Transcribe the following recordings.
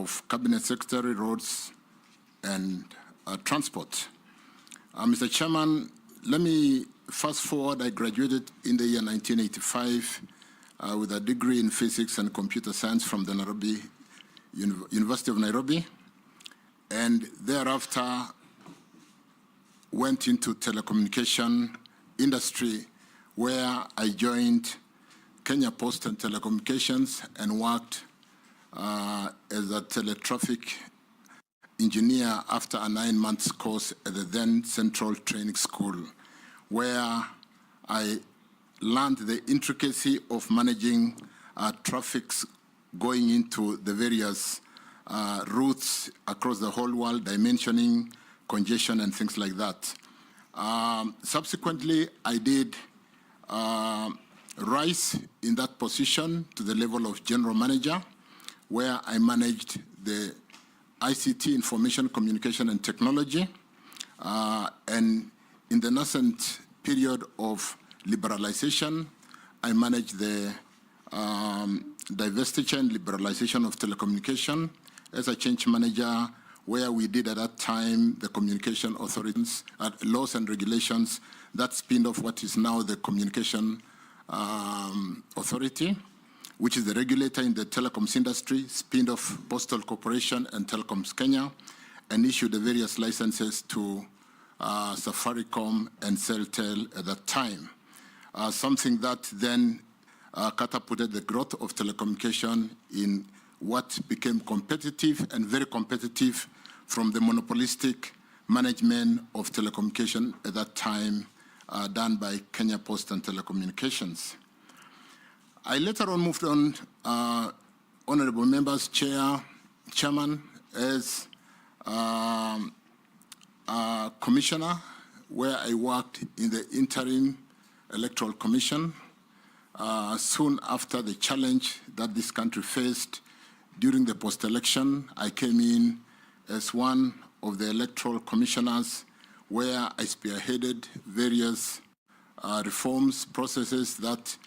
of Cabinet Secretary, Roads and Transport. Mr. Chairman, let me fast forward. I graduated in the year 1985 with a degree in physics and computer science from the University of Nairobi, and thereafter went into telecommunication industry, where I joined Kenya Post and Telecommunications and worked as a teletraffic engineer after a 9-month course at the then Central Training School, where I learned the intricacy of managing traffics going into the various routes across the whole world, dimensioning, congestion, and things like that. Subsequently, I did rise in that position to the level of general manager, where I managed the ICT, Information, Communication, and Technology. And in the nascent period of liberalization, I managed the divestiture and liberalization of telecommunication as a change manager, where we did at that time the communication authorities, laws and regulations that spinned off what is now the Communication Authority, which is the regulator in the telecoms industry, spinned off Postal Corporation and Telecoms Kenya, and issued the various licenses to Safaricom and Celtel at that time. Something that then catapulted the growth of telecommunication in what became competitive and very competitive from the monopolistic management of telecommunication at that time done by Kenya Post and Telecommunications. I later on moved on, honorable members, chairman, as commissioner, where I worked in the interim electoral commission. Soon after the challenge that this country faced during the post-election, I came in as one of the electoral commissioners, where I spearheaded various reforms, processes that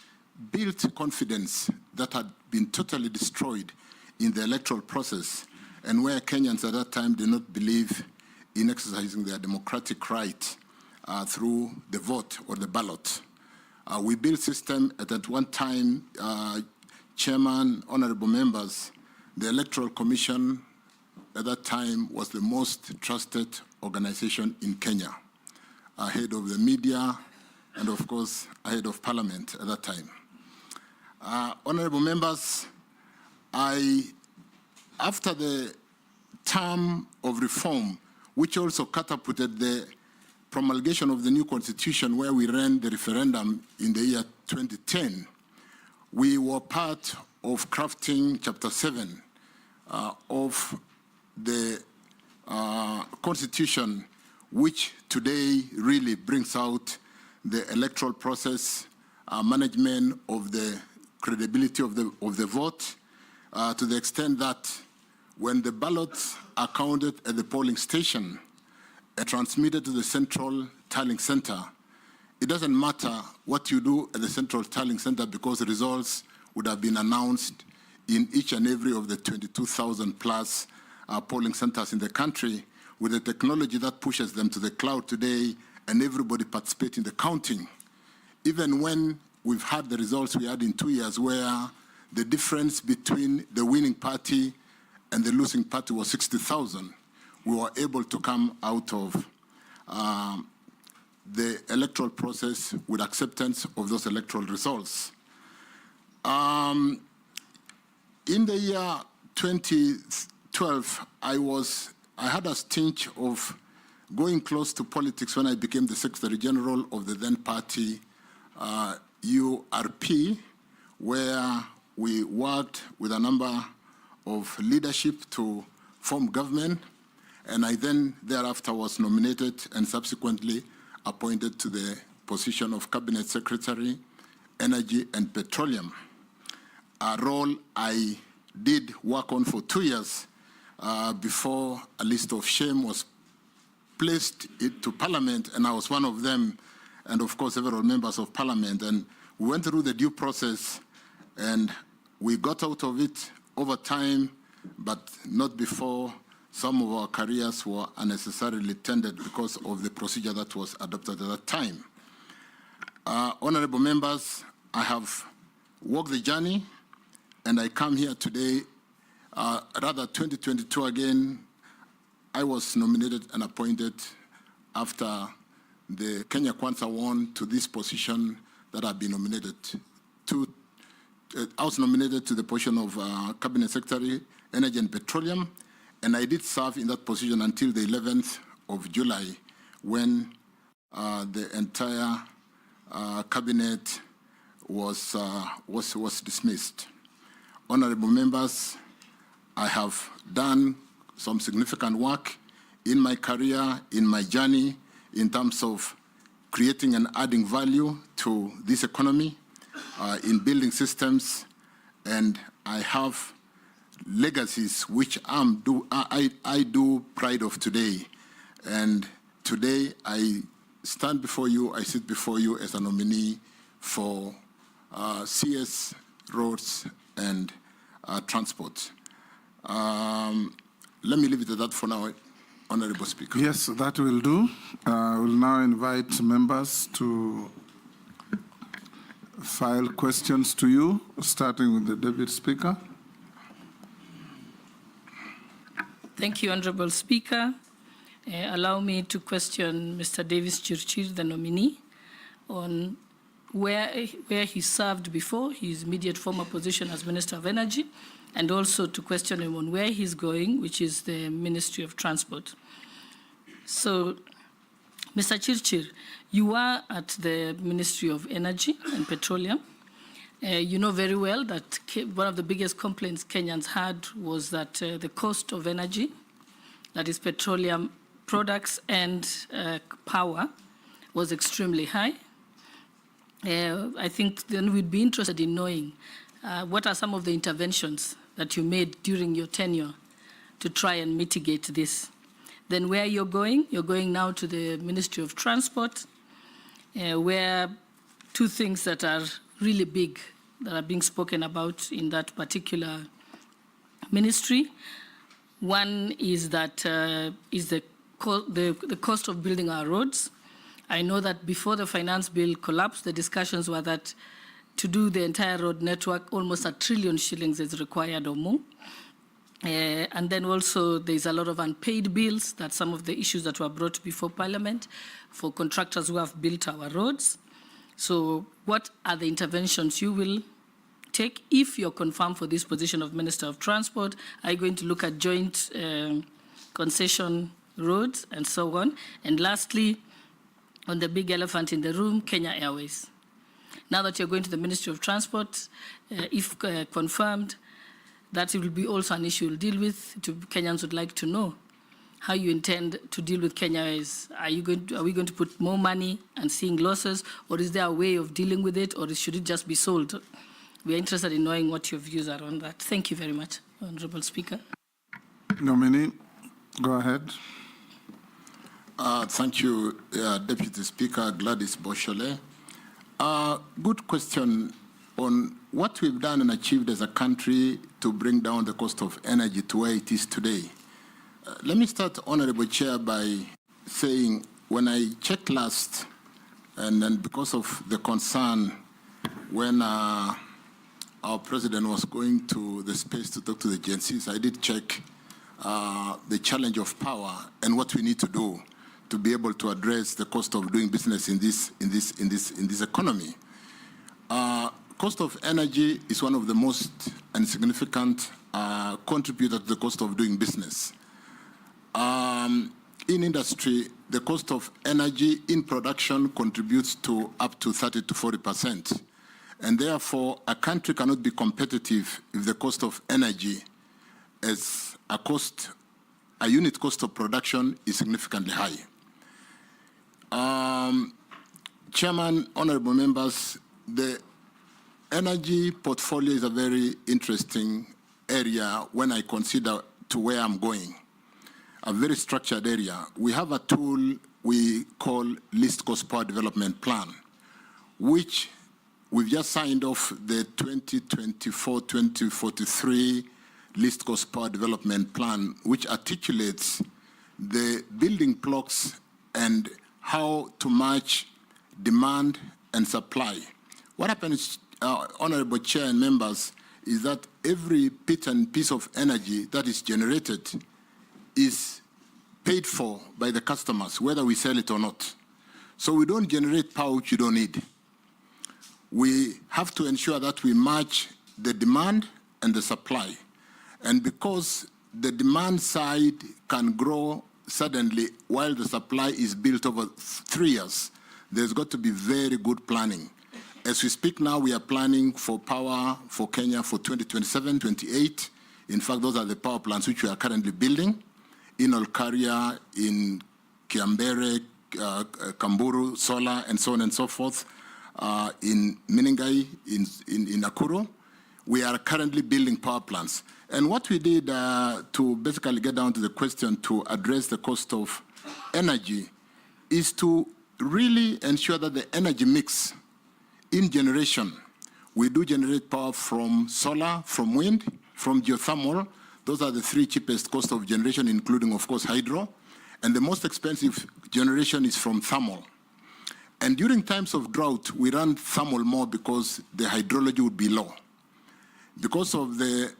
built confidence that had been totally destroyed in the electoral process, and where Kenyans at that time did not believe in exercising their democratic right through the vote or the ballot. We built system at one time, Chairman, honorable members, the Electoral Commission at that time was the most trusted organization in Kenya, ahead of the media and of course ahead of Parliament at that time. Honorable members, after the term of reform, which also catapulted the promulgation of the new constitution, where we ran the referendum in the year 2010, we were part of crafting Chapter 7 of the constitution, which today really brings out the electoral process, management of the credibility of the vote, to the extent that when the ballots are counted at the polling station and transmitted to the central tallying center, it doesn't matter what you do at the central tallying center, because the results would have been announced in each and every of the 22,000 plus polling centers in the country, with the technology that pushes them to the cloud today, and everybody participates in the counting. Even when we've had the results we had in 2 years, where the difference between the winning party and the losing party was 60,000, we were able to come out of the electoral process with acceptance of those electoral results. In the year 2012, I had a stint of going close to politics when I became the Secretary General of the then party URP, where we worked with a number of leadership to form government, and I then thereafter was nominated and subsequently appointed to the position of Cabinet Secretary, Energy and Petroleum, a role I did work on for 2 years before a list of shame was placed to Parliament, and I was one of them, and of course several members of Parliament, and we went through the due process, and we got out of it over time but not before some of our careers were unnecessarily tainted because of the procedure that was adopted at that time. Honorable members, I have walked the journey, and I come here today, 2022 again. I was nominated and appointed after the Kenya Kwanza won to this position that I've been nominated to. I was nominated to the position of Cabinet Secretary, Energy and Petroleum, and I did serve in that position until the 11th of July when the entire cabinet was dismissed. Honorable members, I have done some significant work in my career, in my journey, in terms of creating and adding value to this economy, in building systems, and I have legacies which I do pride of today. And today I stand before you, I sit before you as a nominee for CS, roads, and transport. Let me leave it at that for now, Honorable Speaker. Yes, that will do. We'll now invite members to file questions to you, starting with the Deputy Speaker. Thank you, Honorable Speaker. Allow me to question Mr. Davis Chirchir, the nominee, on where he served before, his immediate former position as Minister of Energy, and also to question him on where he's going, which is the Ministry of Transport. So, Mr. Chirchir, you are at the Ministry of Energy and Petroleum. You know very well that one of the biggest complaints Kenyans had was that the cost of energy, that is petroleum products and power, was extremely high. I think then we'd be interested in knowing what are some of the interventions that you made during your tenure to try and mitigate this. Then where you're going now to the Ministry of Transport, where two things that are really big that are being spoken about in that particular ministry. One is that the cost of building our roads. I know that before the finance bill collapsed, the discussions were that to do the entire road network, almost ₦1 trillion is required or more. And then also there's a lot of unpaid bills. That's some of the issues that were brought before Parliament for contractors who have built our roads. So what are the interventions you will take if you're confirmed for this position of Minister of Transport? Are you going to look at joint concession roads and so on? And lastly, on the big elephant in the room, Kenya Airways. Now that you're going to the Ministry of Transport, if confirmed, that will be also an issue we'll deal with. Kenyans would like to know how you intend to deal with Kenya Airways. Are we going to put more money and seeing losses, or is there a way of dealing with it, or should it just be sold? We are interested in knowing what your views are on that. Thank you very much, Honorable Speaker. Nominee, go ahead. Thank you, Deputy Speaker Gladys Boshole. Good question on what we've done and achieved as a country to bring down the cost of energy to where it is today. Let me start, Honorable Chair, by saying when I checked last, and then because of the concern when our President was going to the space to talk to the agencies, I did check the challenge of power and what we need to do to be able to address the cost of doing business in this economy. Cost of energy is one of the most insignificant contributors to the cost of doing business. In industry, the cost of energy in production contributes to up to 30 to 40%. And therefore, a country cannot be competitive if the cost of energy as a unit cost of production is significantly high. Chairman, honorable members, the energy portfolio is a very interesting area when I consider to where I'm going, a very structured area. We have a tool we call Least Cost Power Development Plan, which we've just signed off the 2024-2043 least cost power development plan, which articulates the building blocks and how to match demand and supply. What happens, Honorable Chair and members, is that every bit and piece of energy that is generated is paid for by the customers, whether we sell it or not. So we don't generate power which you don't need. We have to ensure that we match the demand and the supply. And because the demand side can grow suddenly while the supply is built over 3 years, there's got to be very good planning. As we speak now, we are planning for power for Kenya for 2027, 28. In fact, those are the power plants which we are currently building in Olkaria, in Kiambere, Kamburu, Sola, and so on and so forth, in Meningai, in Nakuru. We are currently building power plants. And what we did to basically get down to the question to address the cost of energy is to really ensure that the energy mix in generation, we do generate power from solar, from wind, from geothermal. Those are the 3 cheapest cost of generation, including, of course, hydro. And the most expensive generation is from thermal. And during times of drought, we run thermal more because the hydrology would be low. Because of the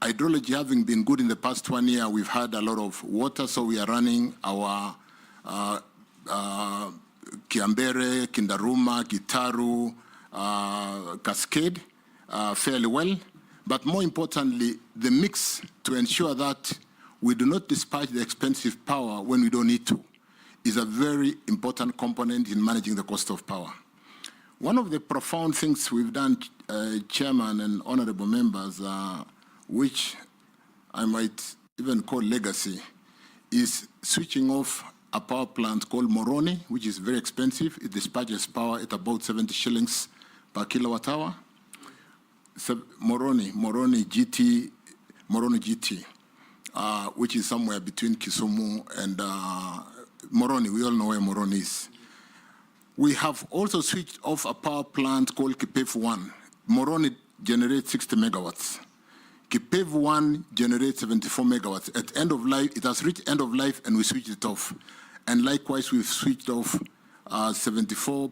hydrology having been good in the past 1 year, we've had a lot of water, so we are running our Kiambere, Kindaruma, Gitaru, Cascade fairly well. But more importantly, the mix to ensure that we do not dispatch the expensive power when we don't need to is a very important component in managing the cost of power. One of the profound things we've done, Chairman and honorable members, which I might even call legacy, is switching off a power plant called Moroni, which is very expensive. It dispatches power at about 70 shillings per kilowatt hour. So Moroni GT, which is somewhere between Kisumu and Moroni. We all know where Moroni is. We have also switched off a power plant called Kipevu 1. Moroni generates 60 megawatts. Kipevu 1 generates 74 megawatts. At end of life, it has reached end of life and we switched it off. And likewise, we've switched off 76.4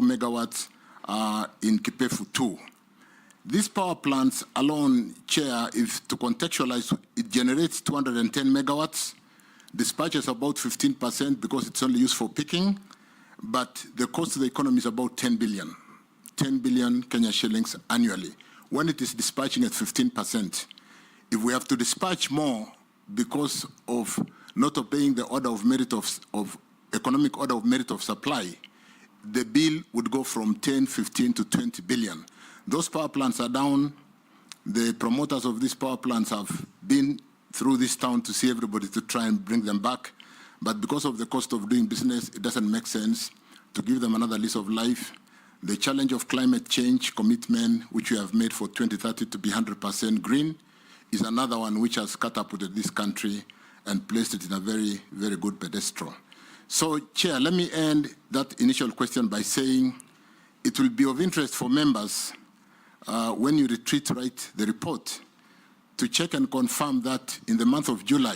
megawatts in Kipevu 2. These power plants alone, Chair, if to contextualize, it generates 210 megawatts, dispatches about 15% because it's only used for picking, but the cost to the economy is about 10 billion Kenya shillings annually, when it is dispatching at 15%. If we have to dispatch more because of not obeying the order of merit of economic order of merit of supply, the bill would go from 10, 15 to 20 billion. Those power plants are down. The promoters of these power plants have been through this town to see everybody to try and bring them back. But because of the cost of doing business, it doesn't make sense to give them another lease of life. The challenge of climate change commitment, which we have made for 2030 to be 100% green, is another one which has catapulted this country and placed it in a very, very good pedestal. So, Chair, let me end that initial question by saying it will be of interest for members when you write the report to check and confirm that in the month of July,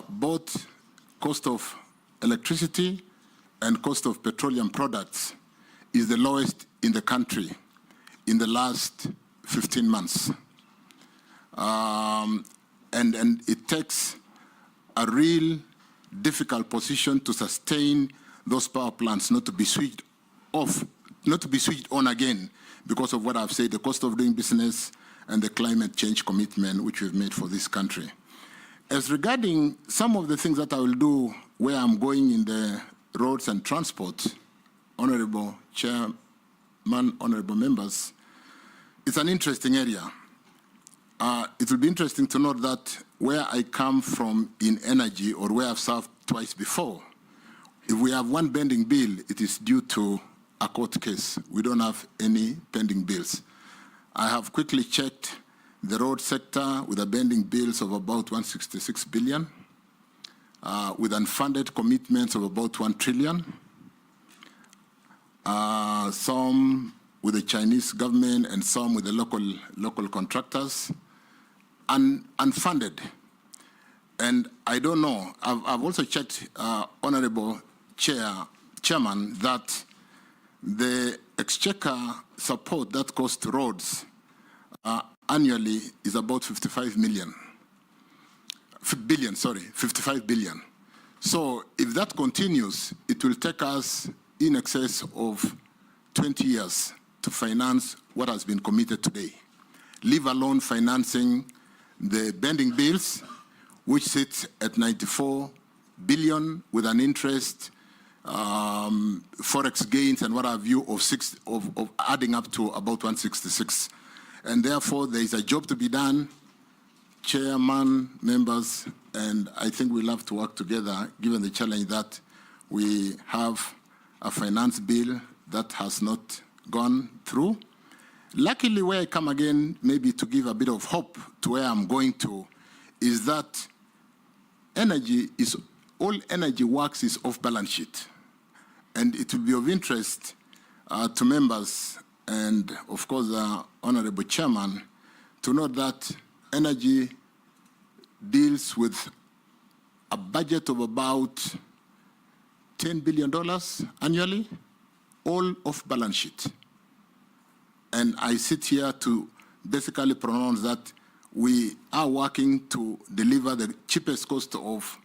both cost of electricity and cost of petroleum products is the lowest in the country in the last 15 months. And it takes a real difficult position to sustain those power plants not to be switched off, not to be switched on again because of what I've said, the cost of doing business and the climate change commitment which we've made for this country. As regarding some of the things that I will do where I'm going in the roads and transport, Honorable Chairman, honorable members, it's an interesting area. It will be interesting to note that where I come from in energy or where I've served twice before, if we have one pending bill, it is due to a court case. We don't have any pending bills. I have quickly checked the road sector with a pending bills of about 166 billion, with unfunded commitments of about 1 trillion. Some with the Chinese government and some with the local contractors, unfunded. And I don't know, I've also checked, Honorable Chairman, that the exchequer support that goes to roads annually is about 55 billion. So if that continues, it will take us in excess of 20 years to finance what has been committed today, leave alone financing the pending bills, which sits at 94 billion with an interest, forex gains and what have you of adding up to about 166. And therefore, there is a job to be done, Chairman, members, and I think we'll have to work together given the challenge that we have a finance bill that has not gone through. Luckily, where I come again, maybe to give a bit of hope to where I'm going to, is that all energy works is off balance sheet. And it will be of interest to members and, of course, the Honorable Chairman to note that energy deals with a budget of about $10 billion annually, all off balance sheet. And I sit here to basically pronounce that we are working to deliver the cheapest cost of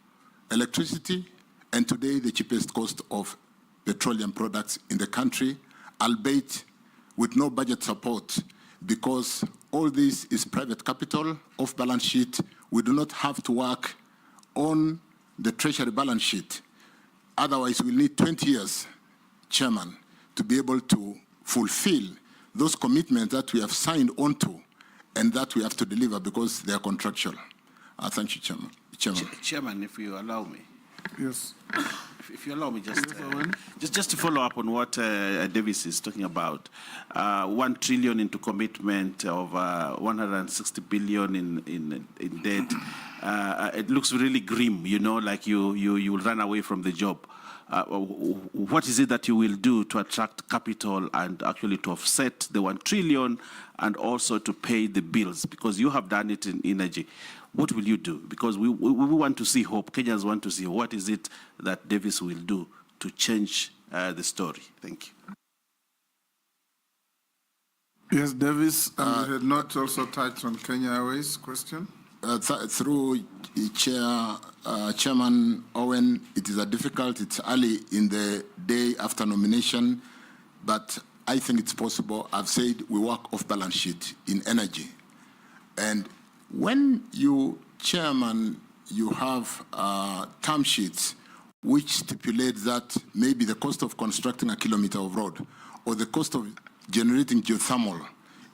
electricity and today the cheapest cost of petroleum products in the country, albeit with no budget support, because all this is private capital, off balance sheet. We do not have to work on the treasury balance sheet. Otherwise, we'll need 20 years, Chairman, to be able to fulfill those commitments that we have signed onto and that we have to deliver because they are contractual. Thank you, Chairman. Chairman, if you allow me. Yes. If you allow me, just to follow up on what Davis is talking about, 1 trillion into commitment of 160 billion in debt. It looks really grim, you know, like you will run away from the job. What is it that you will do to attract capital and actually to offset the 1 trillion and also to pay the bills? Because you have done it in energy. What will you do? Because we want to see hope. Kenyans want to see what is it that Davis will do to change the story. Thank you. Yes, Davis, and we had not also touched on Kenya Airways question. Through Chairman Owen, it is it's early in the day after nomination, but I think it's possible. I've said we work off balance sheet in energy. And when you, Chairman, you have term sheets which stipulate that maybe the cost of constructing a kilometer of road or the cost of generating geothermal,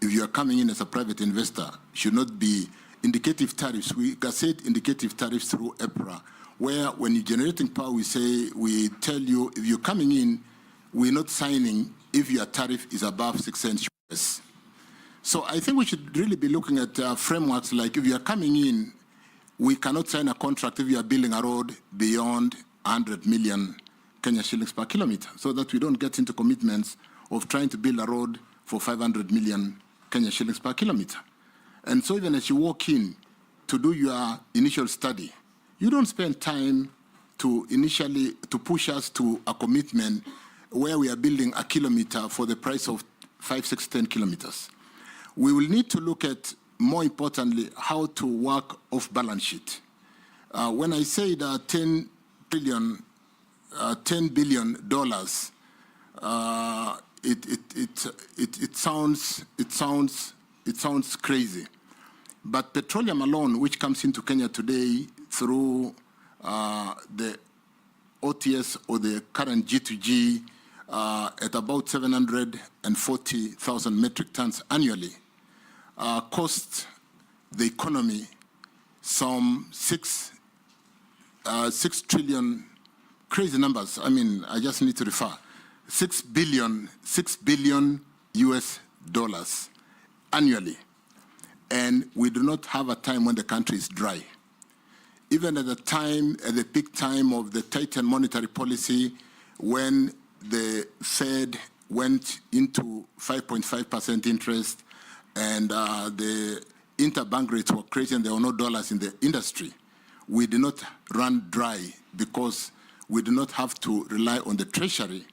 if you are coming in as a private investor, should not be indicative tariffs. We gazette indicative tariffs through EPRA, where when you're generating power, we tell you if you're coming in, we're not signing if your tariff is above 6 cents US. So I think we should really be looking at frameworks like if you are coming in, we cannot sign a contract if you are building a road beyond 100 million Kenya shillings per kilometer, so that we don't get into commitments of trying to build a road for 500 million Kenya shillings per kilometer. And so even as you walk in to do your initial study, you don't spend time to push us to a commitment where we are building a kilometer for the price of 5, 6, 10 kilometers. We will need to look at, more importantly, how to work off balance sheet. When I say that $10 billion, it sounds crazy. But petroleum alone, which comes into Kenya today through the OTS or the current G2G at about 740,000 metric tons annually, cost the economy some 6 trillion, crazy numbers. I mean, I just need to refer, 6 billion US dollars annually. And we do not have a time when the country is dry. Even at the peak time of the tightened monetary policy, when the Fed went into 5.5% interest, and the interbank rates were crazy and there were no dollars in the industry, we did not run dry because we do not have to rely on the treasury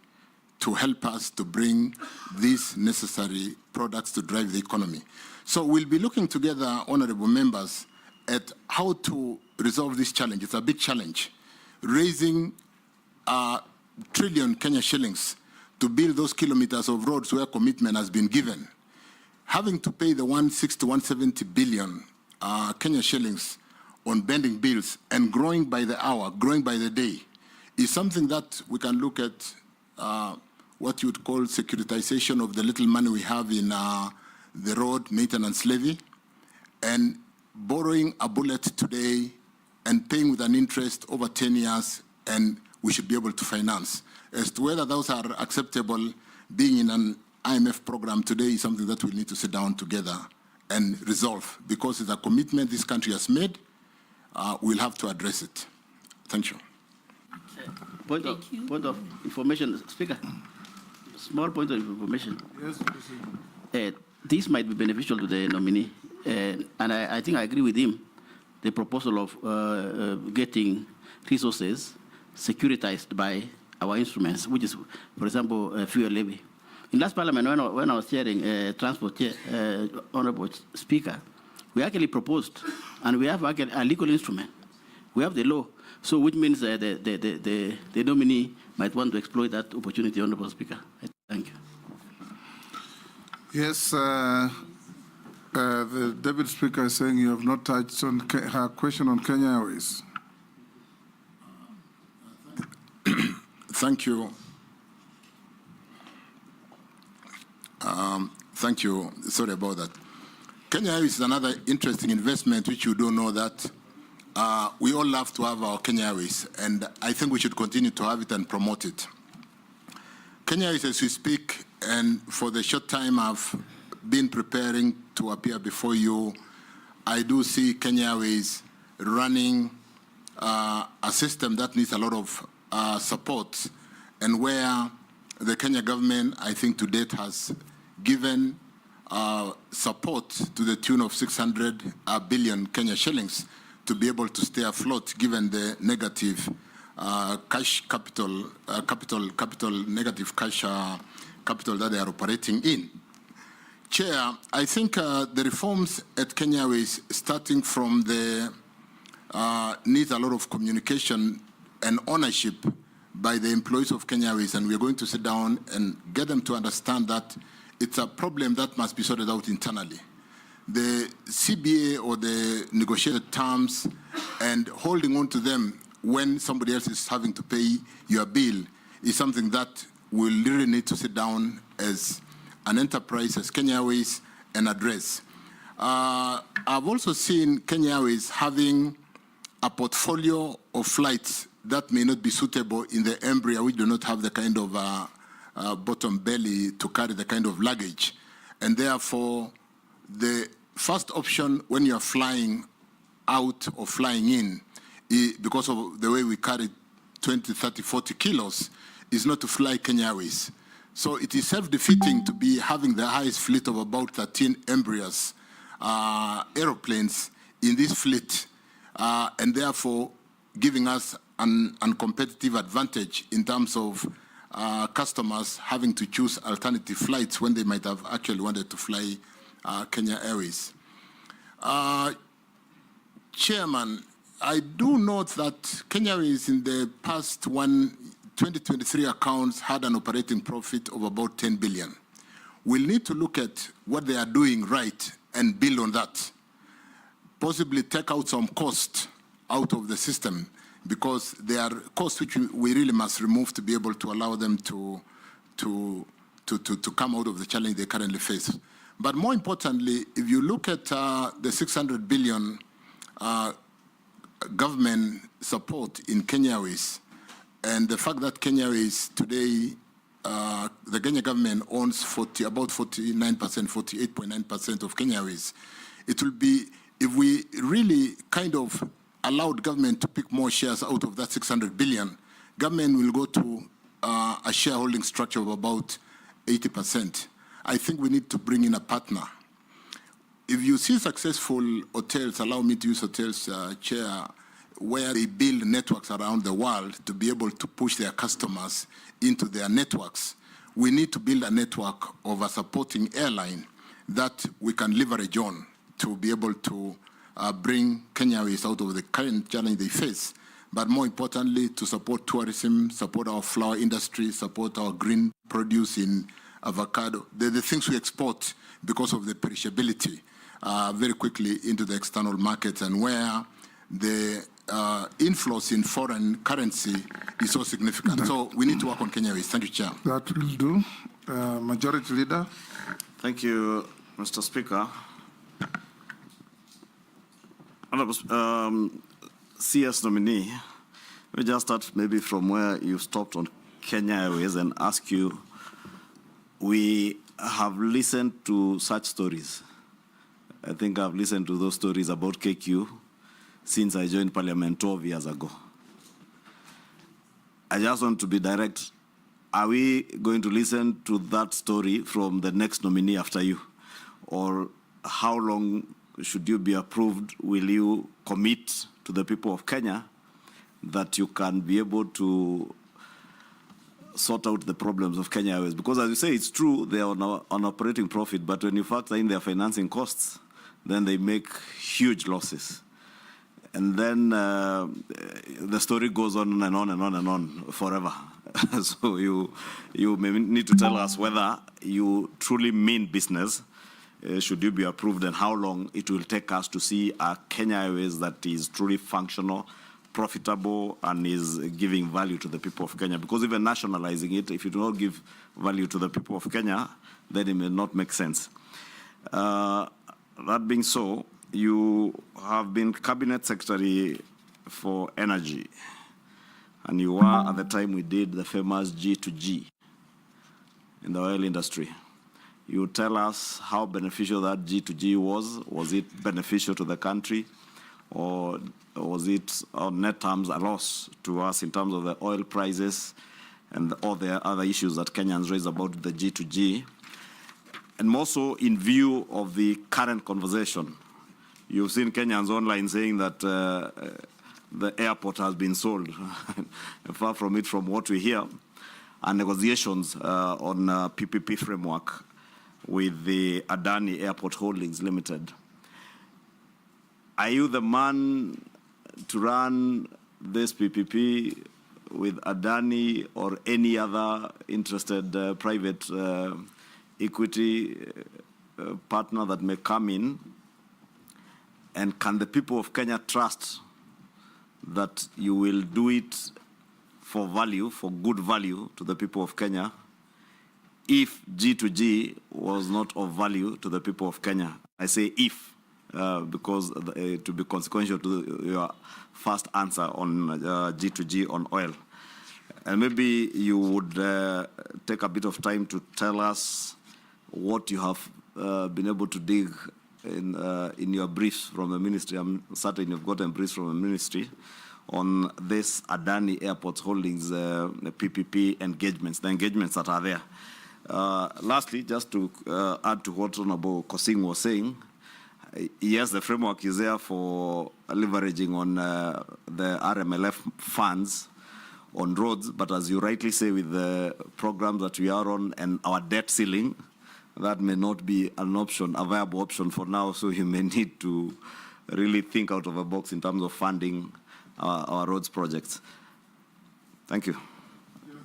to help us to bring these necessary products to drive the economy. So we'll be looking together, honorable members, at how to resolve this challenge. It's a big challenge. Raising a trillion Kenya shillings to build those kilometers of roads where commitment has been given. Having to pay the 160, 170 billion Kenya shillings on bending bills and growing by the hour, growing by the day, is something that we can look at what you would call securitization of the little money we have in the road maintenance levy, and borrowing a bullet today and paying with an interest over 10 years, and we should be able to finance. As to whether those are acceptable, being in an IMF program today is something that we need to sit down together and resolve, because it's a commitment this country has made. We'll have to address it. Thank you. Point of information, Speaker. Small point of information. Yes, This might be beneficial to the nominee, and I think I agree with him. The proposal of getting resources securitized by our instruments, which is, for example, fuel levy. In last Parliament, when I was chairing transport, Honorable Speaker, we actually proposed, and we have actually a legal instrument. We have the law. So which means the nominee might want to exploit that opportunity, Honorable Speaker. Thank you. Yes, the Deputy Speaker is saying you have not touched on her question on Kenya Airways. Thank you. Thank you. Sorry about that. Kenya Airways is another interesting investment, which you do know that we all love to have our Kenya Airways, and I think we should continue to have it and promote it. Kenya Airways, as we speak, and for the short time I've been preparing to appear before you, I do see Kenya Airways running a system that needs a lot of support, and where the Kenya government, I think to date, has given support to the tune of 600 billion Kenya shillings to be able to stay afloat, given the negative negative cash capital that they are operating in. Chair, I think the reforms at Kenya Airways, starting from the needs a lot of communication and ownership by the employees of Kenya Airways, and we're going to sit down and get them to understand that it's a problem that must be sorted out internally. The CBA, or the negotiated terms, and holding on to them when somebody else is having to pay your bill, is something that we'll really need to sit down as an enterprise, as Kenya Airways, and address. I've also seen Kenya Airways having a portfolio of flights that may not be suitable in the Embraer, which do not have the kind of bottom belly to carry the kind of luggage. And therefore, the first option when you're flying out or flying in, because of the way we carry 20, 30, 40 kilos, is not to fly Kenya Airways. So it is self-defeating to be having the highest fleet of about 13 Embraers aeroplanes in this fleet, and therefore giving us an uncompetitive advantage in terms of customers having to choose alternative flights when they might have actually wanted to fly Kenya Airways. Chairman, I do note that Kenya Airways in the past 2023 accounts had an operating profit of about 10 billion. We'll need to look at what they are doing right and build on that. Possibly take out some cost out of the system, because there are costs which we really must remove to be able to allow them to come out of the challenge they currently face. But more importantly, if you look at the 600 billion government support in Kenya Airways, and the fact that Kenya Airways today, the Kenya government owns about 49%, 48.9% of Kenya Airways, it will be, if we really kind of allowed government to pick more shares out of that 600 billion, government will go to a shareholding structure of about 80%. I think we need to bring in a partner. If you see successful hotels, allow me to use hotels, Chair, where they build networks around the world to be able to push their customers into their networks, we need to build a network of a supporting airline that we can leverage on to be able to bring Kenyans out of the current challenge they face, but more importantly, to support tourism, support our flower industry, support our green produce in avocado, the things we export because of the perishability very quickly into the external markets, and where the inflows in foreign currency is so significant. So we need to work on Kenyans. Thank you, Chair. That will do. Majority Leader. Thank you, Mr. Speaker. Honourable CS nominee, we just start maybe from where you stopped on Kenya Airways and ask you, we have listened to such stories. I think I've listened to those stories about KQ since I joined Parliament 12 years ago. I just want to be direct. Are we going to listen to that story from the next nominee after you? Or how long should you be approved? Will you commit to the people of Kenya that you can be able to sort out the problems of Kenya Airways? Because as you say, it's true, they are on operating profit, but when you factor in their financing costs, then they make huge losses. And then the story goes on and on and on and on forever. So you may need to tell us whether you truly mean business. Should you be approved, and how long it will take us to see a Kenya Airways that is truly functional, profitable, and is giving value to the people of Kenya. Because even nationalizing it, if you do not give value to the people of Kenya, then it may not make sense. That being so, you have been Cabinet Secretary for Energy, and you were, at the time we did the famous G2G in the oil industry. You tell us how beneficial that G2G was. Was it beneficial to the country, or was it on net terms a loss to us in terms of the oil prices and all the other issues that Kenyans raise about the G2G? And more so in view of the current conversation. You've seen Kenyans online saying that the airport has been sold. Far from it, from what we hear, and negotiations on PPP framework with the Adani Airport Holdings Limited. Are you the man to run this PPP with Adani or any other interested private equity partner that may come in? And can the people of Kenya trust that you will do it for value, for good value to the people of Kenya, if G2G was not of value to the people of Kenya? I say if, because to be consequential to your first answer on G2G on oil. And maybe you would take a bit of time to tell us what you have been able to dig in your briefs from the ministry. I'm certain you've gotten briefs from the ministry on this Adani Airport Holdings PPP engagements, the engagements that are there. Lastly, just to add to what Honorable Kosing was saying, yes, the framework is there for leveraging on the RMLF funds on roads, but as you rightly say, with the programs that we are on and our debt ceiling, that may not be an option, a viable option for now, so you may need to really think out of the box in terms of funding our roads projects. Thank you.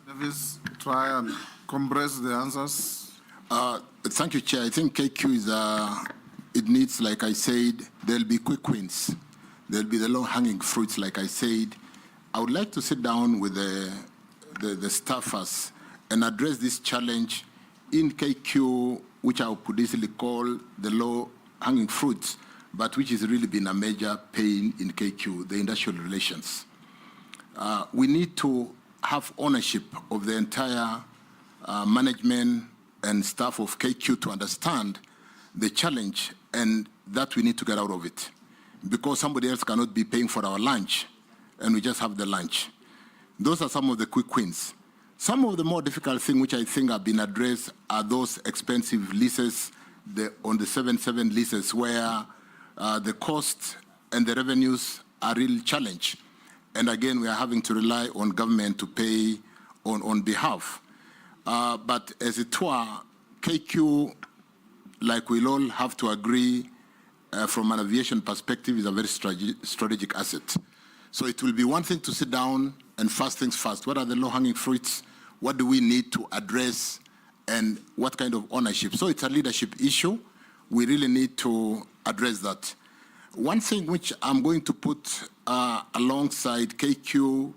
Davis, try and compress the answers. Thank you, Chair. I think KQ is, it needs, like I said, there'll be quick wins. There'll be the low-hanging fruits, like I said. I would like to sit down with the staffers and address this challenge in KQ, which I could easily call the low-hanging fruits, but which has really been a major pain in KQ, the industrial relations. We need to have ownership of the entire management and staff of KQ to understand the challenge and that we need to get out of it, because somebody else cannot be paying for our lunch and we just have the lunch. Those are some of the quick wins. Some of the more difficult things which I think have been addressed are those expensive leases, on the 7 leases, where the costs and the revenues are really challenged. And again, we are having to rely on government to pay on behalf. But as it were, KQ, like we'll all have to agree, from an aviation perspective, is a very strategic asset. So it will be one thing to sit down and first things first. What are the low-hanging fruits? What do we need to address? And what kind of ownership? So it's a leadership issue. We really need to address that. One thing which I'm going to put alongside KQ,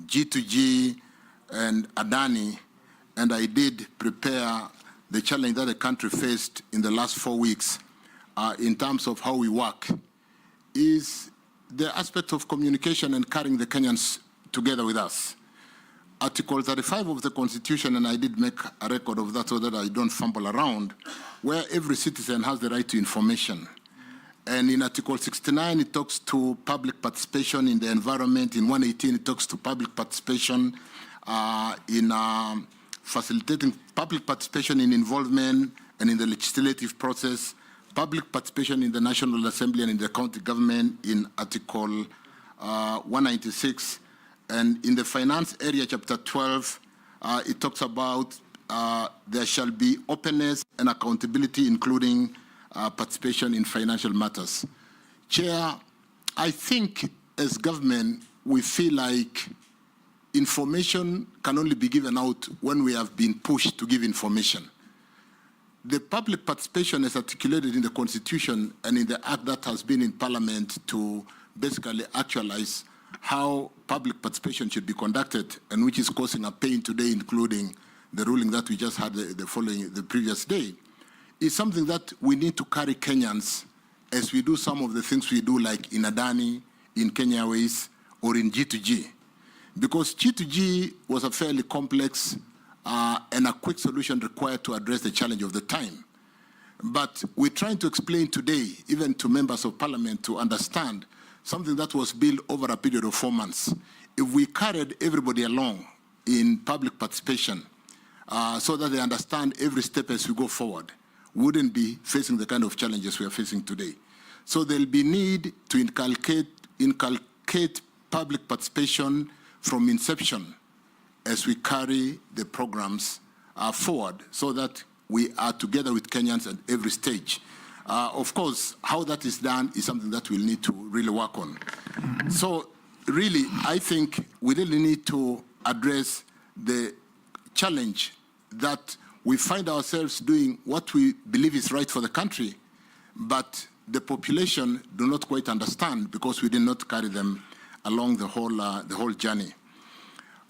G2G, and Adani, and I did prepare the challenge that the country faced in the last 4 weeks in terms of how we work, is the aspect of communication and carrying the Kenyans together with us. Article 35 of the Constitution, and I did make a record of that so that I don't fumble around, where every citizen has the right to information. And in Article 69, it talks to public participation in the environment. In 118, it talks to public participation in facilitating public participation in involvement and in the legislative process, public participation in the National Assembly and in the county government in Article 196. And in the finance area, Chapter 12, it talks about there shall be openness and accountability, including participation in financial matters. Chair, I think as government, we feel like information can only be given out when we have been pushed to give information. The public participation is articulated in the Constitution and in the act that has been in Parliament to basically actualize how public participation should be conducted, and which is causing a pain today, including the ruling that we just had the previous day, is something that we need to carry Kenyans as we do some of the things we do, like in Adani, in Kenya Airways, or in G2G. Because G2G was a fairly complex and a quick solution required to address the challenge of the time. But we're trying to explain today, even to members of Parliament, to understand something that was built over a period of 4 months. If we carried everybody along in public participation so that they understand every step as we go forward, we wouldn't be facing the kind of challenges we are facing today. So there'll be need to inculcate public participation from inception as we carry the programs forward, so that we are together with Kenyans at every stage. Of course, how that is done is something that we'll need to really work on. So really, I think we really need to address the challenge that we find ourselves doing what we believe is right for the country, but the population do not quite understand because we did not carry them along the whole journey.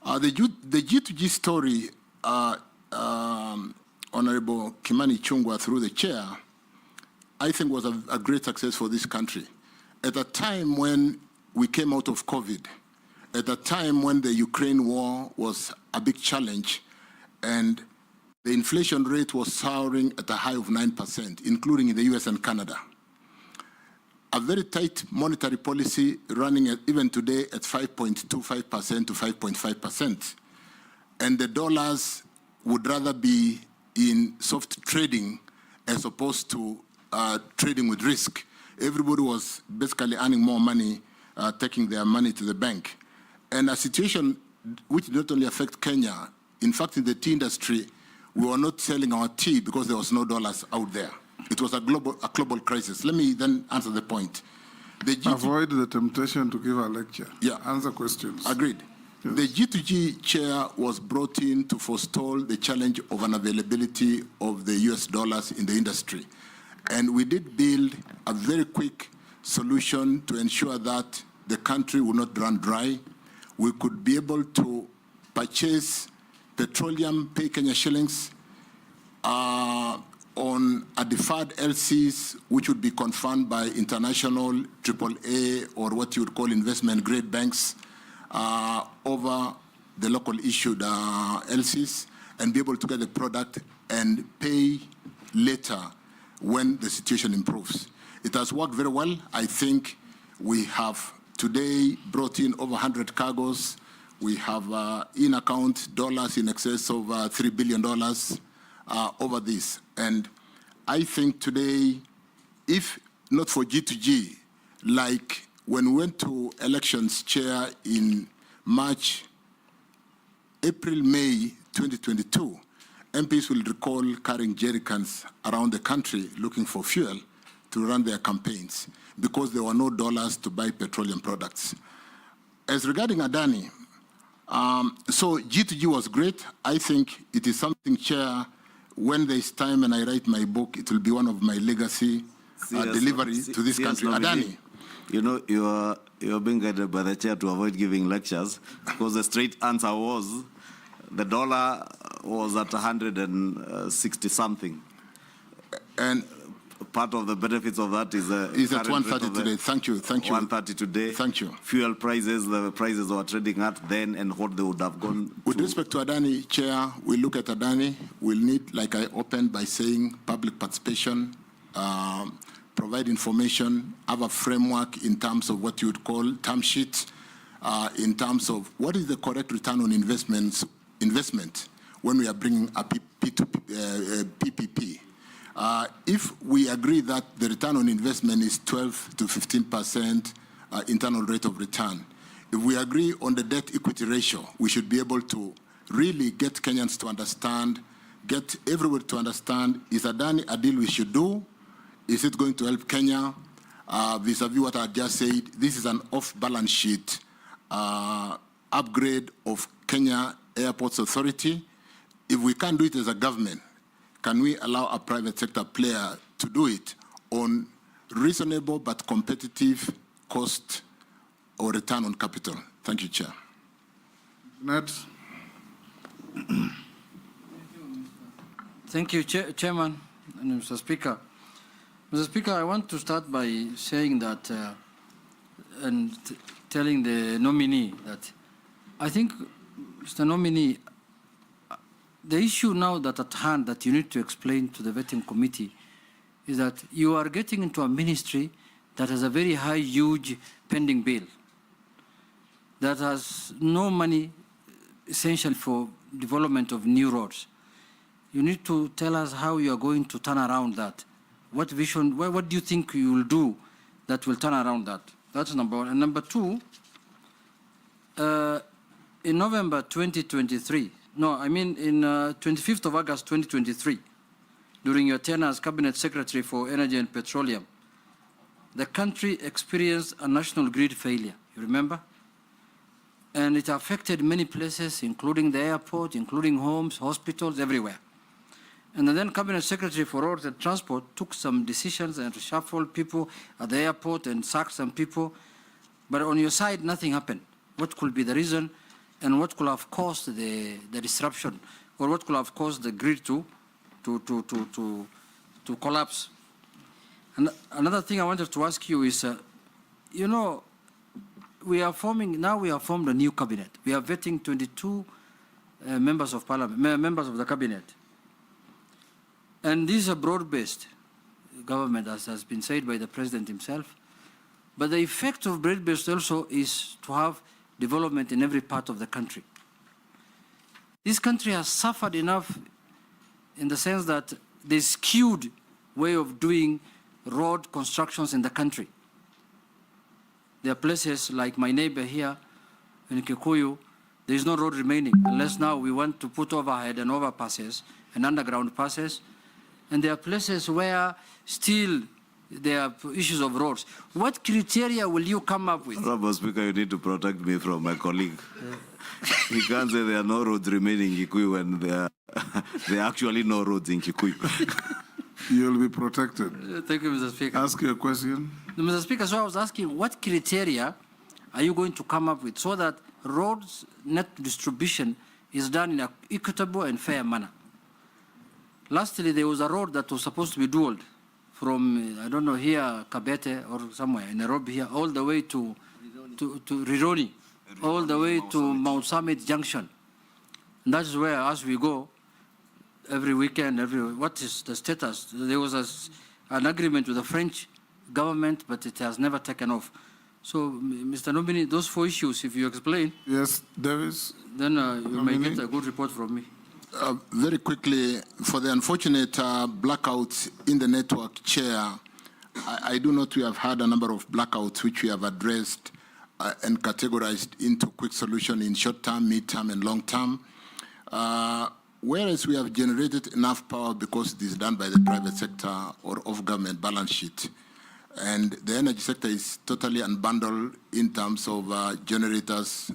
The G2G story, Honorable Kimani Chungwa, through the chair, I think was a great success for this country. At a time when we came out of COVID, at a time when the Ukraine war was a big challenge, and the inflation rate was soaring at a high of 9%, including in the US and Canada. A very tight monetary policy running even today at 5.25% to 5.5%. And the dollars would rather be in soft trading as opposed to trading with risk. Everybody was basically earning more money, taking their money to the bank. And a situation which did not only affect Kenya, in fact, in the tea industry, we were not selling our tea because there was no dollars out there. It was a global crisis. Let me then answer the point. Avoid the temptation to give a lecture. Yeah. Answer questions. Agreed. Yes. The G2G chair was brought in to forestall the challenge of unavailability of the US dollars in the industry. And we did build a very quick solution to ensure that the country would not run dry. We could be able to purchase petroleum, pay Kenya shillings, on a deferred LCs, which would be confirmed by international AAA or what you would call investment grade banks over the local issued LCs, and be able to get the product and pay later when the situation improves. It has worked very well. I think we have today brought in over 100 cargoes. We have in-account dollars in excess of $3 billion over this. And I think today, if not for G2G, like when we went to elections, Chair, in April, May 2022, MPs will recall carrying jerry cans around the country looking for fuel to run their campaigns because there were no dollars to buy petroleum products. As regarding Adani, so G2G was great. I think it is something, Chair, when there's time and I write my book, it will be one of my legacy delivery to this country. Adani. You know, you're being guided by the chair to avoid giving lectures because the straight answer was the dollar was at 160 something. And part of the benefits of that is at 130 today. Thank you. 130 today. Thank you. Fuel prices, the prices were trading at then and what they would have gone With respect to Adani, Chair, we look at Adani. We'll need, like I opened by saying, public participation, provide information, have a framework in terms of what you would call term sheets, in terms of what is the correct return on investment when we are bringing a PPP. If we agree that the return on investment is 12 to 15% internal rate of return, if we agree on the debt equity ratio, we should be able to really get Kenyans to understand, get everyone to understand, is Adani a deal we should do? Is it going to help Kenya? Vis-a-vis what I just said, this is an off-balance sheet upgrade of Kenya Airports Authority. If we can't do it as a government, can we allow a private sector player to do it on reasonable but competitive cost or return on capital? Thank you, Chair. Ned. Thank you, Chairman and Mr. Speaker. Mr. Speaker, I want to start by saying that and telling the nominee that I think, Mr. Nominee, the issue now that at hand that you need to explain to the vetting committee is that you are getting into a ministry that has a very high, huge pending bill that has no money essential for development of new roads. You need to tell us how you are going to turn around that. What vision, what do you think you will do that will turn around that? That's number one. And number two, in November 2023, no, I mean in 25th of August 2023, during your tenure as Cabinet Secretary for Energy and Petroleum, the country experienced a national grid failure, you remember? And it affected many places, including the airport, including homes, hospitals, everywhere. And the then Cabinet Secretary for Roads and Transport took some decisions and reshuffled people at the airport and sacked some people. But on your side, nothing happened. What could be the reason and what could have caused the disruption or what could have caused the grid to collapse? And another thing I wanted to ask you is, you know, we have formed a new cabinet. We are vetting 22 members of parliament, members of the cabinet. And this is a broad-based government, as has been said by the president himself. But the effect of broad-based also is to have development in every part of the country. This country has suffered enough in the sense that the skewed way of doing road constructions in the country. There are places like my neighbor here in Kikuyu, there is no road remaining, unless now we want to put overhead and overpasses and underground passes. And there are places where still there are issues of roads. What criteria will you come up with? Honorable Speaker, you need to protect me from my colleague. He can't say there are no roads remaining in Kikuyu when there are actually no roads in Kikuyu. You'll be protected. Thank you, Mr. Speaker. Ask your question. Mr. Speaker, so I was asking, what criteria are you going to come up with so that roads net distribution is done in an equitable and fair manner? Lastly, there was a road that was supposed to be dualed from, I don't know, here, Kabete or somewhere in Nairobi here, all the way to Rironi, all the way to Mount Summit Junction. And that's where, as we go, every weekend, what is the status? There was an agreement with the French government, but it has never taken off. So, Mr. Nominee, those 4 issues, if you explain, Yes, Davis. then you may Nominee. get a good report from me. Very quickly, for the unfortunate blackouts in the network, Chair, I do note we have had a number of blackouts which we have addressed and categorized into quick solution in short term, mid term, and long term. Whereas we have generated enough power because it is done by the private sector or off-government balance sheet. And the energy sector is totally unbundled in terms of generators,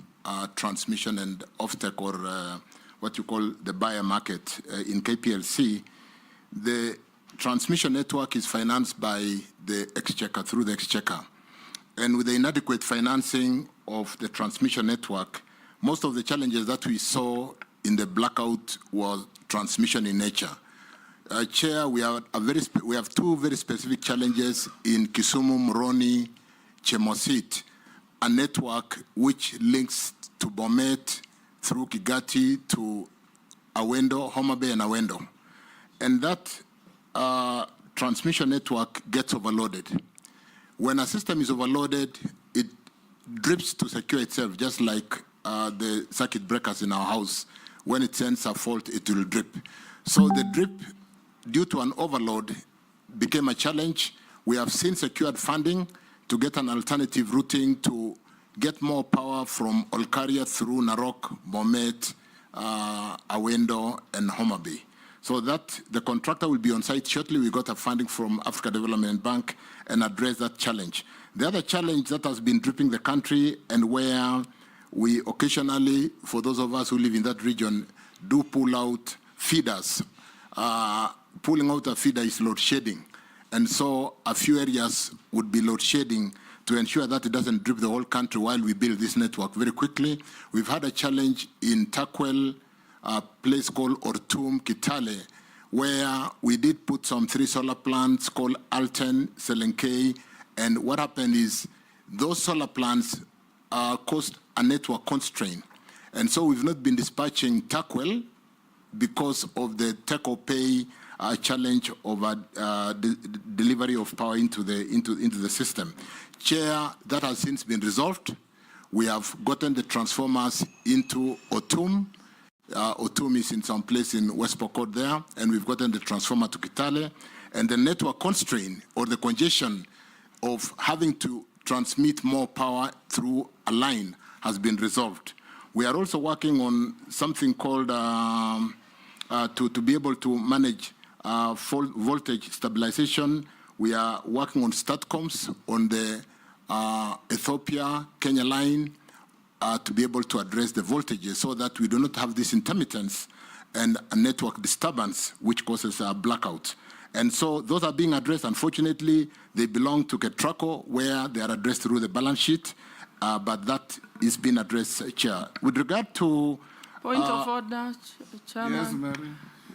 transmission, and offtake, or what you call the buyer market in KPLC. The transmission network is financed by the exchequer, through the exchequer. And with the inadequate financing of the transmission network, most of the challenges that we saw in the blackout was transmission in nature. Chair, we have 2 very specific challenges in Kisumu, Moroni, Chemosit, a network which links to Bomet through Kigati to Awendo, Homa Bay and Awendo. And that transmission network gets overloaded. When a system is overloaded, it drips to secure itself, just like the circuit breakers in our house. When it sends a fault, it will drip. So the drip, due to an overload, became a challenge. We have seen secured funding to get an alternative routing to get more power from Olkaria through Narok, Bomet, Awendo, and Homa Bay. So that the contractor will be on site shortly. We got a funding from Africa Development Bank and address that challenge. The other challenge that has been dripping the country, and where we occasionally, for those of us who live in that region, do pull out feeders. Pulling out a feeder is load shedding. And so a few areas would be load shedding to ensure that it doesn't drip the whole country while we build this network very quickly. We've had a challenge in Takwel, a place called Ortum, Kitale, where we did put some 3 solar plants called Alten, Selenkei, and what happened is those solar plants caused a network constraint. And so we've not been dispatching Takwel because of the take-or-pay challenge of delivery of power into the system. Chair, that has since been resolved. We have gotten the transformers into Otum. Otum is in some place in West Pokot there, and we've gotten the transformer to Kitale. And the network constraint or the congestion of having to transmit more power through a line has been resolved. We are also working on something called to be able to manage voltage stabilization. We are working on STATCOMs on the Ethiopia-Kenya line to be able to address the voltages so that we do not have this intermittence and a network disturbance which causes a blackout. And so those are being addressed. Unfortunately, they belong to Ketraco, where they are addressed through the balance sheet, but that is being addressed, Chair. With regard to... Point of order, Chairman. Yes, Mary.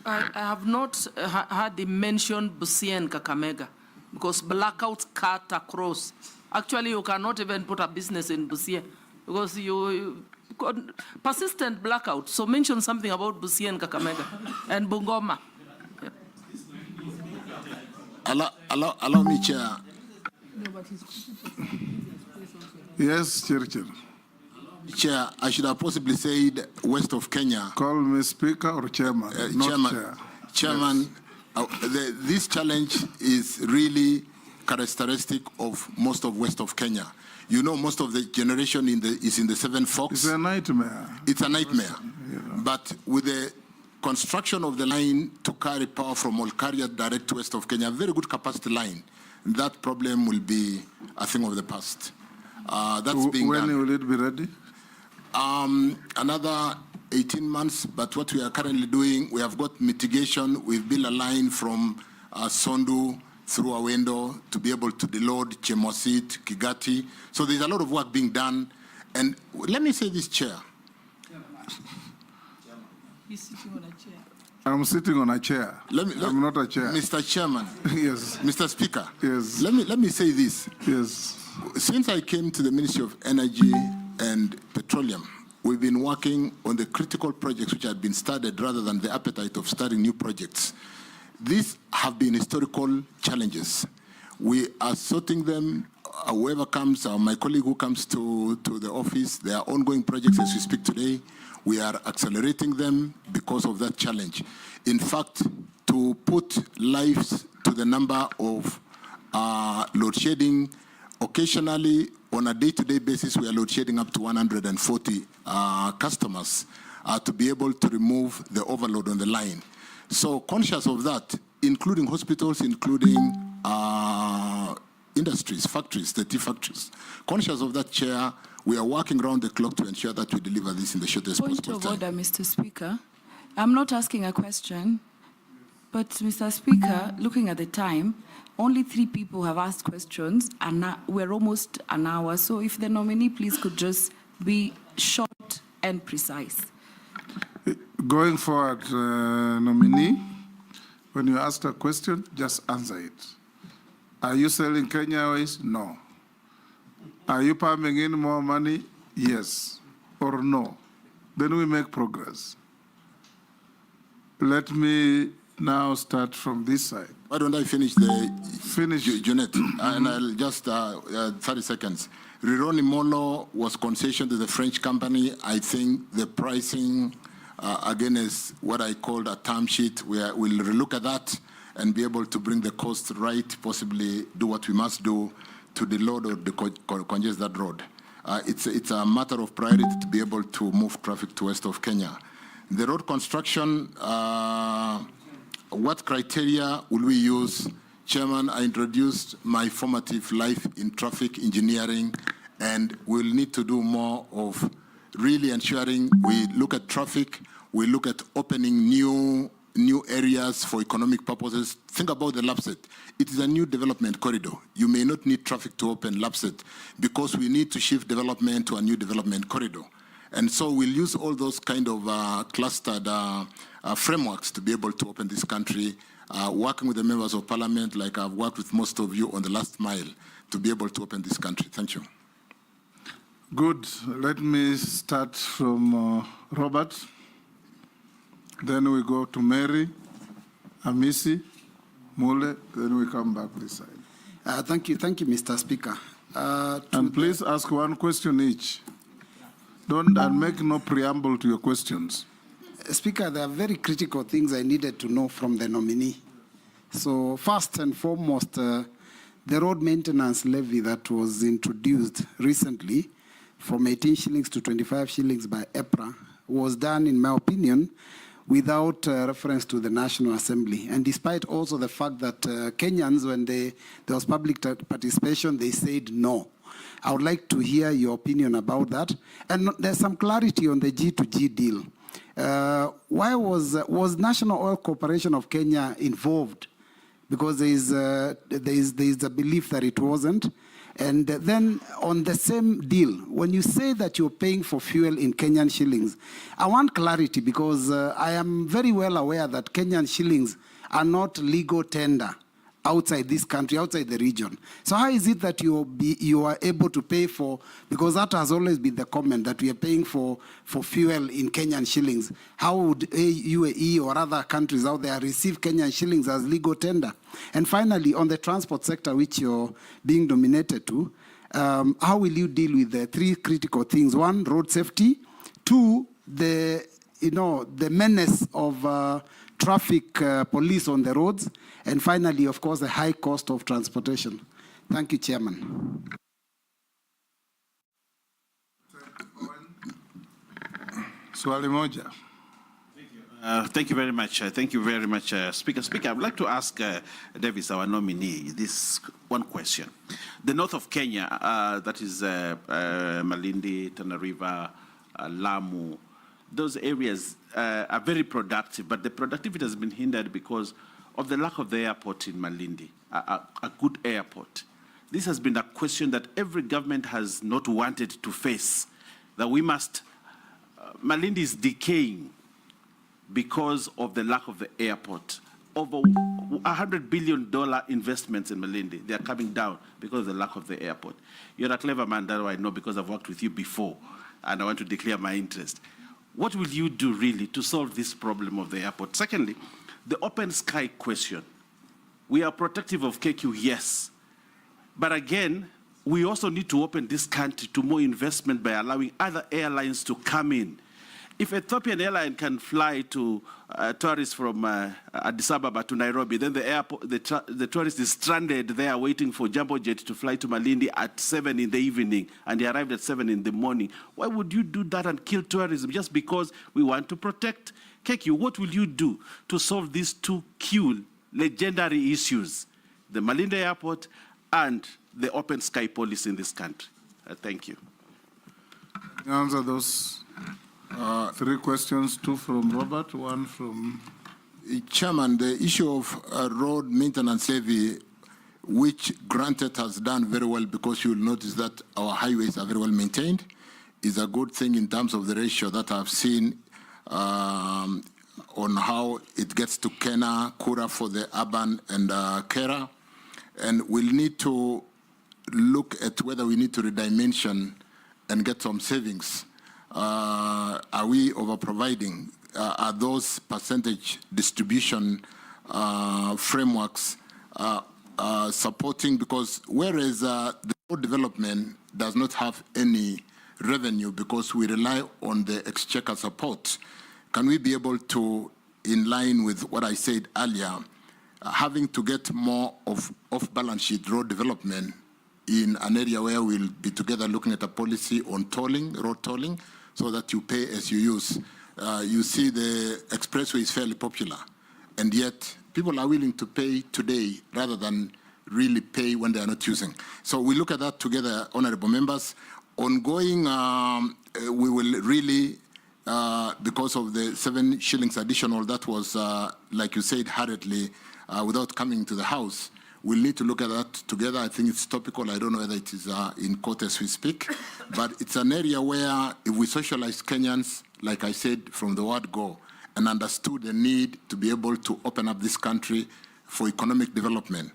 I have not heard him mention Busia and Kakamega because blackouts cut across. Actually, you cannot even put a business in Busia because you persistent blackout. So mention something about Busia and Kakamega and Bungoma. Allow me, Chair. Yes, Churchill. Chair, I should have possibly said west of Kenya. Call me Speaker or Chairman, not Chairman, Chair. Chairman, Yes. this challenge is really characteristic of most of west of Kenya. You know, most of the generation is in the Seven Forks. It's a nightmare. It's a nightmare. Yeah. But with the construction of the line to carry power from Olkaria direct to west of Kenya, a very good capacity line, that problem will be a thing of the past. That's being done. When will it be ready? Another 18 months, but what we are currently doing, we have got mitigation. We've built a line from Sondu through Awendo to be able to deload Chemosit, Kigati. So there's a lot of work being done. And let me say this, Chair. He's sitting on a chair. I'm sitting on a chair. I'm not a chair. Mr. Chairman. Yes. Mr. Speaker. Yes. Let me say this. Yes. Since I came to the Ministry of Energy and Petroleum, we've been working on the critical projects which had been started rather than the appetite of starting new projects. These have been historical challenges. We are sorting them whoever comes, my colleague who comes to the office, there are ongoing projects as we speak today. We are accelerating them because of that challenge. In fact, to put lives to the number of load shedding, occasionally on a day-to-day basis, we are load shedding up to 140 customers to be able to remove the overload on the line. So conscious of that, including hospitals, including industries, factories, the tea factories. Conscious of that, Chair, we are working around the clock to ensure that we deliver this in the shortest possible time. Point of order, Mr. Speaker. I'm not asking a question, but Mr. Speaker, looking at the time, only 3 people have asked questions, and we're almost an hour. So if the nominee, please, could just be short and precise. Going forward, nominee, when you ask a question, just answer it. Are you selling Kenya Airways? No. Are you pumping in more money? Yes or no. Then we make progress. Let me now start from this side. Why don't I finish Jeanette? And I'll just, 30 seconds. Rironi Molo was concession to the French company. I think the pricing, again, is what I called a term sheet. We'll relook at that and be able to bring the cost right, possibly do what we must do to deload or congest that road. It's a matter of priority to be able to move traffic to west of Kenya. The road construction, what criteria will we use? Chairman, I introduced my formative life in traffic engineering, and we'll need to do more of really ensuring we look at traffic, we look at opening new areas for economic purposes. Think about the Lapset. It is a new development corridor. You may not need traffic to open Lapset because we need to shift development to a new development corridor. And so we'll use all those kind of clustered frameworks to be able to open this country, working with the members of parliament, like I've worked with most of you on the last mile, to be able to open this country. Thank you. Good. Let me start from Robert. Then we go to Mary, Amisi, Mule, then we come back this side. Thank you, Mr. Speaker. And please ask one question each. Don't make no preamble to your questions. Speaker, there are very critical things I needed to know from the nominee. So first and foremost, the road maintenance levy that was introduced recently from 18 shillings to 25 shillings by EPRA was done, in my opinion, without reference to the National Assembly. And despite also the fact that Kenyans, when there was public participation, they said no. I would like to hear your opinion about that. And there's some clarity on the G2G deal. Why was National Oil Corporation of Kenya involved? Because there is a belief that it wasn't. And then on the same deal, when you say that you're paying for fuel in Kenyan shillings, I want clarity because I am very well aware that Kenyan shillings are not legal tender outside this country, outside the region. So how is it that you are able to pay for, because that has always been the comment, that we are paying for fuel in Kenyan shillings. How would UAE or other countries out there receive Kenyan shillings as legal tender? And finally, on the transport sector, which you're being nominated to, how will you deal with the 3 critical things? 1, road safety. 2, the menace of traffic police on the roads. And finally, of course, the high cost of transportation. Thank you, Chairman. Swali moja. Thank you very much. Thank you very much, Speaker. Speaker, I would like to ask Davis, our nominee, this one question. The north of Kenya, that is Malindi, Tana River, Lamu, those areas are very productive, but the productivity has been hindered because of the lack of the airport in Malindi, a good airport. This has been a question that every government has not wanted to face, that we must, Malindi is decaying because of the lack of the airport. Over $100 billion investments in Malindi, they are coming down because of the lack of the airport. You're a clever man, that I know because I've worked with you before, and I want to declare my interest. What will you do really to solve this problem of the airport? Secondly, the open sky question. We are protective of KQ, yes. But again, we also need to open this country to more investment by allowing other airlines to come in. If Ethiopian airline can fly to tourists from Addis Ababa to Nairobi, then the airport, the tourist is stranded there waiting for Jumbo Jet to fly to Malindi at 7 in the evening, and they arrived at 7 in the morning. Why would you do that and kill tourism just because we want to protect Keki? What will you do to solve these two key legendary issues, the Malindi Airport and the open sky policy in this country? Thank you. Answer those 3 questions, 2 from Robert, 1 from... Chairman, the issue of road maintenance levy, which granted has done very well, because you will notice that our highways are very well maintained, is a good thing in terms of the ratio that I've seen on how it gets to Kena, Kura for the urban, and Kera. And we'll need to look at whether we need to redimension and get some savings. Are we over-providing? Are those percentage distribution frameworks supporting? Because whereas the road development does not have any revenue because we rely on the exchequer support, can we be able to, in line with what I said earlier, having to get more of off-balance sheet road development in an area where we'll be together looking at a policy on tolling, road tolling, so that you pay as you use. You see the expressway is fairly popular, and yet people are willing to pay today rather than really pay when they are not using. So we look at that together, honorable members. Ongoing, we will really, because of the 7 shillings additional, that was, like you said, hurriedly, without coming to the House, we'll need to look at that together. I think it's topical. I don't know whether it is in court as we speak, but it's an area where if we socialize Kenyans, like I said, from the word go, and understood the need to be able to open up this country for economic development,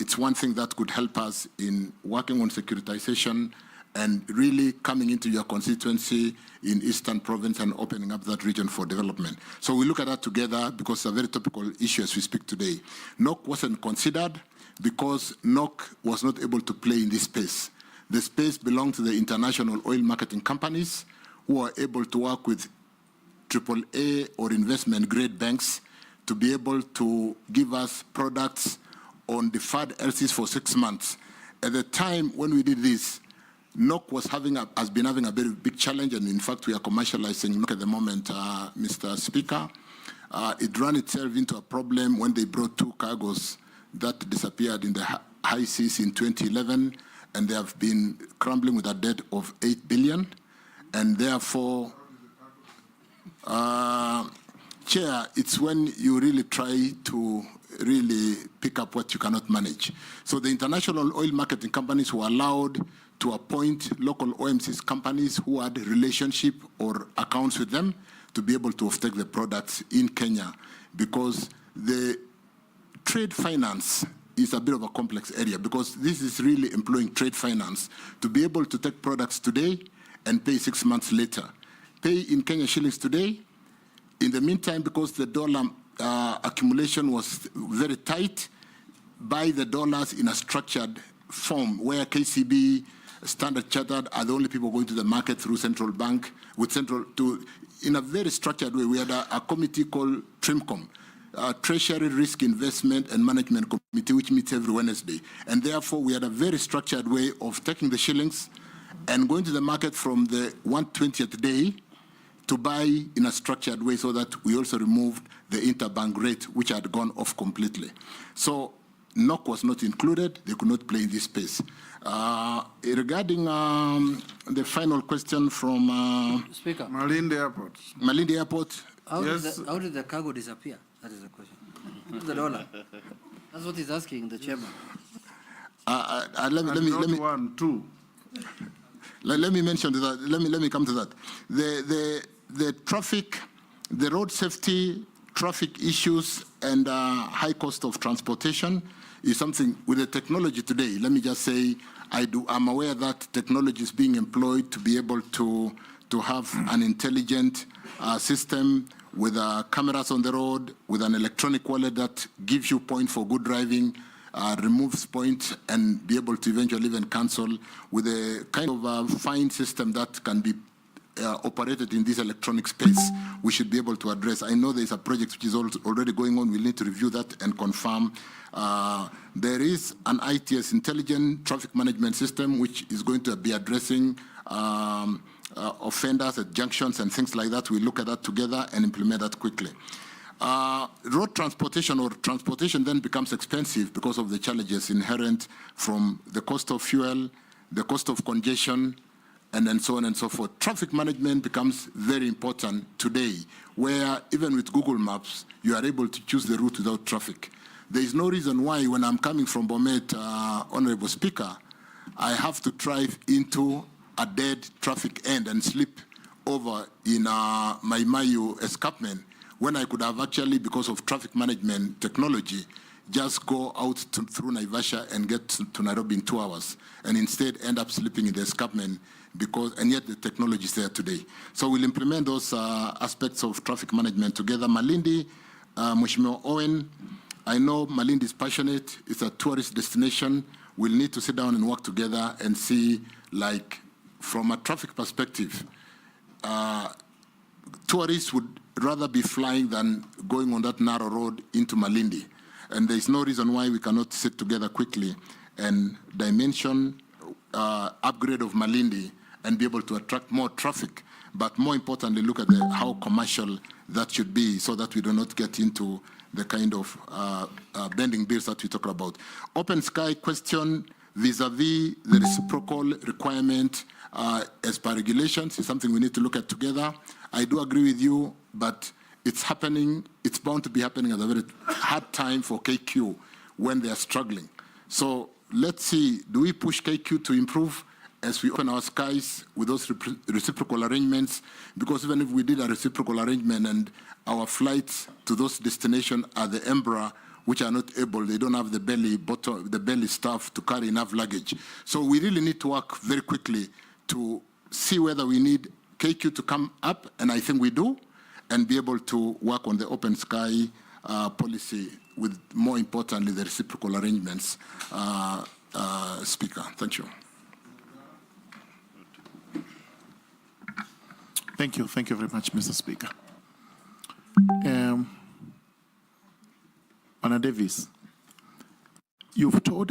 it's one thing that could help us in working on securitization and really coming into your constituency in Eastern Province and opening up that region for development. So we look at that together because it's a very topical issue as we speak today. NOC wasn't considered because NOC was not able to play in this space. The space belonged to the international oil marketing companies who are able to work with AAA or investment grade banks to be able to give us products on deferred LCs for 6 months. At the time when we did this, NOC has been having a very big challenge, and in fact we are commercializing NOC at the moment, Mr. Speaker. It ran itself into a problem when they brought 2 cargoes that disappeared in the high seas in 2011, and they have been crumbling with a debt of 8 billion, and therefore, Chair, it's when you really try to really pick up what you cannot manage. So the international oil marketing companies were allowed to appoint local OMCs companies who had a relationship or accounts with them to be able to offtake the products in Kenya, because the trade finance is a bit of a complex area, because this is really employing trade finance to be able to take products today and pay 6 months later. Pay in Kenya shillings today. In the meantime, because the dollar accumulation was very tight, buy the dollars in a structured form where KCB, Standard Chartered are the only people going to the market through central bank, in a very structured way. We had a committee called TRIMCOM, Treasury Risk Investment and Management Committee, which meets every Wednesday. And therefore, we had a very structured way of taking the shillings and going to the market from the 120th day to buy in a structured way, so that we also removed the interbank rate, which had gone off completely. So NOC was not included. They could not play in this space. Regarding the final question from Speaker. Malindi Airport. Malindi Airport. How did the cargo disappear? That is the question. The dollar. That's what he's asking the chairman. Let me 1, 2. Let me mention that. Let me come to that. The traffic, the road safety, traffic issues, and high cost of transportation is something with the technology today. Let me just say, I'm aware that technology is being employed to be able to have an intelligent system with cameras on the road, with an electronic wallet that gives you points for good driving, removes points and be able to eventually even cancel with a kind of fine system that can be operated in this electronic space, we should be able to address. I know there's a project which is already going on. We'll need to review that and confirm. There is an ITS, Intelligent Traffic Management System, which is going to be addressing offenders at junctions and things like that. We'll look at that together and implement that quickly. Road transportation or transportation then becomes expensive because of the challenges inherent from the cost of fuel, the cost of congestion, and then so on and so forth. Traffic management becomes very important today, where even with Google Maps, you are able to choose the route without traffic. There is no reason why when I'm coming from Bomet, Honorable Speaker, I have to drive into a dead traffic end and slip over in my Mayu escarpment, when I could have actually, because of traffic management technology, just go out through Naivasha and get to Nairobi in 2 hours, and instead end up sleeping in the escarpment, and yet the technology is there today. So we'll implement those aspects of traffic management together. Malindi, Mheshimiwa Owen, I know Malindi is passionate. It's a tourist destination. We'll need to sit down and work together and see, like, from a traffic perspective, tourists would rather be flying than going on that narrow road into Malindi. And there's no reason why we cannot sit together quickly and dimension upgrade of Malindi and be able to attract more traffic. But more importantly, look at how commercial that should be so that we do not get into the kind of bending bills that we talk about. Open sky question vis-a-vis the reciprocal requirement as per regulations is something we need to look at together. I do agree with you, but it's happening. It's bound to be happening at a very hard time for KQ when they are struggling. So let's see, do we push KQ to improve as we open our skies with those reciprocal arrangements? Because even if we did a reciprocal arrangement and our flights to those destinations are the Embraer, which are not able, they don't have the belly staff to carry enough luggage. So we really need to work very quickly to see whether we need KQ to come up, and I think we do, and be able to work on the open sky policy with, more importantly, the reciprocal arrangements. Speaker, thank you. Thank you very much, Mr. Speaker. Honour Davis, you've told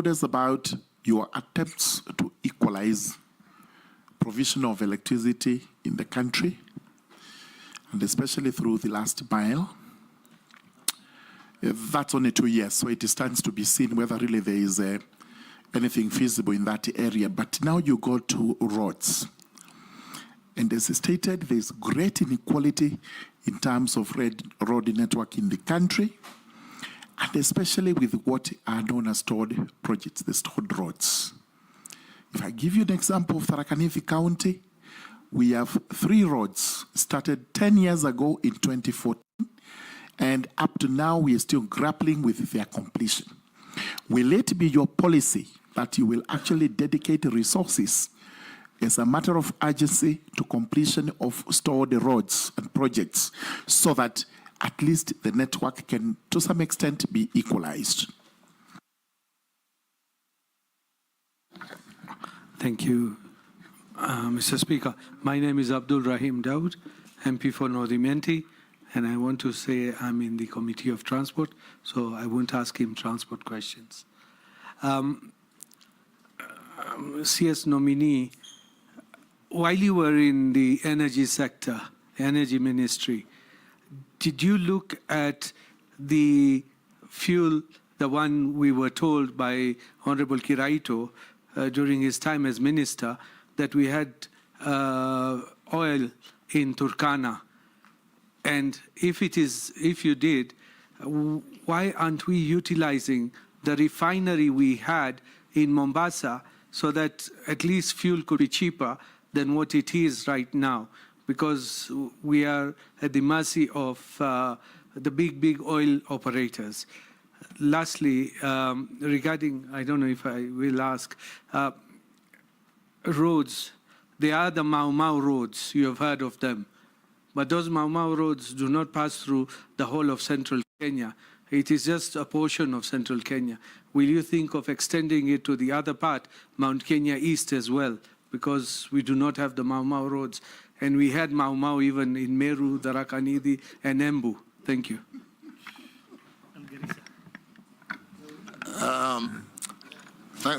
us about your attempts to equalize provision of electricity in the country, and especially through the last mile. That's only 2 years, so it stands to be seen whether really there is anything feasible in that area. But now you go to roads. And as stated, there's great inequality in terms of road network in the country, and especially with what are known as stored projects, the stored roads. If I give you an example of Tharaka Nithi County, we have 3 roads started 10 years ago in 2014, and up to now we are still grappling with their completion. Will it be your policy that you will actually dedicate resources as a matter of urgency to completion of stored roads and projects so that at least the network can, to some extent, be equalized? Thank you, Mr. Speaker. My name is Abdul Rahim Daud, MP for Northimenti, and I want to say I'm in the Committee of Transport, so I won't ask him transport questions. CS nominee, while you were in the energy sector, energy ministry, did you look at the fuel, the one we were told by Honorable Kiraito during his time as minister, that we had oil in Turkana? And if you did, why aren't we utilizing the refinery we had in Mombasa so that at least fuel could be cheaper than what it is right now? Because we are at the mercy of the big oil operators. Lastly, regarding, I don't know if I will ask, roads, they are the Mau Mau roads, you have heard of them. But those Mau Mau roads do not pass through the whole of central Kenya. It is just a portion of central Kenya. Will you think of extending it to the other part, Mount Kenya East as well? Because we do not have the Mau Mau roads. And we had Mau Mau even in Meru, Tharaka Nithi, and Embu. Thank you.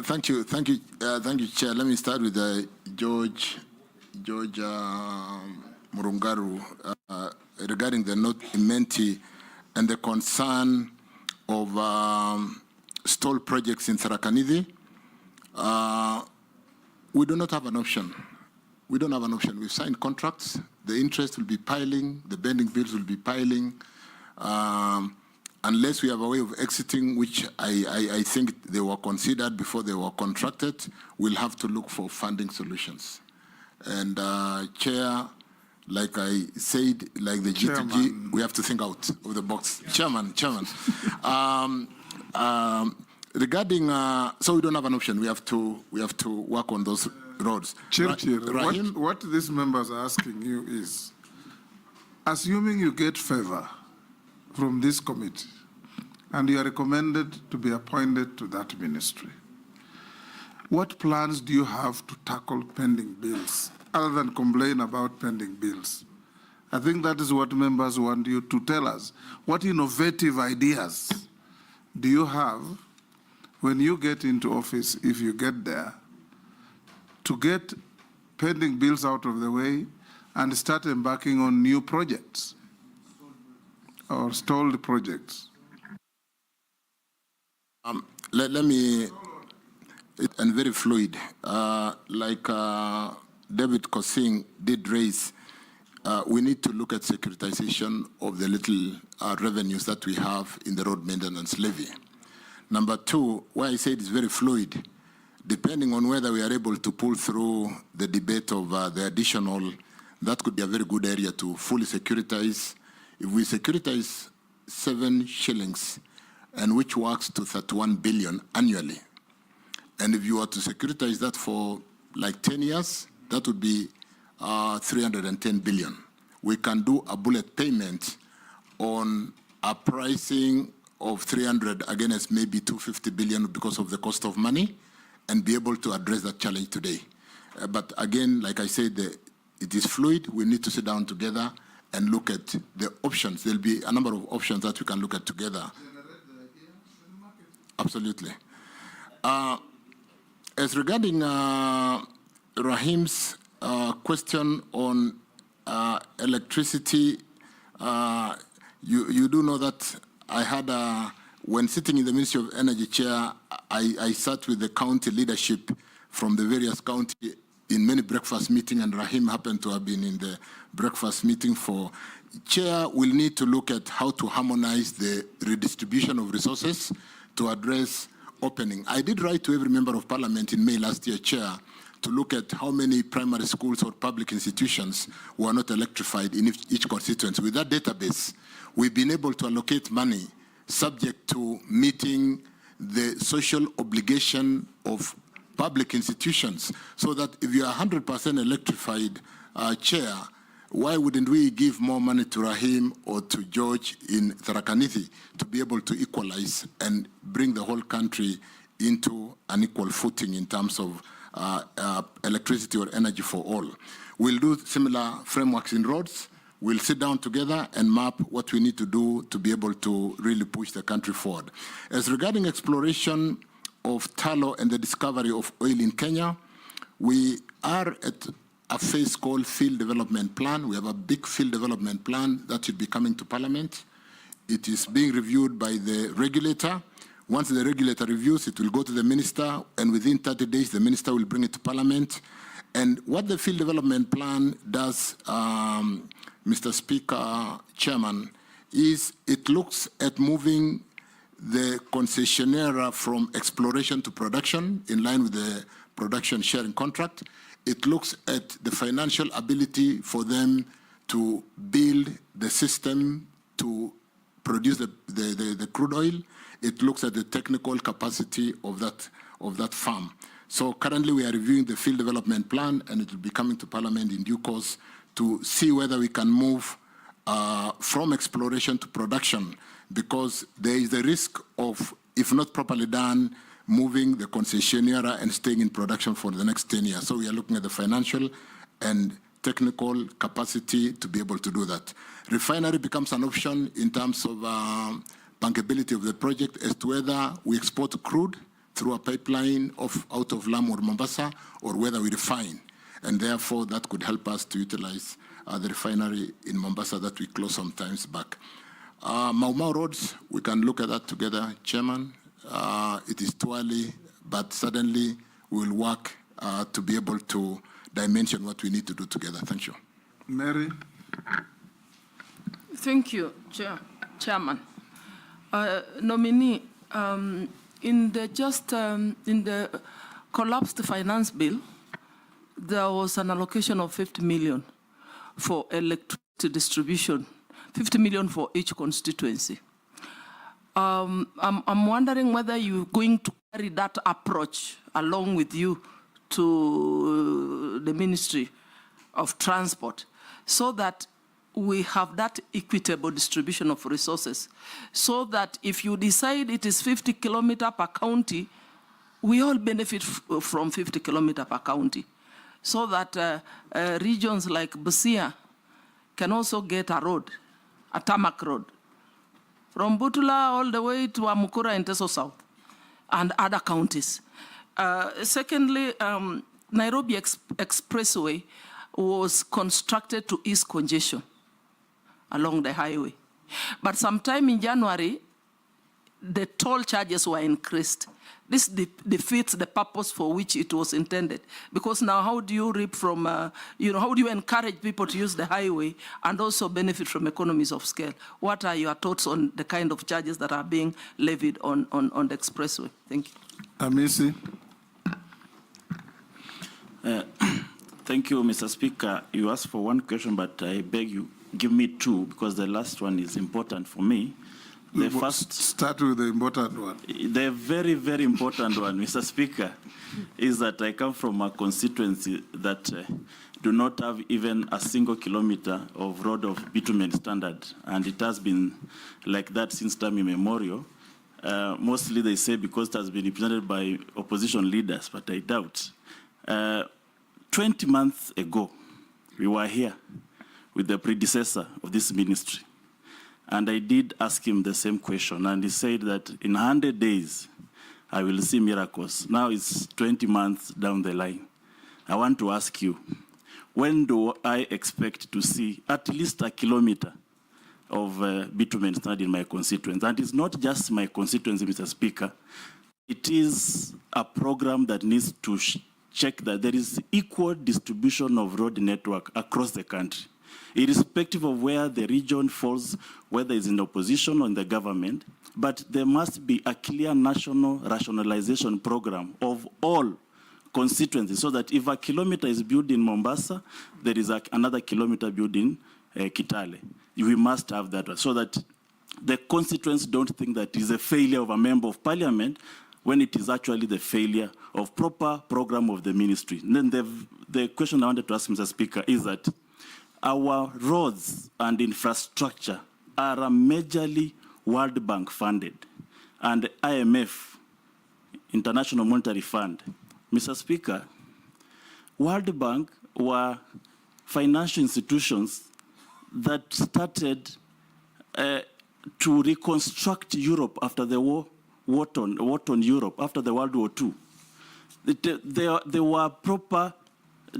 Thank you, Chair. Let me start with George Murungaru regarding the North Imenti and the concern of stalled projects in Tharaka Nithi. We do not have an option. We don't have an option. We've signed contracts. The interest will be piling. The bending bills will be piling. Unless we have a way of exiting, which I think they were considered before they were contracted, we'll have to look for funding solutions. And Chair, like I said, like the Chairman. GTG, we have to think out of the box. Chairman. Regarding, so we don't have an option. We have to work on those roads. Chirchir, what these members are asking you is, assuming you get favor from this committee and you are recommended to be appointed to that ministry, what plans do you have to tackle pending bills other than complain about pending bills? I think that is what members want you to tell us. What innovative ideas do you have when you get into office, if you get there, to get pending bills out of the way and start embarking on new projects or stalled projects? Let me, and very fluid, like David Kosing did raise, we need to look at securitization of the little revenues that we have in the road maintenance levy. Number two, why I say it's very fluid, depending on whether we are able to pull through the debate of the additional, that could be a very good area to fully securitize. If we securitize 7 shillings, and which works to 31 billion annually, and if you were to securitize that for like 10 years, that would be 310 billion. We can do a bullet payment on a pricing of 300 against maybe 250 billion because of the cost of money, and be able to address that challenge today. But again, like I said, it is fluid. We need to sit down together and look at the options. There'll be a number of options that we can look at together. Absolutely. As regarding Rahim's question on electricity, you do know that I had, when sitting in the Ministry of Energy chair, I sat with the county leadership from the various county in many breakfast meetings, and Rahim happened to have been in the breakfast meeting for. Chair will need to look at how to harmonize the redistribution of resources to address opening. I did write to every member of parliament in May last year, Chair, to look at how many primary schools or public institutions were not electrified in each constituency. With that database, we've been able to allocate money subject to meeting the social obligation of public institutions, so that if you are 100% electrified, Chair, why wouldn't we give more money to Rahim or to George in Tharaka Nithi to be able to equalize and bring the whole country into an equal footing in terms of electricity or energy for all? We'll do similar frameworks in roads. We'll sit down together and map what we need to do to be able to really push the country forward. As regarding exploration of tallow and the discovery of oil in Kenya, we are at a phase called field development plan. We have a big field development plan that should be coming to Parliament. It is being reviewed by the regulator. Once the regulator reviews, it will go to the minister, and within 30 days, the minister will bring it to Parliament. And what the field development plan does, Mr. Speaker, Chairman, is it looks at moving the concessionaire from exploration to production in line with the production sharing contract. It looks at the financial ability for them to build the system to produce the crude oil. It looks at the technical capacity of that farm. So currently we are reviewing the field development plan, and it will be coming to Parliament in due course to see whether we can move from exploration to production. because there is the risk of, if not properly done, moving the concessionaire and staying in production for the next 10 years. So we are looking at the financial and technical capacity to be able to do that. Refinery becomes an option in terms of bankability of the project as to whether we export crude through a pipeline out of Lamu or Mombasa, or whether we refine. And therefore, that could help us to utilize the refinery in Mombasa that we closed some times back. Mau Mau roads, we can look at that together, Chairman. It is too early, but suddenly we will work to be able to dimension what we need to do together. Thank you. Mary? Thank you, Chairman. Nominee, in the collapsed finance bill, there was an allocation of 50 million for electricity distribution, 50 million for each constituency. I'm wondering whether you're going to carry that approach along with you to the Ministry of Transport, so that we have that equitable distribution of resources, so that if you decide it is 50 kilometers per county, we all benefit from 50 kilometers per county, so that regions like Busia can also get a road, a tarmac road, from Butula all the way to Amukura and Teso South, and other counties. Secondly, Nairobi Expressway was constructed to ease congestion along the highway. But sometime in January, the toll charges were increased. This defeats the purpose for which it was intended. Because now how do you reap from, how do you encourage people to use the highway and also benefit from economies of scale? What are your thoughts on the kind of charges that are being levied on the expressway? Thank you. Amisi? Thank you, Mr. Speaker. You asked for one question, but I beg you, give me two, because the last one is important for me. The first, start with the important one. The very, very important one, Mr. Speaker, is that I come from a constituency that do not have even a single kilometer of road of bitumen standard, and it has been like that since time immemorial. Mostly they say because it has been represented by opposition leaders, but I doubt. 20 months ago, we were here with the predecessor of this ministry, and I did ask him the same question, and he said that in 100 days, I will see miracles. Now it's 20 months down the line. I want to ask you, when do I expect to see at least a kilometer of bitumen standard in my constituency? And it's not just my constituency, Mr. Speaker. It is a program that needs to check that there is equal distribution of road network across the country, irrespective of where the region falls, whether it's in opposition or in the government. But there must be a clear national rationalization program of all constituencies, so that if a kilometer is built in Mombasa, there is another kilometer built in Kitale. We must have that, so that the constituents don't think that it is a failure of a member of parliament, when it is actually the failure of proper program of the ministry. And then the question I wanted to ask, Mr. Speaker, is that our roads and infrastructure are majorly World Bank funded, and IMF, International Monetary Fund. Mr. Speaker, World Bank were financial institutions that started to reconstruct Europe after the war on Europe, after the World War II. There were proper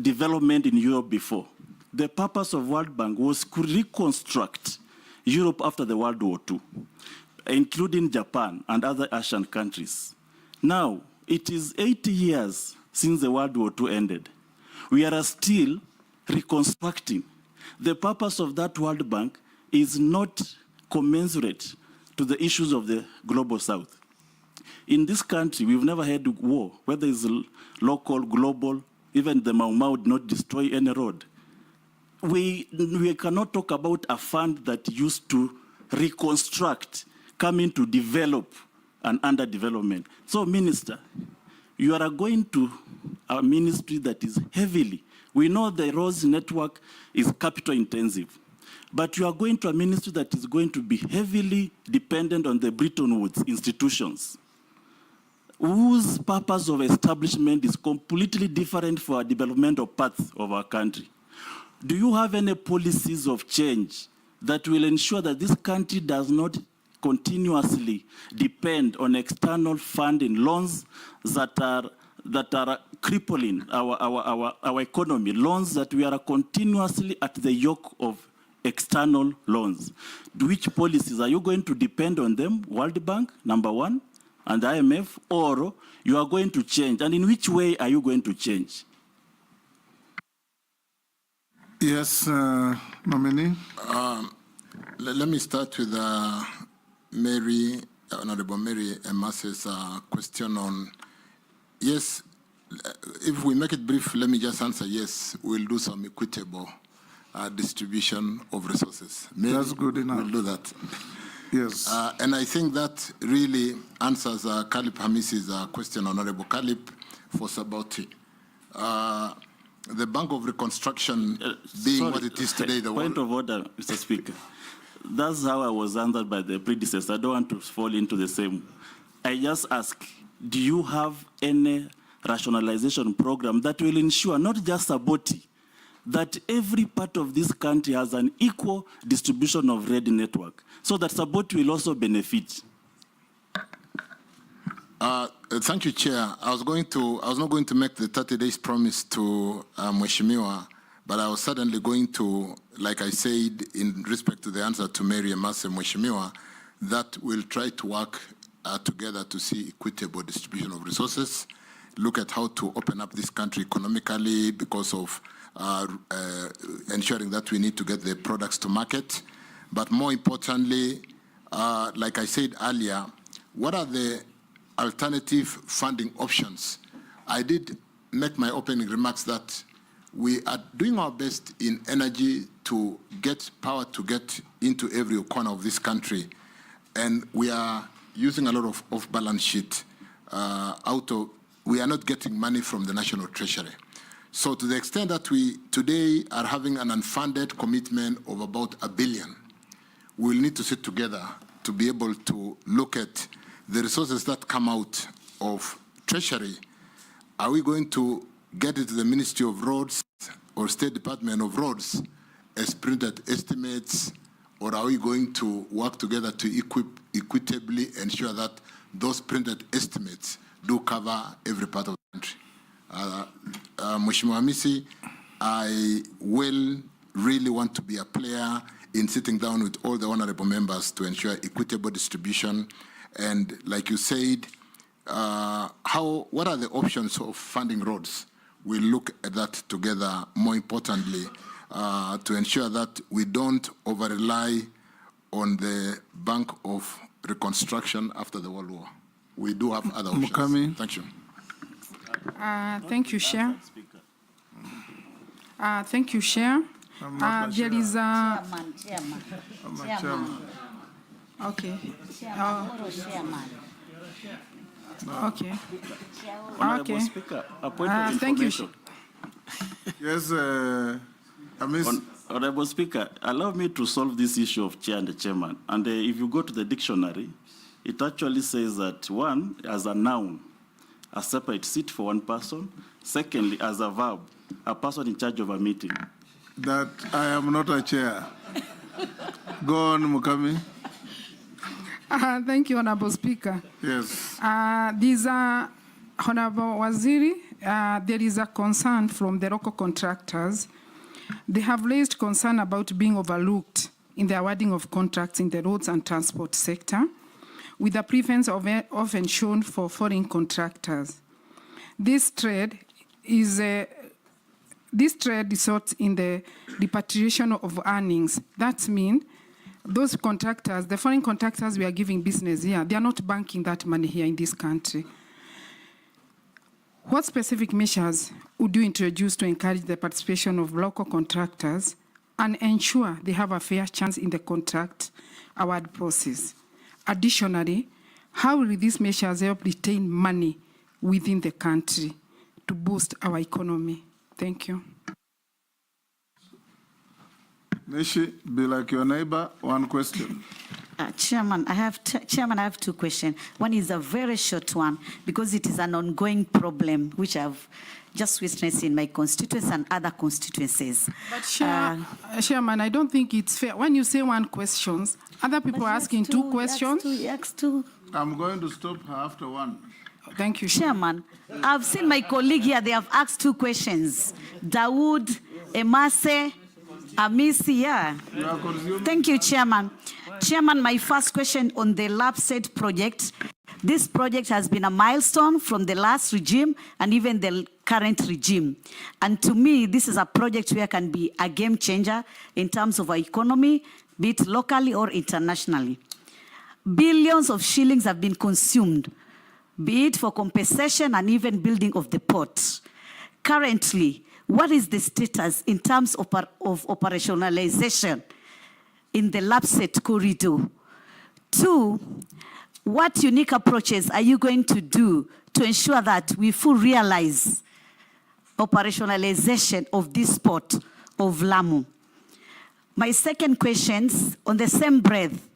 development in Europe before. The purpose of World Bank was to reconstruct Europe after the World War II, including Japan and other Asian countries. Now, it is 80 years since the World War II ended. We are still reconstructing. The purpose of that World Bank is not commensurate to the issues of the global South. In this country, we've never had war, whether it's local, global, even the Mau Mau did not destroy any road. We cannot talk about a fund that used to reconstruct, coming to develop an underdevelopment. So, Minister, you are going to a ministry that is heavily, we know the roads network is capital intensive. But you are going to a ministry that is going to be heavily dependent on the Bretton Woods institutions, whose purpose of establishment is completely different for our developmental path of our country. Do you have any policies of change that will ensure that this country does not continuously depend on external funding loans that are crippling our economy, loans that we are continuously at the yoke of external loans? Which policies are you going to depend on them? World Bank, number one, and IMF, or you are going to change? And in which way are you going to change? Yes, nominee. Let me start with Honorable Mary Emase's question on, yes, if we make it brief, let me just answer yes, we'll do some equitable distribution of resources. Maybe that's good enough. We'll do that. Yes. And I think that really answers Kalip Hamis's question, Honorable Kalip, for Saboti. The Bank of Reconstruction being what it is today. Point of order, Mr. Speaker. That's how I was answered by the predecessor. I don't want to fall into the same. I just ask, do you have any rationalization program that will ensure, not just Saboti, that every part of this country has an equal distribution of red network, so that Saboti will also benefit? Thank you, Chair. I was not going to make the 30 days promise to Mheshimiwa, but I was certainly going to, like I said, in respect to the answer to Mary Emase Mheshimiwa, that we'll try to work together to see equitable distribution of resources, look at how to open up this country economically because of ensuring that we need to get the products to market. But more importantly, like I said earlier, what are the alternative funding options? I did make my opening remarks that we are doing our best in energy to get power to get into every corner of this country. And we are using a lot of off-balance sheet we are not getting money from the National Treasury. So to the extent that we today are having an unfunded commitment of about $1 billion, we'll need to sit together to be able to look at the resources that come out of Treasury. Are we going to get it to the Ministry of Roads or State Department of Roads as printed estimates, or are we going to work together to equitably ensure that those printed estimates do cover every part of the country? Mheshimiwa Hamisi, I will really want to be a player in sitting down with all the honorable members to ensure equitable distribution. And like you said, what are the options of funding roads? We'll look at that together, more importantly, to ensure that we don't over-rely on the Bank of Reconstruction after the World War. We do have other options. Mukami. Thank you. Thank you, Chair. Thank you, Chair. There is a... Chairman. Okay. Okay. Okay. Speaker, a point of thank you. information. Yes, Honorable Speaker, allow me to solve this issue of chair and the chairman. And if you go to the dictionary, it actually says that one, as a noun, a separate seat for one person. Secondly, as a verb, a person in charge of a meeting. That I am not a chair. Go on, Mukami. Thank you, Honorable Speaker. Yes. These are, Honorable Waziri, there is a concern from the local contractors. They have raised concern about being overlooked in the awarding of contracts in the roads and transport sector, with the preference often shown for foreign contractors. This trade results in the repatriation of earnings. That means those contractors, the foreign contractors we are giving business here, they are not banking that money here in this country. What specific measures would you introduce to encourage the participation of local contractors and ensure they have a fair chance in the contract award process? Additionally, how will these measures help retain money within the country to boost our economy? Thank you. Nishi, be like your neighbor, one question. Chairman, I have two questions. One is a very short one because it is an ongoing problem which I've just witnessed in my constituency and other constituencies. But Chairman, I don't think it's fair. When you say one question, other people are asking two questions. I'm going to stop her after one. Thank you, Chairman. I've seen my colleague here, they have asked two questions. Dawood, Emase, Amisi, yeah. Thank you, Chairman. Chairman, my first question on the LAPSET project. This project has been a milestone from the last regime and even the current regime. And to me, this is a project where can be a game changer in terms of our economy, be it locally or internationally. Billions of shillings have been consumed, be it for compensation and even building of the port. Currently, what is the status in terms of operationalization in the LAPSET corridor? Two, what unique approaches are you going to do to ensure that we fully realize operationalization of this port of Lamu? My second question, on the same breath,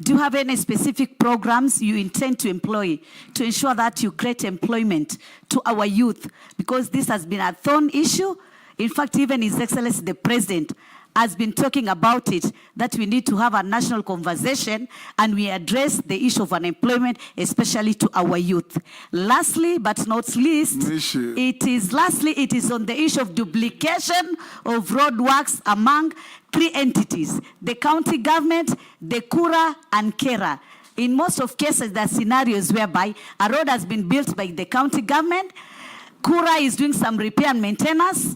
do you have any specific programs you intend to employ to ensure that you create employment to our youth? Because this has been a thorn issue. In fact, even His Excellency the President has been talking about it, that we need to have a national conversation and we address the issue of unemployment, especially to our youth. Lastly, but not least, it is on the issue of duplication of road works among three entities, the county government, the Kura, and Kera. In most of cases, there are scenarios whereby a road has been built by the county government, Kura is doing some repair and maintenance,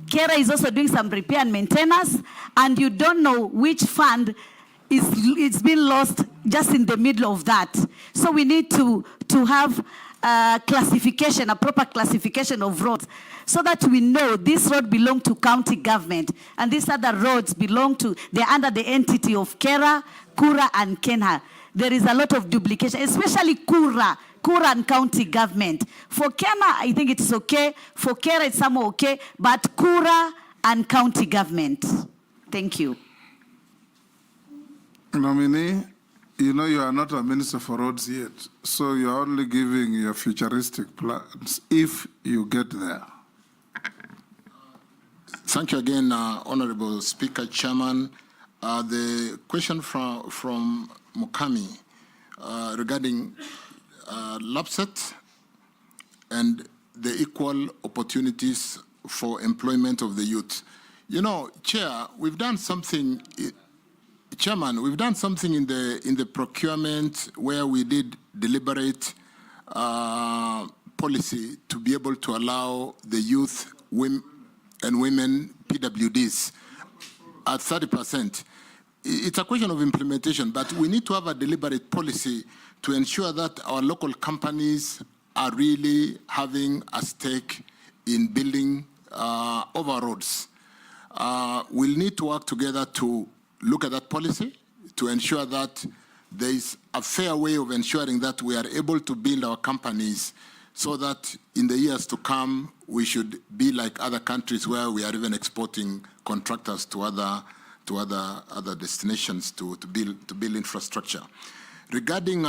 Kera is also doing some repair and maintenance, and you don't know which fund it's been lost just in the middle of that. So we need to have classification, a proper classification of roads, so that we know this road belongs to county government, and these other roads they're under the entity of Kera, Kura, and Kenha. There is a lot of duplication, especially Kura and county government. For Kena, I think it's okay. For Kera, it's somewhat okay. But Kura and county government. Thank you. Nominee, you know you are not a minister for roads yet, so you're only giving your futuristic plans if you get there. Thank you again, Honorable Speaker, Chairman. The question from Mukami regarding LAPSET and the equal opportunities for employment of the youth. You know, Chair, we've done something, Chairman, we've done something in the procurement where we did deliberate policy to be able to allow the youth and women PWDs at 30%. It's a question of implementation, but we need to have a deliberate policy to ensure that our local companies are really having a stake in building over roads. We'll need to work together to look at that policy to ensure that there is a fair way of ensuring that we are able to build our companies so that in the years to come, we should be like other countries where we are even exporting contractors to other destinations to build infrastructure. Regarding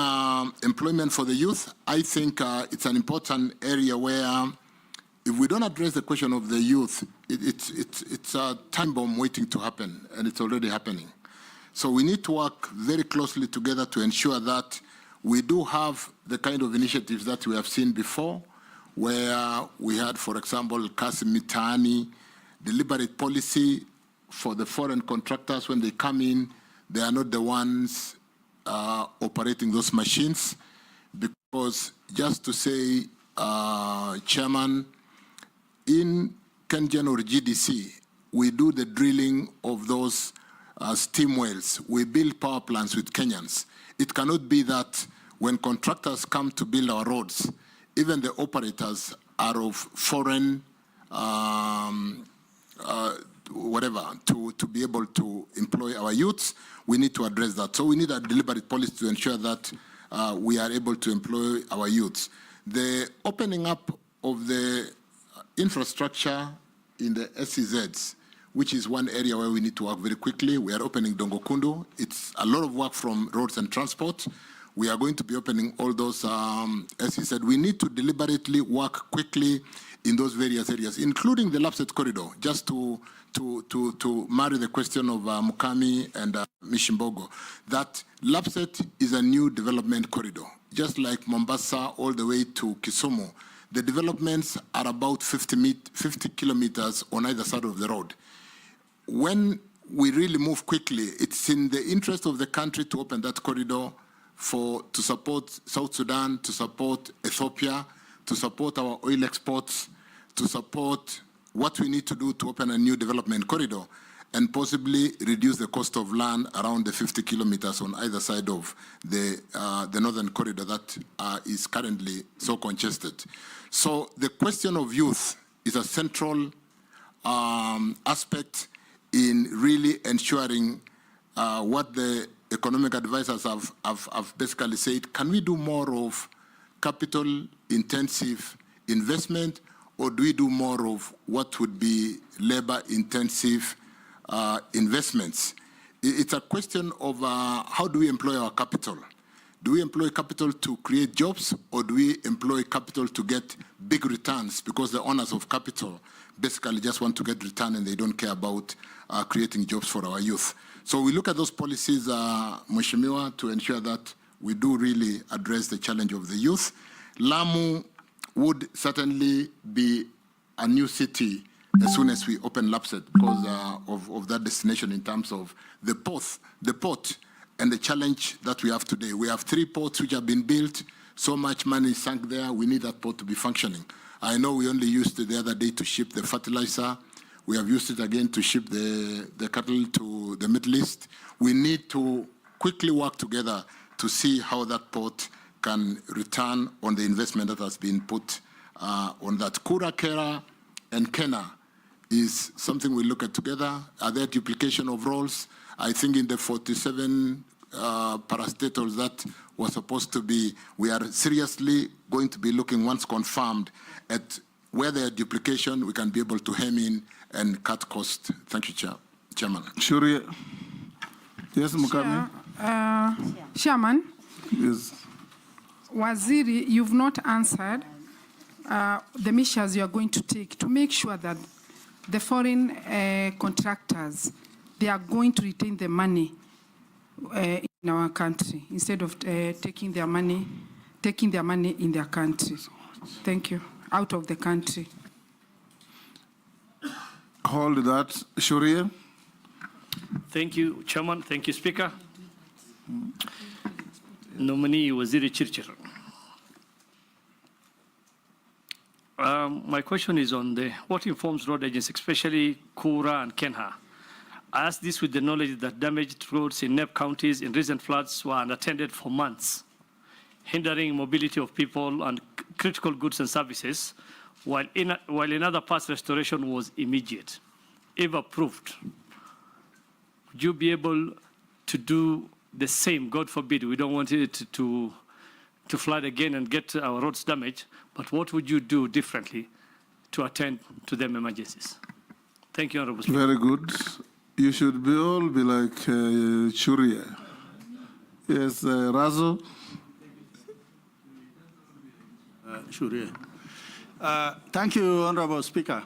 employment for the youth, I think it's an important area where if we don't address the question of the youth, it's a time bomb waiting to happen, and it's already happening. So we need to work very closely together to ensure that we do have the kind of initiatives that we have seen before, where we had, for example, Kasi Mitaani, deliberate policy for the foreign contractors. When they come in, they are not the ones operating those machines, because just to say, Chairman, in Kengen or GDC, we do the drilling of those steam wells. We build power plants with Kenyans. It cannot be that when contractors come to build our roads, even the operators are of foreign whatever, to be able to employ our youths. We need to address that. So we need a deliberate policy to ensure that we are able to employ our youths. The opening up of the infrastructure in the SEZs which is one area where we need to work very quickly. We are opening Dongokundu. It's a lot of work from roads and transport. We are going to be opening all those, as he said, we need to deliberately work quickly in those various areas, including the Lapset corridor, just to marry the question of Mukami and Mishimbogo, that Lapset is a new development corridor, just like Mombasa all the way to Kisumu. The developments are about 50 kilometers on either side of the road. When we really move quickly, it's in the interest of the country to open that corridor to support South Sudan, to support Ethiopia, to support our oil exports, to support what we need to do to open a new development corridor and possibly reduce the cost of land around the 50 kilometers on either side of the northern corridor that is currently so congested. So the question of youth is a central aspect in really ensuring what the economic advisors have basically said. Can we do more of capital-intensive investment, or do we do more of what would be labor-intensive investments? It's a question of how do we employ our capital? Do we employ capital to create jobs, or do we employ capital to get big returns because the owners of capital basically just want to get return and they don't care about creating jobs for our youth? So we look at those policies, Mheshimiwa, to ensure that we do really address the challenge of the youth. Lamu would certainly be a new city as soon as we open Lapset because of that destination in terms of the port and the challenge that we have today. We have 3 ports which have been built. So much money sunk there. We need that port to be functioning. I know we only used it the other day to ship the fertilizer. We have used it again to ship the cattle to the Middle East. We need to quickly work together to see how that port can return on the investment that has been put on that. Kura, Kera, and Kena is something we look at together. Are there duplication of roles? I think in the 47 parastatals that were supposed to be, we are seriously going to be looking, once confirmed, at where there are duplication, we can be able to hem in and cut costs. Thank you, Chairman. Sharia. Yes, Mukami. Chairman. Yes. Waziri, you've not answered the measures you are going to take to make sure that the foreign contractors, they are going to retain the money in our country instead of taking their money in their country. Thank you. Out of the country. Hold that. Sharia. Thank you, Chairman. Thank you, Speaker. Nominee Waziri Chirchir. My question is on what informs road agents, especially Kura and Kenha. I ask this with the knowledge that damaged roads in NEP counties in recent floods were unattended for months, hindering mobility of people and critical goods and services, while in other parts restoration was immediate. If approved, would you be able to do the same? God forbid, we don't want it to flood again and get our roads damaged, but what would you do differently to attend to them emergencies? Thank you, Honorable Speaker. Very good. You should all be like Sharia. Yes, Razo. Sharia. Thank you, Honorable Speaker.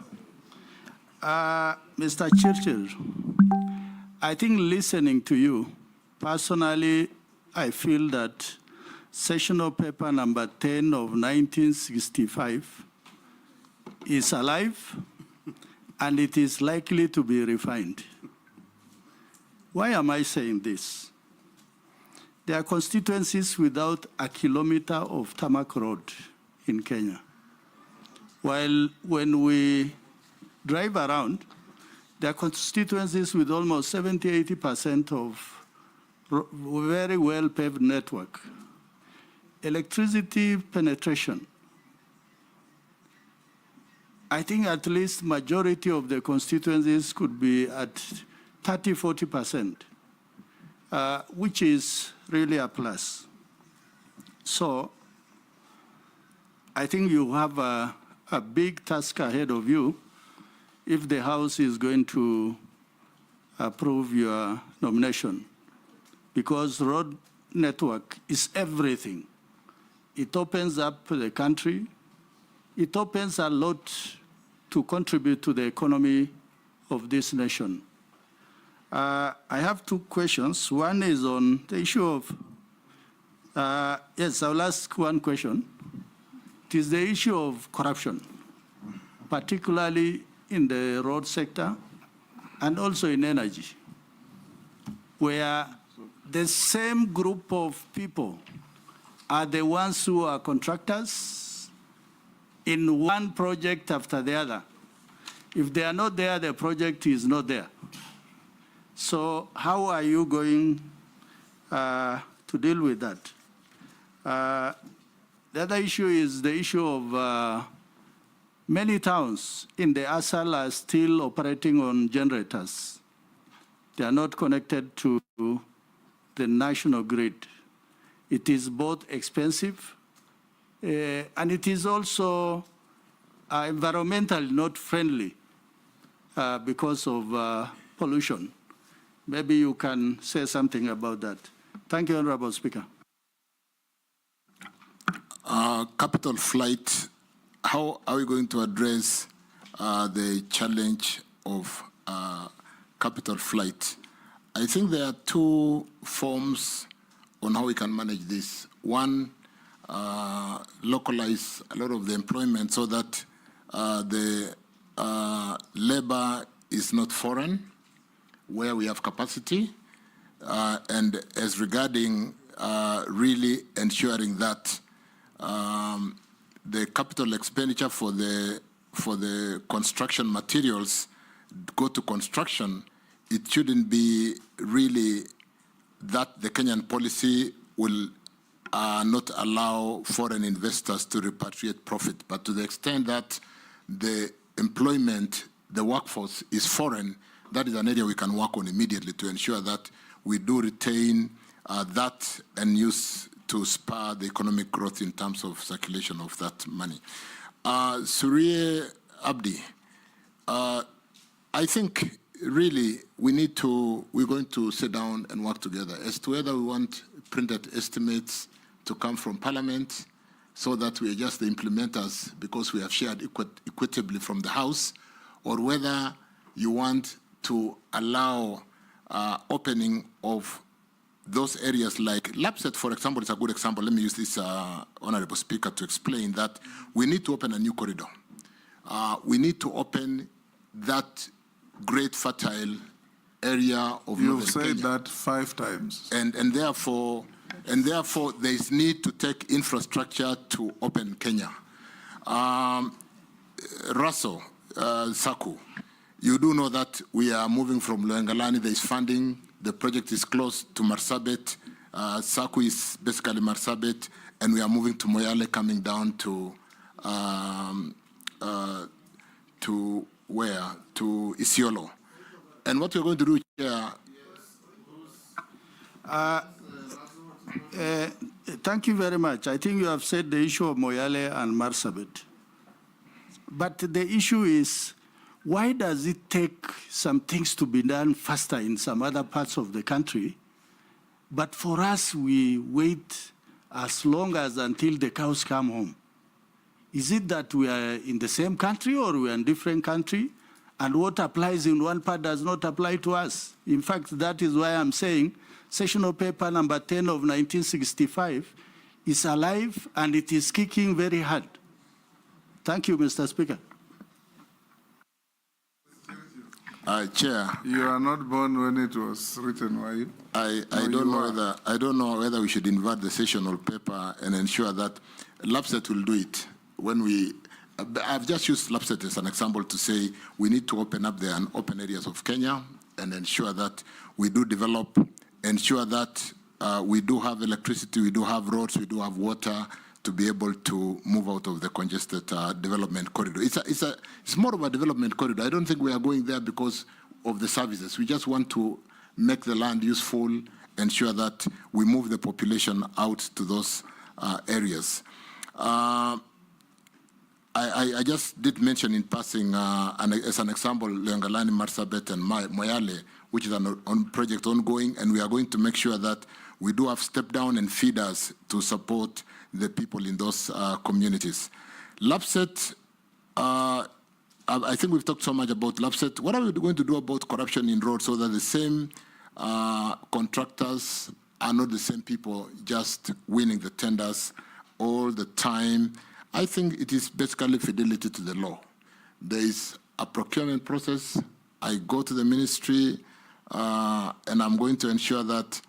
Mr. Churchill, I think listening to you, personally, I feel that sessional paper number 10 of 1965 is alive and it is likely to be refined. Why am I saying this? There are constituencies without a kilometer of tarmac road in Kenya. While when we drive around, there are constituencies with almost 70–80% of very well-paved network. Electricity penetration. I think at least majority of the constituencies could be at 30–40%, which is really a plus. So I think you have a big task ahead of you if the House is going to approve your nomination, because road network is everything. It opens up the country. It opens a lot to contribute to the economy of this nation. I have two questions. One is on the issue of, yes, I'll ask one question. It is the issue of corruption, particularly in the road sector and also in energy, where the same group of people are the ones who are contractors in one project after the other. If they are not there, the project is not there. So how are you going to deal with that? The other issue is the issue of many towns in the ASAL are still operating on generators. They are not connected to the national grid. It is both expensive and it is also environmentally not friendly because of pollution. Maybe you can say something about that. Thank you, Honorable Speaker. Capital flight, how are we going to address the challenge of capital flight? I think there are two forms on how we can manage this. One, localize a lot of the employment so that the labor is not foreign, where we have capacity, and as regarding really ensuring that the capital expenditure for the construction materials go to construction, it shouldn't be really that the Kenyan policy will not allow foreign investors to repatriate profit, but to the extent that the employment, the workforce is foreign, that is an area we can work on immediately to ensure that we do retain that and use to spur the economic growth in terms of circulation of that money. Surie Abdi, I think really we're going to sit down and work together as to whether we want printed estimates to come from Parliament so that we are just the implementers because we have shared equitably from the House, or whether you want to allow opening of those areas like Lapset, for example, is a good example. Let me use this, Honorable Speaker, to explain that we need to open a new corridor. We need to open that great fertile area of You've said Kenya. that 5 times. And therefore there is need to take infrastructure to open Kenya. Russell, Saku, you do know that we are moving from Loengalani. There is funding. The project is close to Marsabit. Saku is basically Marsabit, and we are moving to Moyale, coming down to where? To Isiolo. And what we're going to do here. Thank you very much. I think you have said the issue of Moyale and Marsabit. But the issue is, why does it take some things to be done faster in some other parts of the country, but for us, we wait as long as until the cows come home? Is it that we are in the same country or we are in different country, and what applies in one part does not apply to us? In fact, that is why I'm saying sessional paper number 10 of 1965 is alive and it is kicking very hard. Thank you, Mr. Speaker. Chair. You are not born when it was written, were you? I don't know whether we should invert the sessional paper and ensure that Lapset will do it. I've just used Lapset as an example to say we need to open up the open areas of Kenya and ensure that we do develop, ensure that we do have electricity, we do have roads, we do have water to be able to move out of the congested development corridor. It's more of a development corridor. I don't think we are going there because of the services. We just want to make the land useful, ensure that we move the population out to those areas. I just did mention in passing, as an example, Leongalani, Marsabit, and Moyale, which is on project ongoing, and we are going to make sure that we do have step down and feeders to support the people in those communities. LAPSET, I think we've talked so much about LAPSET. What are we going to do about corruption in roads so that the same contractors are not the same people just winning the tenders all the time? I think it is basically fidelity to the law. There is a procurement process. I go to the ministry, and I'm going to ensure that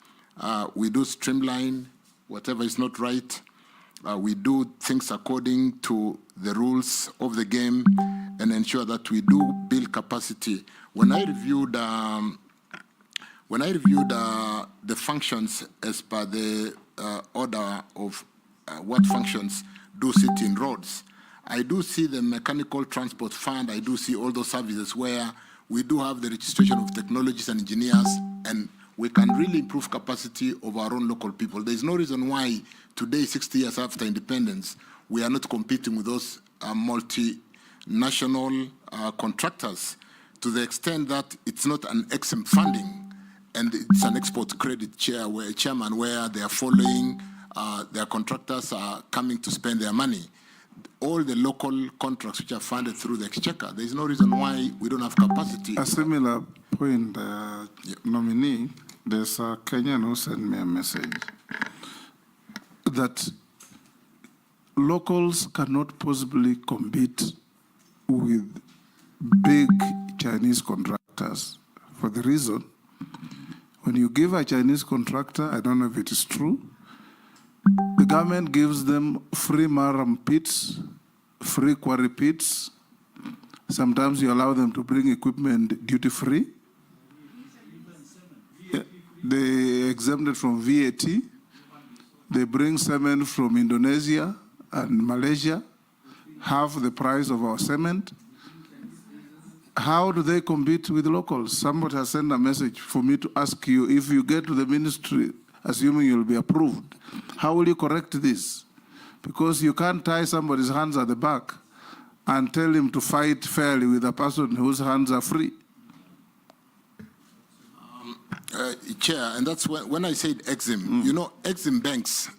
we do streamline whatever is not right. We do things according to the rules of the game and ensure that we do build capacity. When I reviewed the functions as per the order of what functions do sit in roads, I do see the mechanical transport fund. I do see all those services where we do have the registration of technologists and engineers, and we can really improve capacity of our own local people. There's no reason why today, 60 years after independence, we are not competing with those multinational contractors, to the extent that it's not an EXIM funding, and it's an export credit chairman where they are following, their contractors are coming to spend their money. All the local contracts which are funded through the exchequer, there's no reason why we don't have capacity. A similar point, nominee, there's a Kenyan who sent me a message that locals cannot possibly compete with big Chinese contractors for the reason, when you give a Chinese contractor, I don't know if it is true, the government gives them free maram pits, free quarry pits. Sometimes you allow them to bring equipment duty-free. They exempted from VAT. They bring cement from Indonesia and Malaysia, half the price of our cement. How do they compete with locals? Somebody has sent a message for me to ask you, if you get to the ministry, assuming you'll be approved, how will you correct this? Because you can't tie somebody's hands at the back and tell him to fight fairly with a person whose hands are free. Chair, and that's when I said EXIM, you know, EXIM banks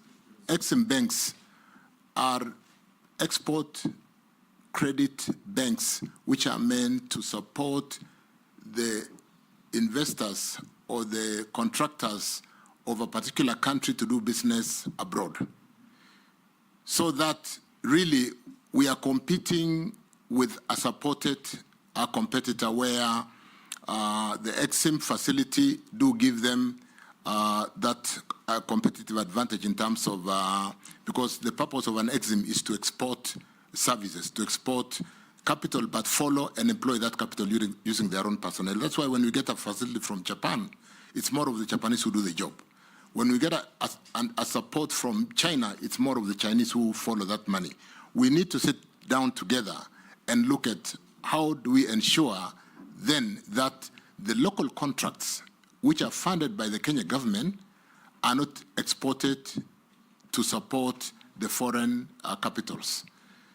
are export credit banks which are meant to support the investors or the contractors of a particular country to do business abroad. So that really we are competing with a supported competitor where the EXIM facility do give them that competitive advantage in terms of, because the purpose of an EXIM is to export services, to export capital, but follow and employ that capital using their own personnel. That's why when we get a facility from Japan, it's more of the Japanese who do the job. When we get a support from China, it's more of the Chinese who follow that money. We need to sit down together and look at how do we ensure then that the local contracts which are funded by the Kenya government are not exported to support the foreign capitals.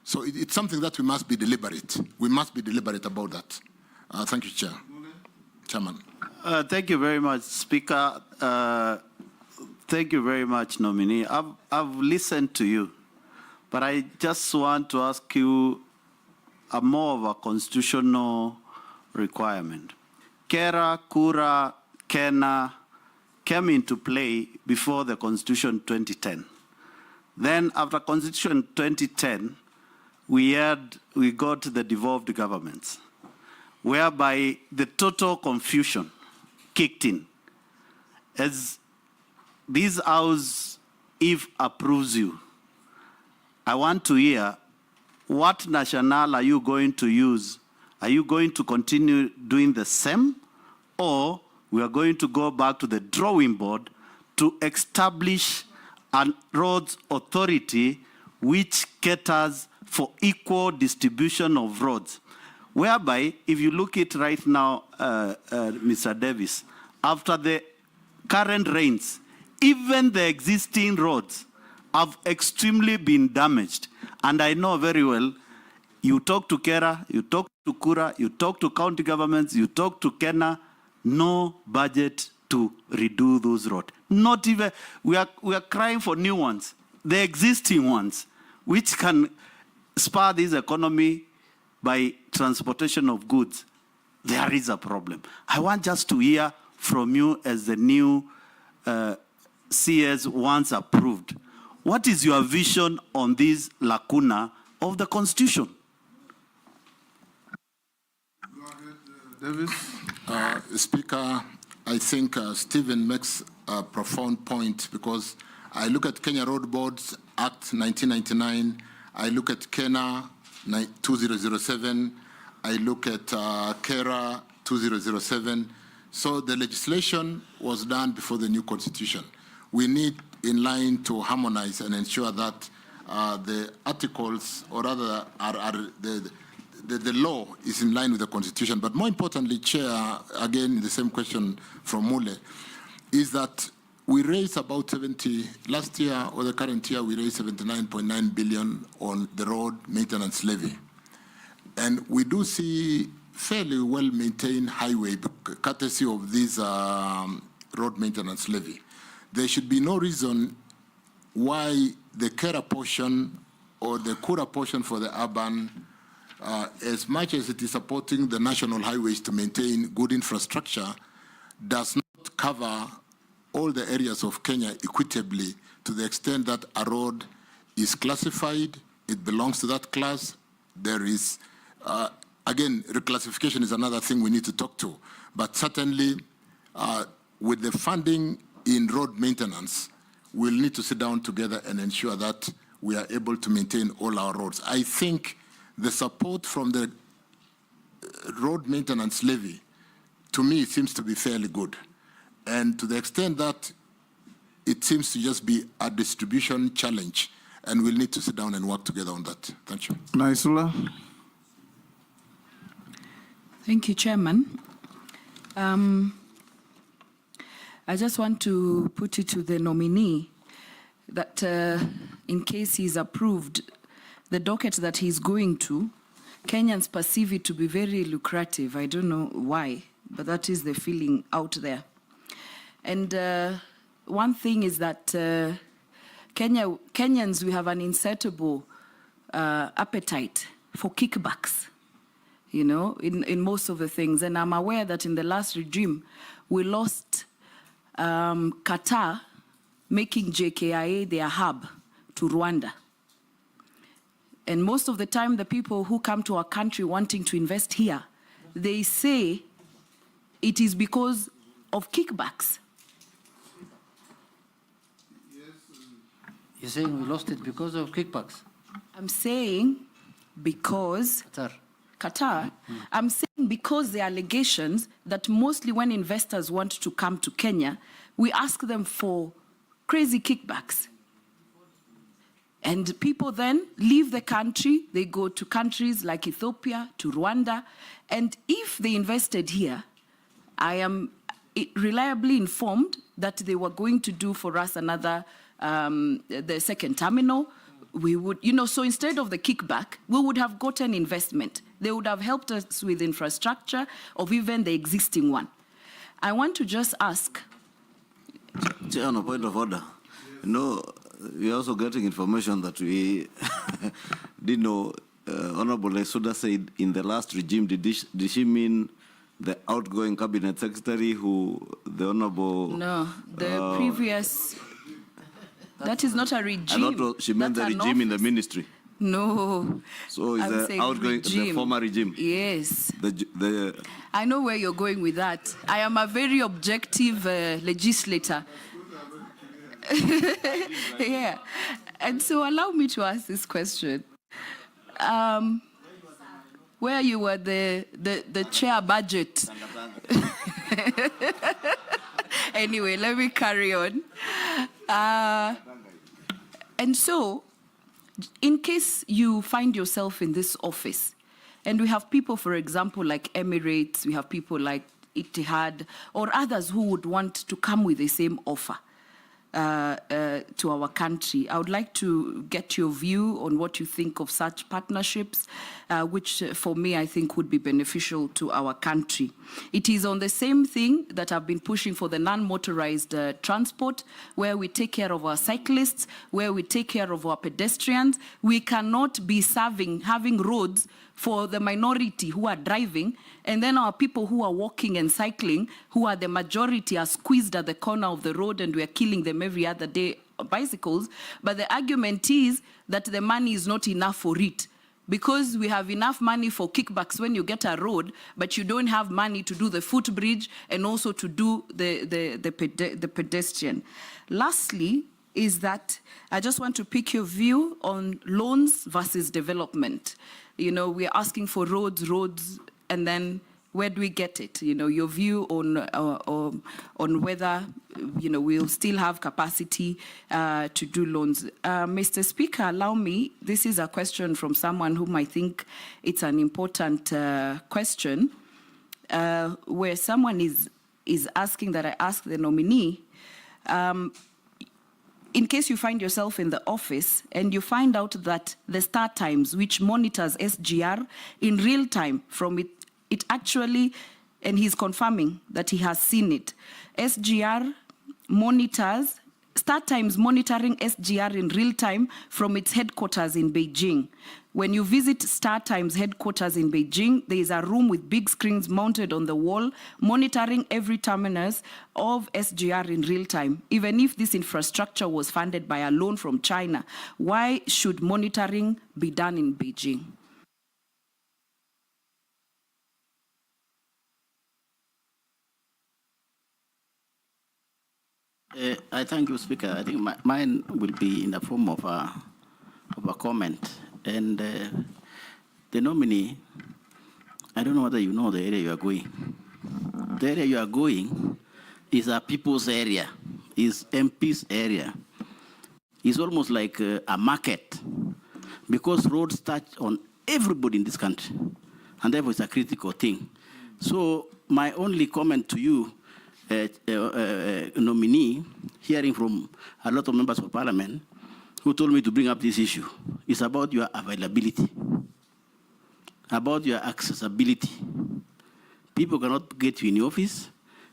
So it's something that we must be deliberate. We must be deliberate about that. Thank you, Chairman. Thank you very much, Speaker. Thank you very much, nominee. I've listened to you, but I just want to ask you a more of a constitutional requirement. Kera, Kura, Kena came into play before the Constitution 2010. Then after Constitution 2010, we got the devolved governments, whereby the total confusion kicked in. As this House, if approves you, I want to hear what national are you going to use? Are you going to continue doing the same, or we are going to go back to the drawing board to establish a roads authority which caters for equal distribution of roads? Whereby, if you look at right now, Mr. Davis, after the current rains, even the existing roads have extremely been damaged. And I know very well, You talk to Kera, you talk to Kura, you talk to county governments, you talk to Kenya, no budget to redo those roads. Not even, we are crying for new ones. The existing ones, which can spur this economy by transportation of goods, there is a problem. I want just to hear from you as the new CS once approved. What is your vision on this lacuna of the Constitution? Davis? Speaker, I think Stephen makes a profound point, because I look at Kenya Road Boards Act 1999, I look at Kenya 2007, I look at KERA 2007. So the legislation was done before the new constitution. We need in line to harmonize and ensure that the articles, or rather the law is in line with the constitution. But more importantly, Chair, again, the same question from Mule, is that we raised about 70, last year or the current year, we raised 79.9 billion on the road maintenance levy. And we do see fairly well-maintained highway courtesy of this road maintenance levy. There should be no reason why the Kera portion or the Kura portion for the urban, as much as it is supporting the national highways to maintain good infrastructure, does not cover all the areas of Kenya equitably, to the extent that a road is classified, it belongs to that class. There is, again, reclassification is another thing we need to talk to. But certainly, with the funding in road maintenance, we'll need to sit down together and ensure that we are able to maintain all our roads. I think the support from the road maintenance levy, to me, it seems to be fairly good. And to the extent that it seems to just be a distribution challenge, and we'll need to sit down and work together on that. Thank you. Naisula? Thank you, Chairman. I just want to put it to the nominee that in case he's approved, the docket that he's going to, Kenyans perceive it to be very lucrative. I don't know why, but that is the feeling out there. And one thing is that Kenyans, we have an insatiable appetite for kickbacks, you know, in most of the things. And I'm aware that in the last regime, we lost Qatar making JKIA their hub to Rwanda. And most of the time, the people who come to our country wanting to invest here, they say it is because of kickbacks. You're saying we lost it because of kickbacks? I'm saying because Qatar. I'm saying because the allegations that mostly when investors want to come to Kenya, we ask them for crazy kickbacks. And people then leave the country, they go to countries like Ethiopia, to Rwanda, and if they invested here, I am reliably informed that they were going to do for us another, the second terminal. We would, you know, so instead of the kickback, we would have gotten investment. They would have helped us with infrastructure of even the existing one. I want to just ask. Chair, on a point of order, you know, we are also getting information that we didn't know. Honorable Nesuda said in the last regime, did she mean the outgoing cabinet secretary who the honorable... No, the previous... That is not a regime. I thought she meant the regime in the ministry. No. So is the outgoing, the former regime? Yes. I know where you're going with that. I am a very objective legislator. Yeah. And so allow me to ask this question. Where you were the chair budget. Anyway, let me carry on. And so, in case you find yourself in this office, and we have people, for example, like Emirates, we have people like Etihad, or others who would want to come with the same offer. to our country. I would like to get your view on what you think of such partnerships, which for me I think would be beneficial to our country. It is on the same thing that I've been pushing for the non-motorized transport, where we take care of our cyclists, where we take care of our pedestrians. We cannot be having roads for the minority who are driving, and then our people who are walking and cycling, who are the majority, are squeezed at the corner of the road, and we are killing them every other day on bicycles. But the argument is that the money is not enough for it, because we have enough money for kickbacks when you get a road, but you don't have money to do the footbridge and also to do the pedestrian. Lastly, is that I just want to pick your view on loans versus development. You know, we're asking for roads, and then where do we get it? You know, your view on whether, you know, we'll still have capacity to do loans. Mr. Speaker, allow me, this is a question from someone whom I think it's an important question, where someone is asking that I ask the nominee, in case you find yourself in the office and you find out that the start times, which monitors SGR in real time from it actually, and he's confirming that he has seen it, SGR monitors, start times monitoring SGR in real time from its headquarters in Beijing. When you visit Star Times headquarters in Beijing, there is a room with big screens mounted on the wall, monitoring every terminus of SGR in real time. Even if this infrastructure was funded by a loan from China, why should monitoring be done in Beijing? I thank you, Speaker. I think mine will be in the form of a comment. And the nominee, I don't know whether you know the area you are going. The area you are going is a people's area, is MP's area. It's almost like a market, because roads touch on everybody in this country, and therefore it's a critical thing. So my only comment to you, nominee, hearing from a lot of members of parliament who told me to bring up this issue, is about your availability, about your accessibility. People cannot get you in the office.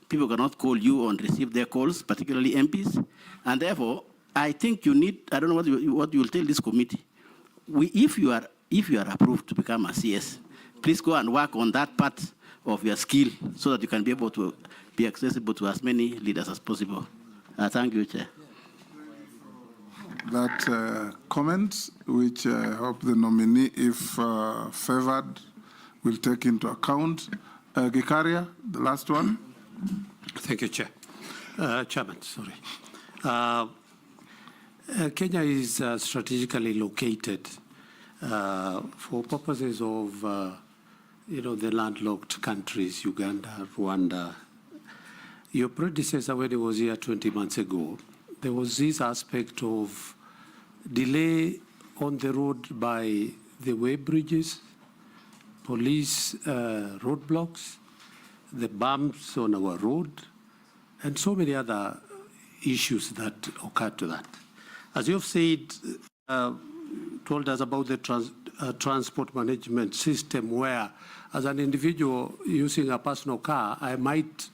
People cannot call you and receive their calls, particularly MPs. And therefore, I think you need, I don't know what you will tell this committee. If you are approved to become a CS, please go and work on that part of your skill so that you can be able to be accessible to as many leaders as possible. Thank you, Chair. That comment, which I hope the nominee, if favored, will take into account. Gikaria, the last one. Thank you, Chair. Chairman, sorry. Kenya is strategically located for purposes of, the landlocked countries, Uganda, Rwanda. Your predecessor, when he was here 20 months ago, there was this aspect of delay on the road by the way bridges, police roadblocks, the bumps on our road, and so many other issues that occurred to that. As you've said, told us about the transport management system, where as an individual using a personal car, I might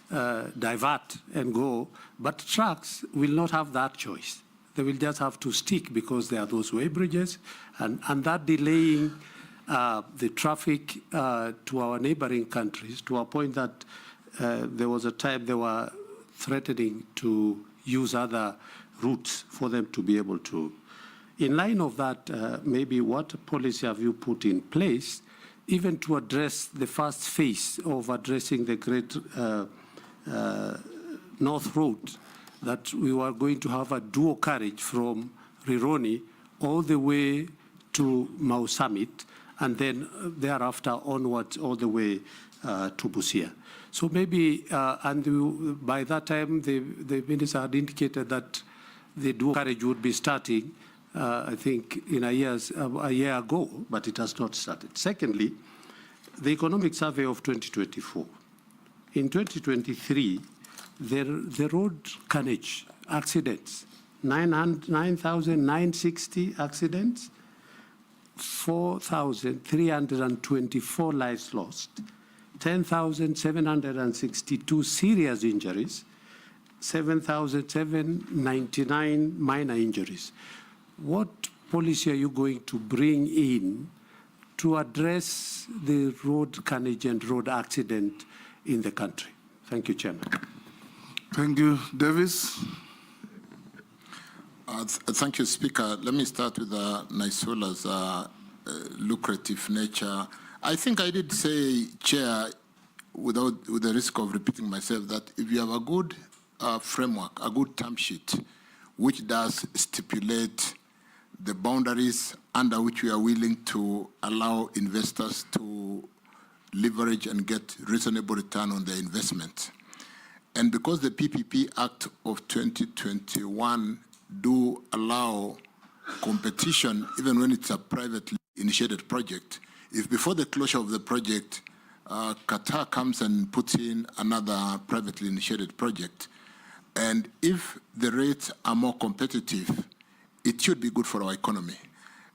divert and go, but trucks will not have that choice. They will just have to stick because there are those way bridges, and that delaying the traffic to our neighboring countries to a point that there was a time they were threatening to use other routes for them to be able to. In line of that, maybe what policy have you put in place, even to address the first phase of addressing the great North Road, that we were going to have a dual carriage from Rironi all the way to Mau Summit, and then thereafter onwards all the way to Busia. So maybe, and by that time, the minister had indicated that the dual carriage would be starting, I think, in a year ago, but it has not started. Secondly, the economic survey of 2024. In 2023, the road carnage accidents, 9,960 accidents, 4,324 lives lost, 10,762 serious injuries, 7,799 minor injuries. What policy are you going to bring in to address the road carnage and road accident in the country? Thank you, Chairman. Thank you. Davis? Thank you, Speaker. Let me start with Naisola's lucrative nature. I think I did say, Chair, with the risk of repeating myself, that if you have a good framework, a good term sheet, which does stipulate the boundaries under which we are willing to allow investors to leverage and get reasonable return on their investment. And because the PPP Act of 2021 do allow competition, even when it's a privately initiated project, if before the closure of the project, Qatar comes and puts in another privately initiated project, and if the rates are more competitive, it should be good for our economy.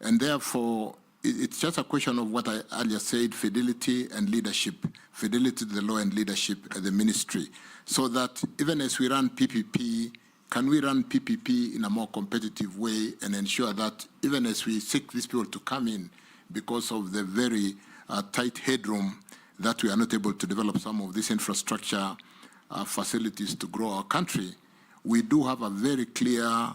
And therefore, it's just a question of what I earlier said, fidelity and leadership, fidelity to the law and leadership at the ministry, so that even as we run PPP, can we run PPP in a more competitive way and ensure that even as we seek these people to come in because of the very tight headroom, that we are not able to develop some of these infrastructure facilities to grow our country, we do have a very clear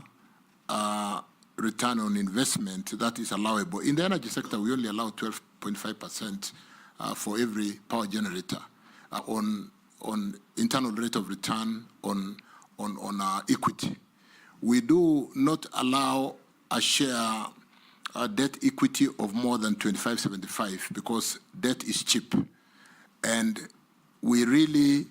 return on investment that is allowable. In the energy sector, we only allow 12.5% for every power generator on internal rate of return on equity. We do not allow a share debt equity of more than 25.75 because debt is cheap. And we really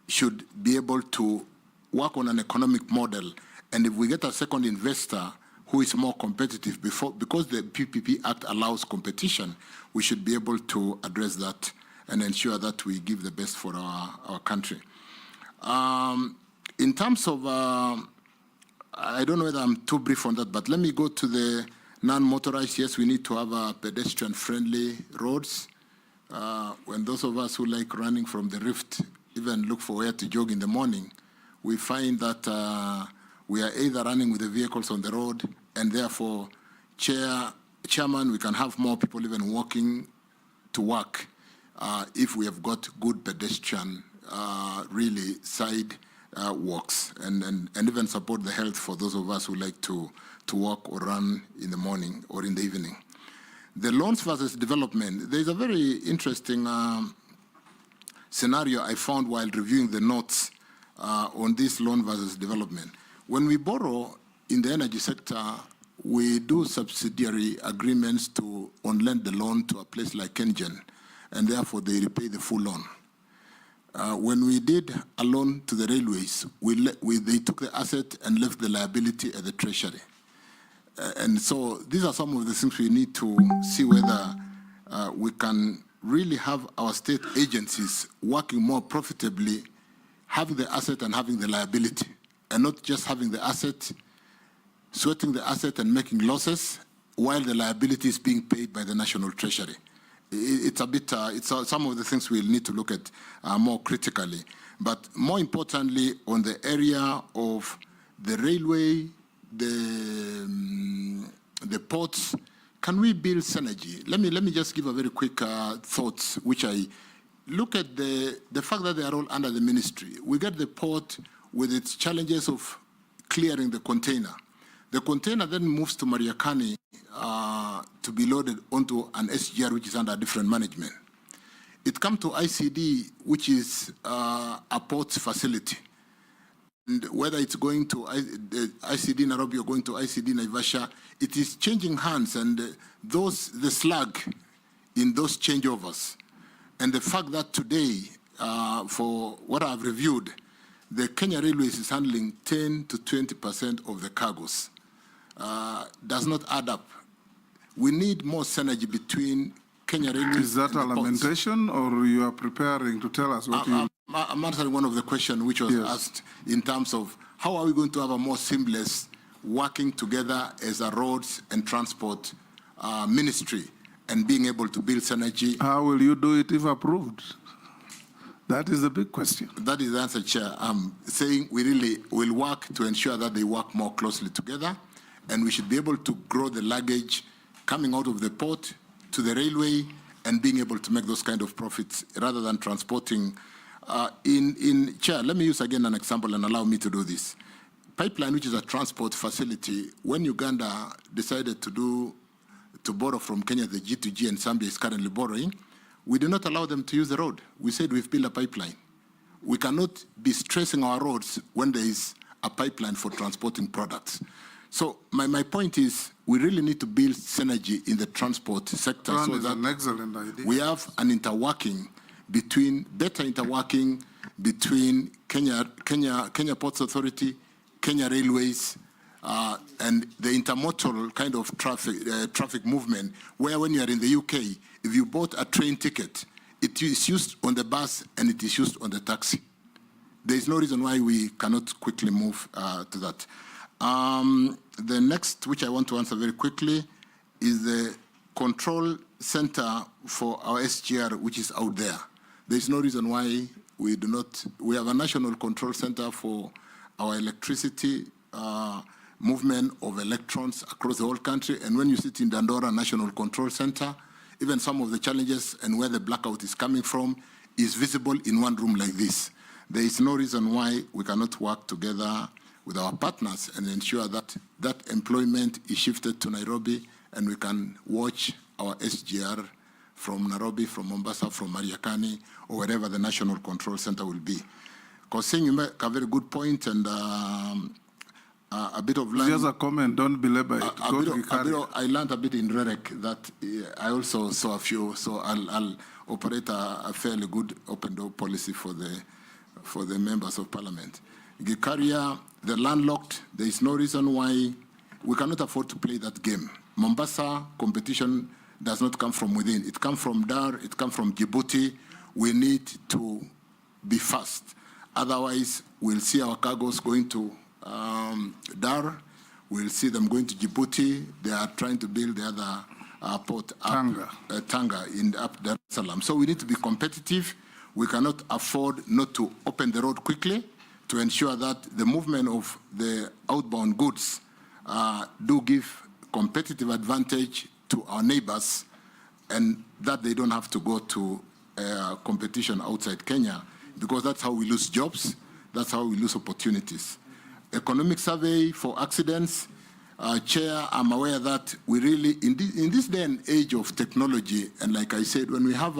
should be able to work on an economic model. And if we get a second investor who is more competitive, because the PPP Act allows competition, we should be able to address that and ensure that we give the best for our country. In terms of, I don't know whether I'm too brief on that, but let me go to the non-motorized. Yes, we need to have pedestrian-friendly roads. When those of us who like running from the Rift even look for where to jog in the morning, we find that we are either running with the vehicles on the road, and therefore, Chairman, we can have more people even walking to work if we have got good pedestrian, really side walks, and even support the health for those of us who like to walk or run in the morning or in the evening. The loans versus development, there's a very interesting scenario I found while reviewing the notes on this loan versus development. When we borrow in the energy sector, we do subsidiary agreements to on-lend the loan to a place like Kengen, and therefore they repay the full loan. When we did a loan to the railways, they took the asset and left the liability at the treasury. And so these are some of the things we need to see whether we can really have our state agencies working more profitably, having the asset and having the liability, and not just having the asset, sweating the asset and making losses while the liability is being paid by the National Treasury. It's a bit, some of the things we'll need to look at more critically. But more importantly, on the area of the railway, the ports, can we build synergy? Let me just give a very quick thoughts, which I look at the fact that they are all under the ministry. We get the port with its challenges of clearing the container. The container then moves to Mariakani to be loaded onto an SGR, which is under different management. It comes to ICD, which is a port facility. And whether it's going to ICD Nairobi or going to ICD Naivasha, it is changing hands, and the slag in those changeovers. And the fact that today, for what I've reviewed, the Kenya Railways is handling 10 to 20% of the cargoes. Does not add up. We need more synergy between Kenya Railways. Is that a lamentation, or you are preparing to tell us what you... I'm answering one of the questions which was asked in terms of how are we going to have a more seamless working together as a roads and transport ministry and being able to build synergy? How will you do it if approved? That is the big question. That is the answer, Chair. I'm saying we really will work to ensure that they work more closely together, and we should be able to grow the luggage coming out of the port to the railway and being able to make those kind of profits rather than transporting. Chair, let me use again an example and allow me to do this. Pipeline, which is a transport facility, when Uganda decided to borrow from Kenya, the G2G, and Zambia is currently borrowing, we did not allow them to use the road. We said we've built a pipeline. We cannot be stressing our roads when there is a pipeline for transporting products. So my point is, we really need to build synergy in the transport sector so that an excellent idea. We have an better interworking between Kenya Ports Authority, Kenya Railways, and the intermodal kind of traffic movement, where when you are in the UK, if you bought a train ticket, it is used on the bus and it is used on the taxi. There is no reason why we cannot quickly move to that. The next, which I want to answer very quickly, is the control center for our SGR, which is out there. There is no reason why we do not. We have a national control center for our electricity movement of electrons across the whole country. And when you sit in Dandora National Control Center, even some of the challenges and where the blackout is coming from is visible in one room like this. There is no reason why we cannot work together with our partners and ensure that that employment is shifted to Nairobi and we can watch our SGR from Nairobi, from Mombasa, from Mariakani, or wherever the National Control Center will be. Because you make a very good point and a bit of land. Just a comment, don't belabor it. I learned a bit in REREC that I also saw a few, so I'll operate a fairly good open door policy for the members of parliament. Gikaria, the landlocked, there is no reason why we cannot afford to play that game. Mombasa competition does not come from within. It comes from Dar, it comes from Djibouti. We need to be fast. Otherwise, we'll see our cargoes going to Dar. We'll see them going to Djibouti. They are trying to build the other port up, Tanga in up Dar es Salaam. So we need to be competitive. We cannot afford not to open the road quickly to ensure that the movement of the outbound goods do give competitive advantage to our neighbors and that they don't have to go to competition outside Kenya, because that's how we lose jobs, that's how we lose opportunities. Economic survey for accidents, Chair, I'm aware that we really, in this day and age of technology, and like I said, when we have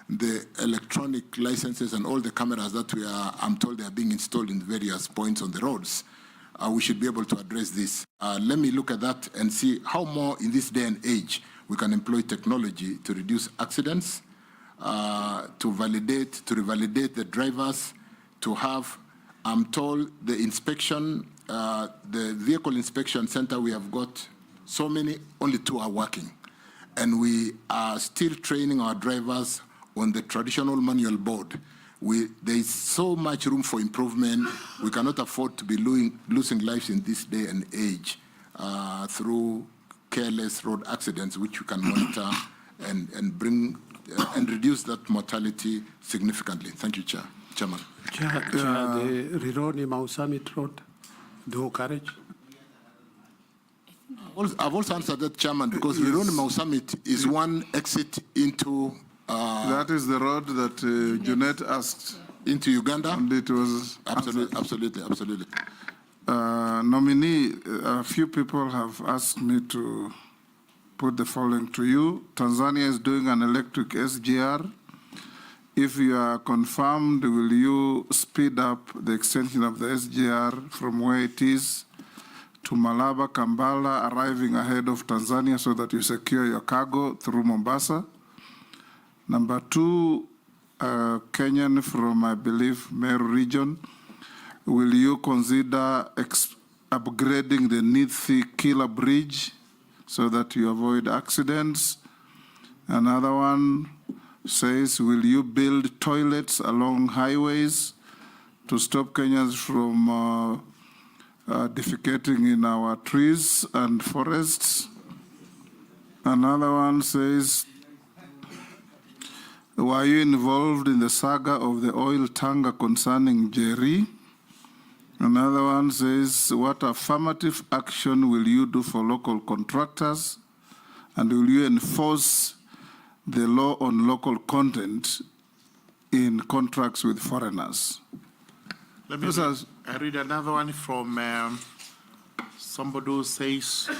the electronic licenses and all the cameras that I'm told they are being installed in various points on the roads, we should be able to address this. Let me look at that and see how more in this day and age we can employ technology to reduce accidents, to revalidate the drivers, to have, I'm told, the inspection, the vehicle inspection center, we have got so many, only 2 are working. And we are still training our drivers on the traditional manual board. There is so much room for improvement. We cannot afford to be losing lives in this day and age through careless road accidents, which we can monitor and bring and reduce that mortality significantly. Thank you, Chairman. Chair, the Rironi Mau Summit Road, do courage. I've also answered that, Chairman, because Rironi Mau Summit is one exit into. That is the road that Junet asked. Into Uganda? And it was absolutely. Nominee, a few people have asked me to put the following to you. Tanzania is doing an electric SGR. If you are confirmed, will you speed up the extension of the SGR from where it is to Malaba, Kampala, arriving ahead of Tanzania so that you secure your cargo through Mombasa? Number 2, Kenyan from, I believe, Meru region. Will you consider upgrading the Nithi-Kila Bridge so that you avoid accidents? Another one says, will you build toilets along highways to stop Kenyans from defecating in our trees and forests. Another one says, were you involved in the saga of the oil tanker concerning Jerry? Another one says, what affirmative action will you do for local contractors? And will you enforce the law on local content in contracts with foreigners? Let me read another one from somebody who says,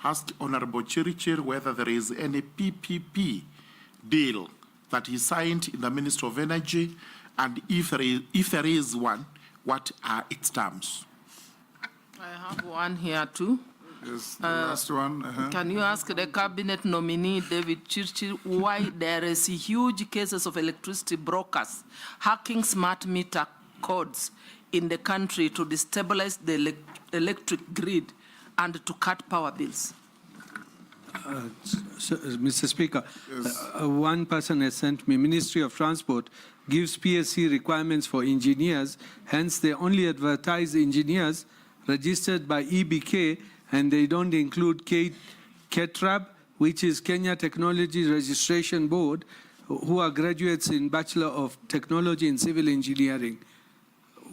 asked Honorable Chirichir whether there is any PPP deal that he signed in the Ministry of Energy, and if there is one, what are its terms? I have one here too. Yes, the last one. Can you ask the cabinet nominee, David Chirchir, why there is huge cases of electricity brokers hacking smart meter codes in the country to destabilize the electric grid and to cut power bills? Mr. Speaker, one person has sent me, Ministry of Transport gives PSC requirements for engineers, hence they only advertise engineers registered by EBK, and they don't include KETRAB, which is Kenya Technology Registration Board, who are graduates in Bachelor of Technology in Civil Engineering.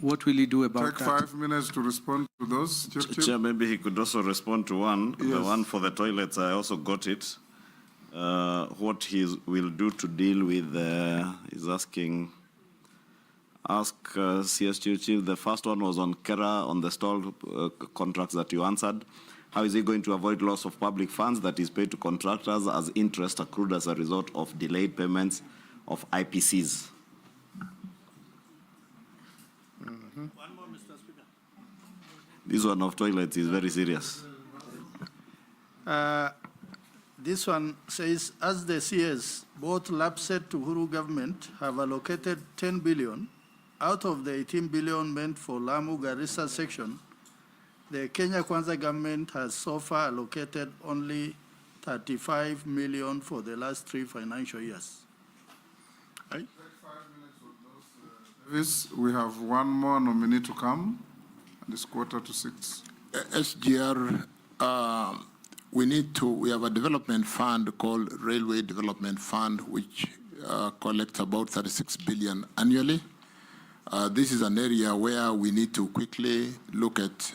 What will he do about that? Take 5 minutes to respond to those. Chair, maybe he could also respond to one. Yes. The one for the toilets, I also got it. What he will do to deal with, is asking, ask CS Chief. The first one was on Kera, on the stalled contracts that you answered. How is he going to avoid loss of public funds that is paid to contractors as interest accrued as a result of delayed payments of IPCs? One more, Mr. Speaker. This one of toilets is very serious. This one says, as the CS, both LAPSET to Uhuru government have allocated 10 billion out of the 18 billion meant for Lamu Garissa section. The Kenya Kwanza government has so far allocated only 35 million for the last 3 financial years. Right? We have one more nominee to come, and it's 5:45. SGR, we have a development fund called Railway Development Fund, which collects about 36 billion annually. This is an area where we need to quickly look at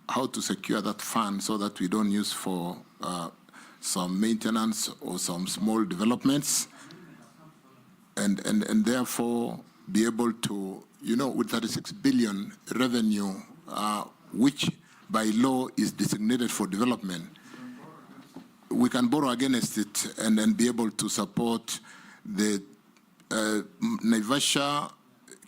how to secure that fund so that we don't use for some maintenance or some small developments, and therefore be able to, with 36 billion revenue, which by law is designated for development, we can borrow against it and then be able to support the Naivasha,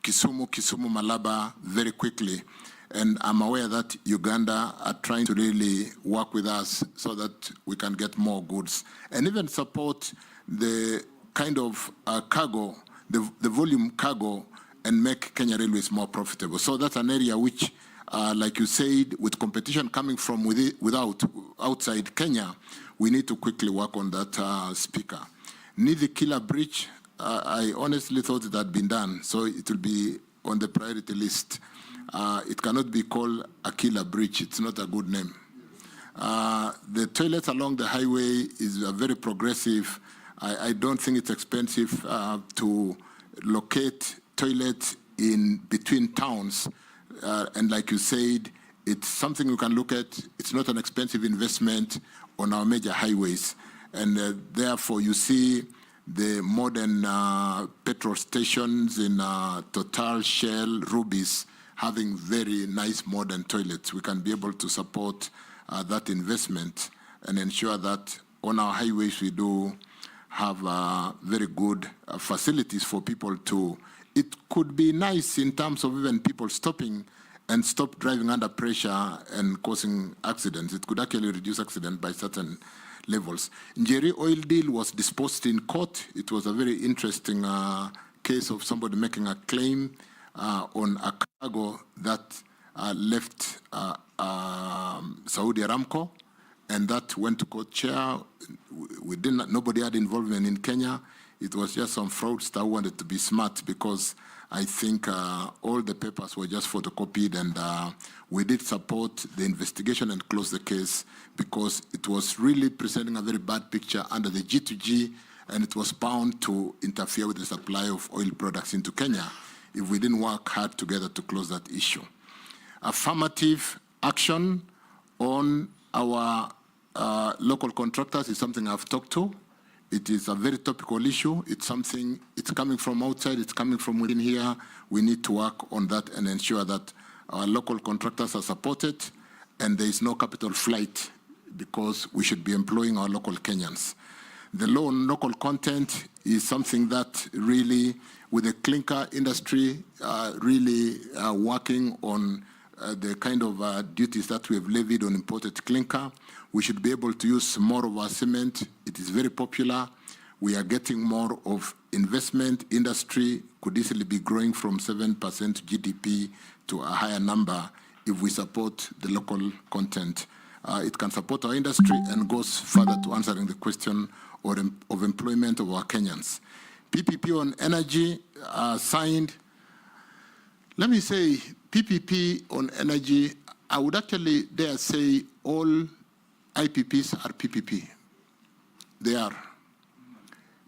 Kisumu, Malaba very quickly. And I'm aware that Uganda are trying to really work with us so that we can get more goods and even support the kind of cargo, the volume cargo, and make Kenya Railways more profitable. So that's an area which, like you said, with competition coming from outside Kenya, we need to quickly work on that, Speaker. Nithi Killer Bridge, I honestly thought it had been done, so it will be on the priority list. It cannot be called a killer bridge. It's not a good name. The toilets along the highway is very progressive. I don't think it's expensive to locate toilets in between towns. And like you said, it's something we can look at. It's not an expensive investment on our major highways. And therefore, you see the modern petrol stations in Total, Shell, Rubis having very nice modern toilets. We can be able to support that investment and ensure that on our highways we do have very good facilities for people to. It could be nice in terms of even people stopping and stop driving under pressure and causing accidents. It could actually reduce accidents by certain levels. Njeri oil deal was disposed in court. It was a very interesting case of somebody making a claim on a cargo that left Saudi Aramco, and that went to court chair. Nobody had involvement in Kenya. It was just some fraudster who wanted to be smart, because I think all the papers were just photocopied, and we did support the investigation and close the case, because it was really presenting a very bad picture under the G2G, and it was bound to interfere with the supply of oil products into Kenya if we didn't work hard together to close that issue. Affirmative action on our local contractors is something I've talked to. It is a very topical issue. It's something, it's coming from outside, it's coming from within here. We need to work on that and ensure that our local contractors are supported and there is no capital flight, because we should be employing our local Kenyans. The law on local content is something that really, with the clinker industry, really working on the kind of duties that we have levied on imported clinker. We should be able to use more of our cement. It is very popular. We are getting more of investment. Industry could easily be growing from 7% GDP to a higher number if we support the local content. It can support our industry and goes further to answering the question of employment of our Kenyans. PPP on energy signed. Let me say, PPP on energy, I would actually dare say all IPPs are PPP. They are.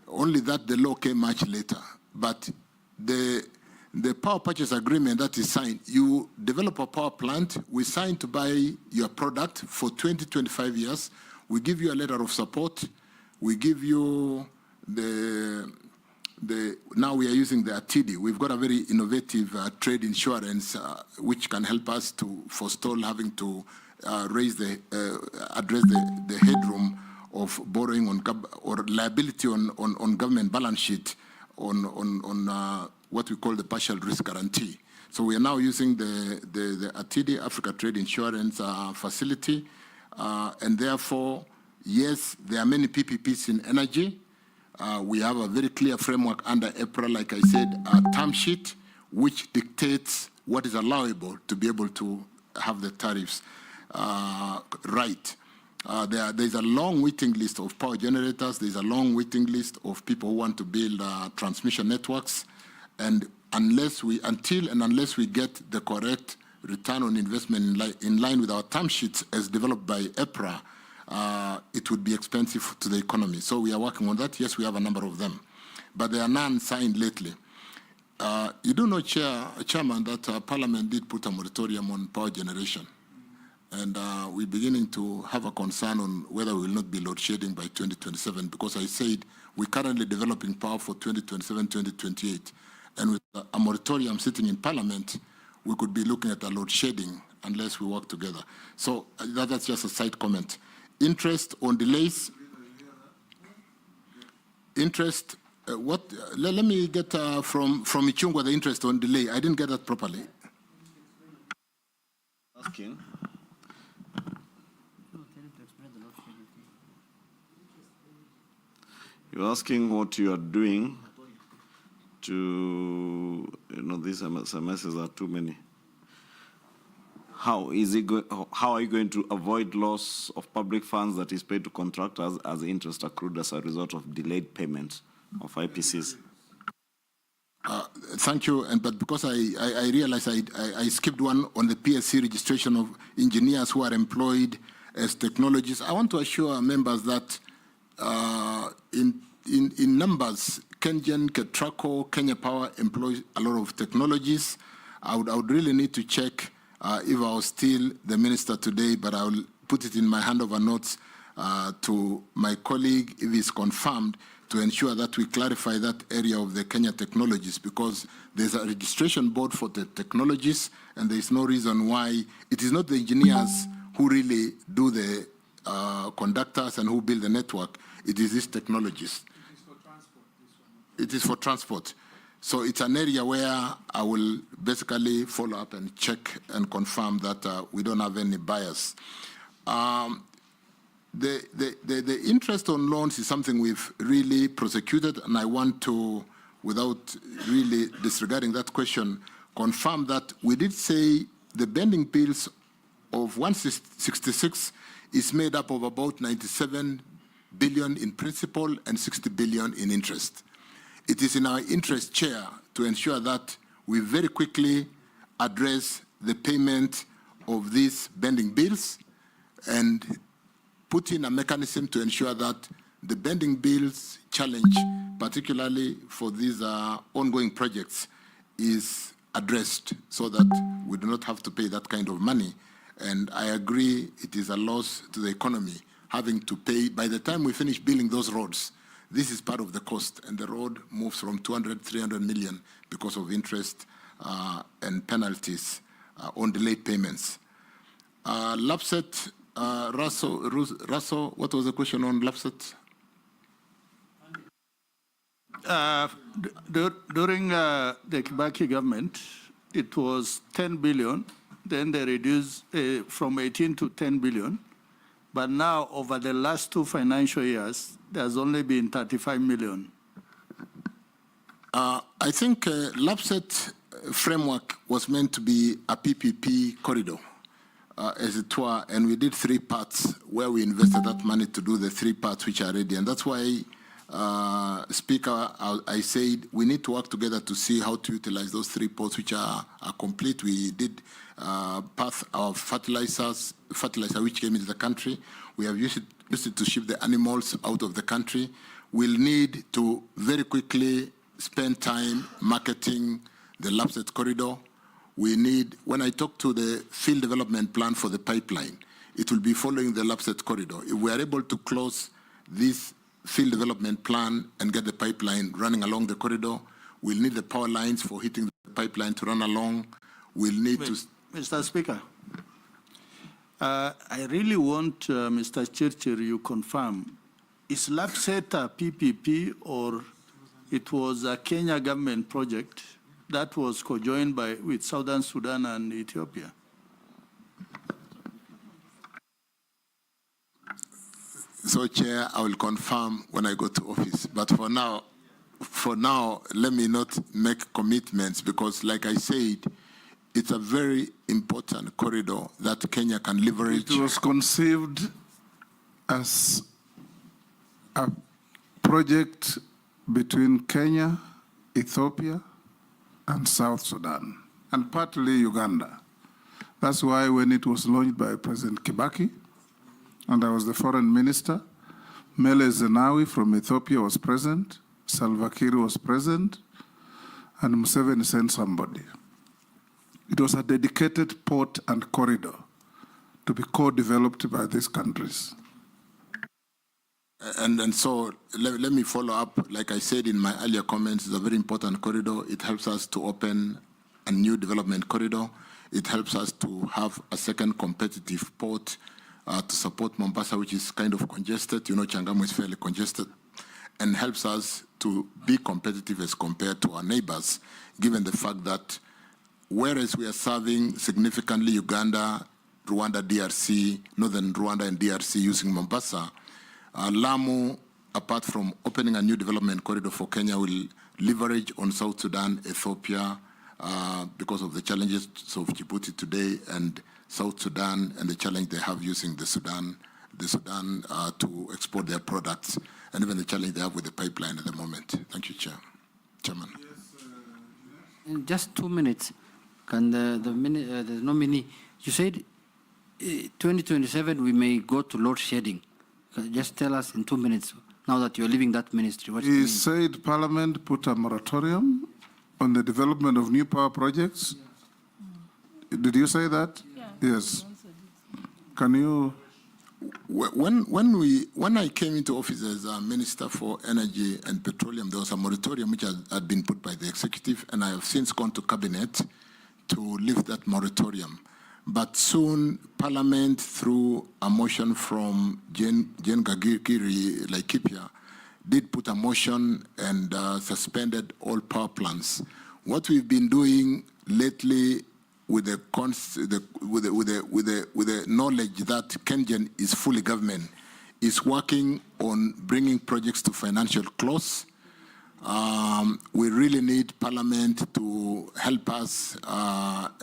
Only that the law came much later. But the power purchase agreement that is signed, you develop a power plant, we sign to buy your product for 20, 25 years. We give you a letter of support. We give you now we are using the ATD. We've got a very innovative trade insurance which can help us to forestall having to address the headroom of borrowing on or liability on government balance sheet on what we call the partial risk guarantee. So we are now using the ATD, Africa Trade Insurance Facility, and therefore, yes, there are many PPPs in energy. We have a very clear framework under EPRA, like I said, a term sheet, which dictates what is allowable to be able to have the tariffs right. There's a long waiting list of power generators. There's a long waiting list of people who want to build transmission networks. And unless we get the correct return on investment in line with our term sheets as developed by EPRA, it would be expensive to the economy. So we are working on that. Yes, we have a number of them, but there are none signed lately. You do know, Chairman, that Parliament did put a moratorium on power generation. And we're beginning to have a concern on whether we will not be load shedding by 2027, because I said we're currently developing power for 2027, 2028. And with a moratorium sitting in Parliament, we could be looking at a load shedding unless we work together. So that's just a side comment. Interest on delays. Interest, let me get from Ichungwa the interest on delay. I didn't get that properly. Asking. You're asking what you are doing to, these SMSs are too many. How are you going to avoid loss of public funds that is paid to contractors as interest accrued as a result of delayed payments of IPCs? Thank you, but because I realized I skipped one on the PSC registration of engineers who are employed as technologists, I want to assure members that in numbers, KenGen, Ketraco, Kenya Power employs a lot of technologies. I would really need to check if I was still the minister today, but I will put it in my handover notes to my colleague if it's confirmed, to ensure that we clarify that area of the Kenya technologies, because there's a registration board for the technologies, and there is no reason why it is not the engineers who really do the conductors and who build the network. It is these technologies. It is for transport. So it's an area where I will basically follow up and check and confirm that we don't have any bias. The interest on loans is something we've really prosecuted, and I want to, without really disregarding that question, confirm that we did say the bending bills of 166 is made up of about 97 billion in principal and 60 billion in interest. it is in our interest, Chair, to ensure that we very quickly address the payment of these pending bills and put in a mechanism to ensure that the pending bills challenge, particularly for these ongoing projects, is addressed so that we do not have to pay that kind of money. And I agree it is a loss to the economy having to pay. By the time we finish building those roads, this is part of the cost, and the road moves from 200, 300 million because of interest and penalties on delayed payments. LAPSET, Russell, what was the question on LAPSET? During the Kibaki government, it was 10 billion. Then they reduced from 18 to 10 billion. But now, over the last 2 financial years, there's only been 35 million. I think LAPSET framework was meant to be a PPP corridor, as it were, and we did 3 parts where we invested that money to do the 3 parts which are ready. And that's why, Speaker, I said we need to work together to see how to utilize those 3 ports which are complete. We did path of fertilizer which came into the country. We have used it to ship the animals out of the country. We'll need to very quickly spend time marketing the LAPSET corridor. We need, when I talk to the field development plan for the pipeline, it will be following the LAPSET corridor. If we are able to close this field development plan and get the pipeline running along the corridor, we'll need the power lines for hitting the pipeline to run along. We'll need to... Mr. Speaker, I really want Mr. Churchill, you confirm, is LAPSET a PPP or it was a Kenya government project that was co-joined with Southern Sudan and Ethiopia? So, Chair, I will confirm when I go to office. But for now, let me not make commitments because, like I said, it's a very important corridor that Kenya can leverage. It was conceived as a project between Kenya, Ethiopia, and South Sudan, and partly Uganda. That's why when it was launched by President Kibaki, and I was the foreign minister, Mele Zenawi from Ethiopia was present, Salva Kiir was present, and Museveni sent somebody. It was a dedicated port and corridor to be co-developed by these countries. And so let me follow up. Like I said in my earlier comments, it's a very important corridor. It helps us to open a new development corridor. It helps us to have a second competitive port to support Mombasa, which is kind of congested. You know, Changamwe is fairly congested, and helps us to be competitive as compared to our neighbors, given the fact that whereas we are serving significantly Uganda, Rwanda, DRC, northern Rwanda and DRC using Mombasa, Lamu, apart from opening a new development corridor for Kenya, will leverage on South Sudan, Ethiopia, because of the challenges of Djibouti today and South Sudan and the challenge they have using the Sudan to export their products, and even the challenge they have with the pipeline at the moment. Thank you, Chairman. In just 2 minutes, can the nominee, you said 2027 we may go to load shedding. Just tell us in 2 minutes, now that you're leaving that ministry, what do you mean? He said Parliament put a moratorium on the development of new power projects. Did you say that? Yeah. Yes. Can you? When I came into office as a Minister for Energy and Petroleum, there was a moratorium which had been put by the executive, and I have since gone to Cabinet to lift that moratorium. But soon, Parliament, through a motion from Jen Gagiri Laikipia, did put a motion and suspended all power plants. What we've been doing lately, with the knowledge that KenGen is fully government, is working on bringing projects to financial close. We really need Parliament to help us,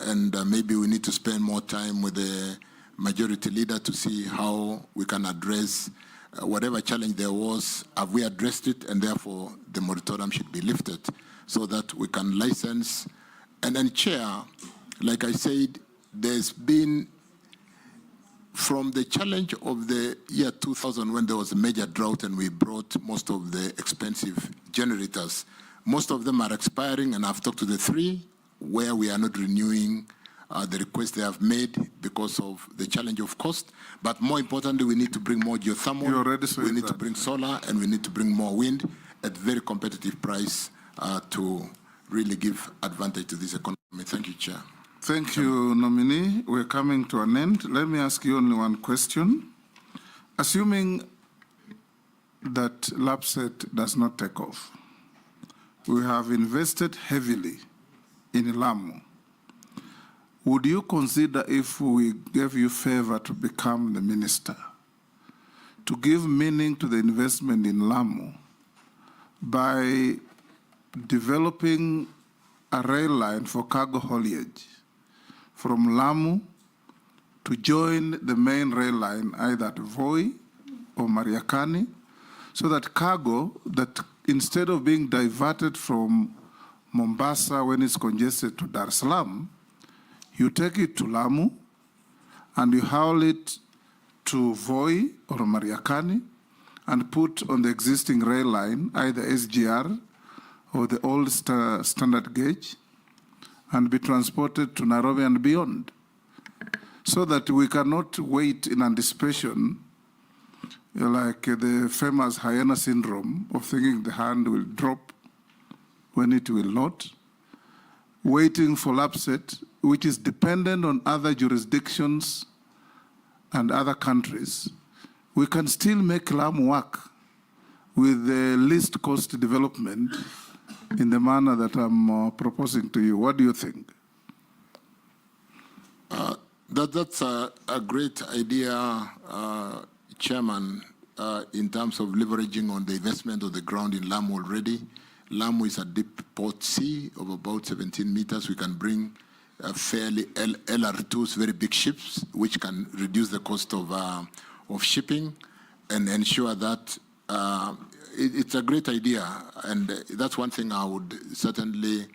and maybe we need to spend more time with the majority leader to see how we can address whatever challenge there was, have we addressed it, and therefore the moratorium should be lifted so that we can license. And then, Chair, like I said, there's been, from the challenge of the year 2000 when there was a major drought and we brought most of the expensive generators, most of them are expiring, and I've talked to the three where we are not renewing the request they have made because of the challenge of cost. But more importantly, we need to bring more geothermal, You already said we need to that. bring solar, and we need to bring more wind at very competitive price to really give advantage to this economy. Thank you, Chair. Thank you, nominee. We're coming to an end. Let me ask you only one question. Assuming that LAPSSET does not take off, we have invested heavily in Lamu. Would you consider, if we gave you favor to become the minister, to give meaning to the investment in Lamu by developing a rail line for cargo haulage from Lamu to join the main rail line either at Voi or Mariakani, so that cargo, that instead of being diverted from Mombasa when it's congested to Dar es Salaam, you take it to Lamu and you haul it to Voi or Mariakani and put on the existing rail line, either SGR or the old standard gauge, and be transported to Nairobi and beyond, so that we cannot wait in anticipation, like the famous hyena syndrome of thinking the hand will drop when it will not, waiting for LAPSSET, which is dependent on other jurisdictions and other countries. We can still make Lamu work with the least cost development in the manner that I'm proposing to you. What do you think? That's a great idea, Chairman, in terms of leveraging on the investment of the ground in Lamu already. Lamu is a deep port sea of about 17 meters. We can bring fairly LR2s, very big ships, which can reduce the cost of shipping and ensure that it's a great idea, and that's one thing I would certainly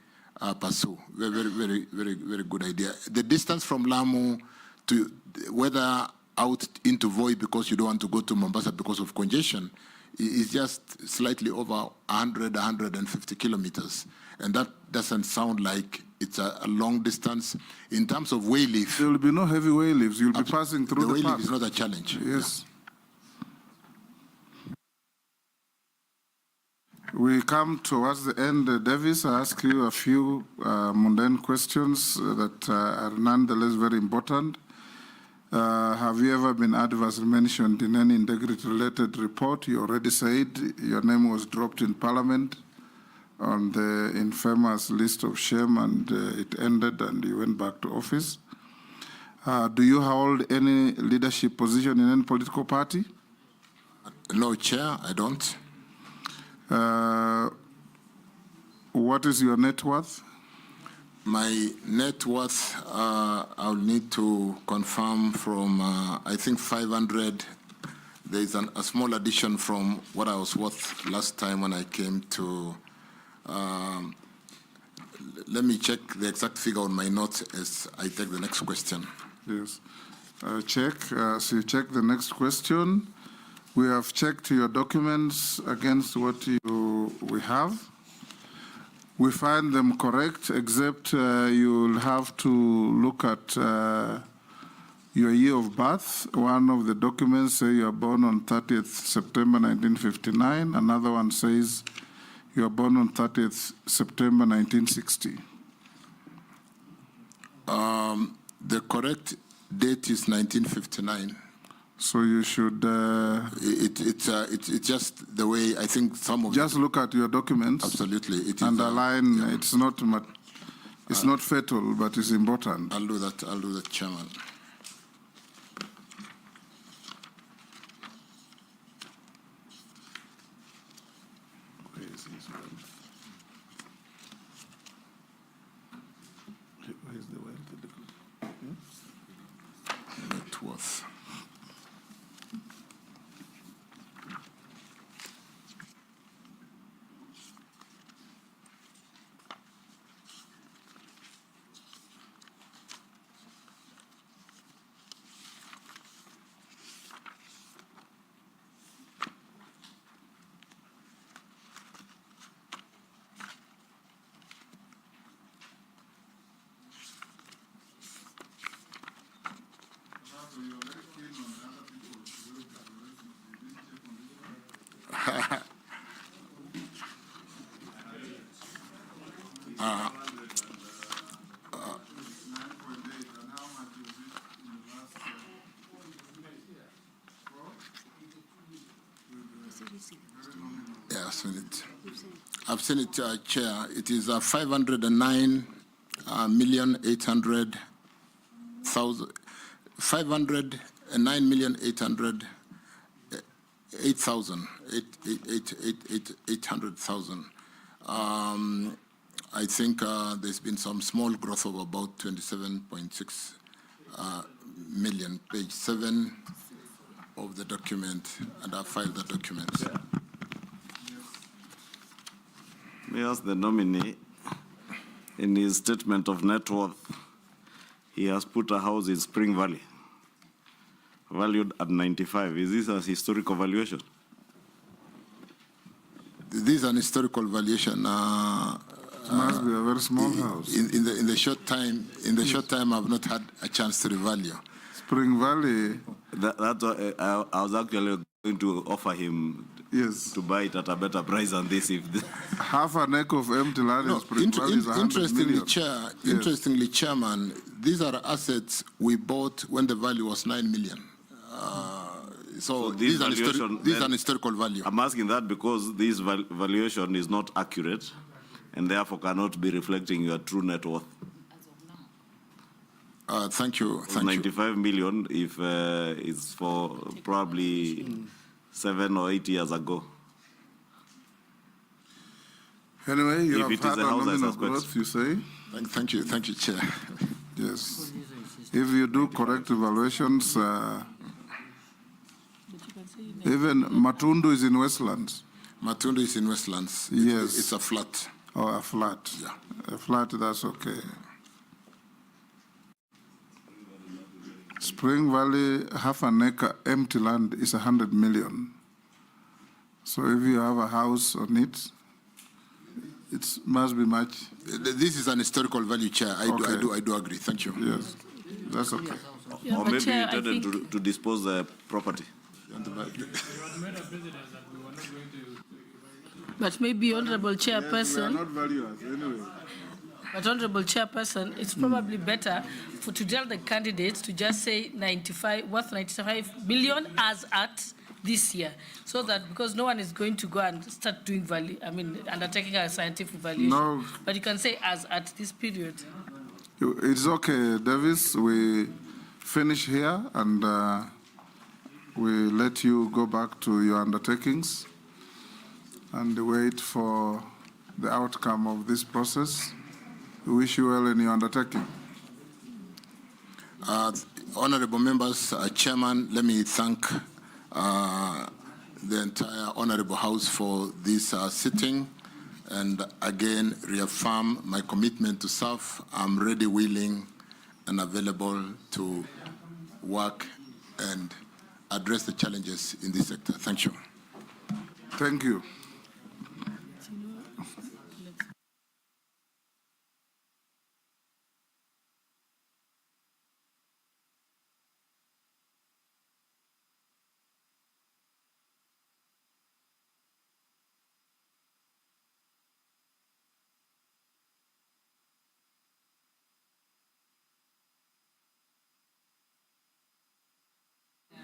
pursue. Very good idea. The distance from Lamu to whether out into Voi because you don't want to go to Mombasa because of congestion is just slightly over 150 kilometers, and that doesn't sound like it's a long distance. In terms of way lift, there will be no heavy way lifts. You'll be passing through the way the park. lift is not a challenge. Yes. We come towards the end. Davis, I ask you a few mundane questions that are nonetheless very important. Have you ever been adversely mentioned in any integrity-related report? You already said your name was dropped in Parliament on the infamous list of shame, and it ended and you went back to office. Do you hold any leadership position in any political party? No, Chair, I don't. What is your net worth? My net worth, I'll need to confirm from, I think 500. There's a small addition from what I was worth last time when I came to, let me check the exact figure on my notes as I take the next question. Yes. Check, so you check the next question. We have checked your documents against what we have. We find them correct, except you'll have to look at your year of birth. One of the documents says you are born on 30th September 1959. Another one says you are born on 30th September 1960. The correct date is 1959. So you should. It's just the way I think some of. Just look at your documents. Absolutely, it is. Underline. Yeah. It's not fatal, but it's important. I'll do that. I'll do that, Chairman. Where is this one? Where is the wealth? Net worth. I've seen it, Chair. It is 509,800,000. 800,000. I think there's been some small growth of about 27.6 million, page 7 of the document, and I filed the document. May I ask the nominee, in his statement of net worth, he has put a house in Spring Valley, valued at 95. Is this a historical valuation? This is an historical valuation. It must be a very small house. In the short time, I've not had a chance to revalue. Spring Valley. I was actually going to offer him to buy it at a better price than this. If half an acre of empty land in Spring Valley is 100 million. Interestingly, Chairman, these are assets we bought when the value was 9 million. So this is an historical value. I'm asking that because this valuation is not accurate and therefore cannot be reflecting your true net worth. Thank you. 95 million if it's for probably 7 or 8 years ago. Anyway, you If have it is had a a house, I nominal suspect. growth, you say? Thank you, Chair. Yes. If you do correct evaluations, even Matundu is in Westlands. Matundu is in Westlands. Yes. It's a flat. Oh, a flat. Yeah. A flat, that's okay. Spring Valley, half an acre empty land is 100 million. So if you have a house on it, it must be much. This is an historical value, Chair. I do agree. Thank you. Yes, that's okay. Yeah, Or but maybe Chair, you I intended think- to dispose the property. But maybe, Honorable Chairperson. We are not valuers, anyway. But Honorable Chairperson, it's probably better to tell the candidates to just say 95 million as at this year, so that because no one is going to go and start doing undertaking a scientific valuation. No. But you can say as at this period. It's okay, Davis. We finish here and we let you go back to your undertakings and wait for the outcome of this process. We wish you well in your undertaking. Honorable members, Chairman, let me thank the entire Honorable House for this sitting, and again reaffirm my commitment to serve. I'm ready, willing, and available to work and address the challenges in this sector. Thank you. Thank you.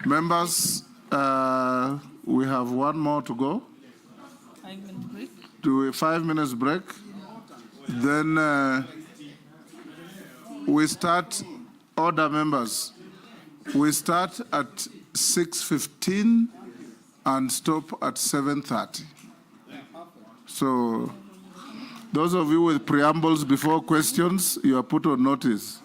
Members, we have one more to go. 5 minute break. Do a 5 minutes break. Then we start, order members. We start at 6:15 and stop at 7:30. So those of you with preambles before questions, you are put on notice.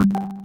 you.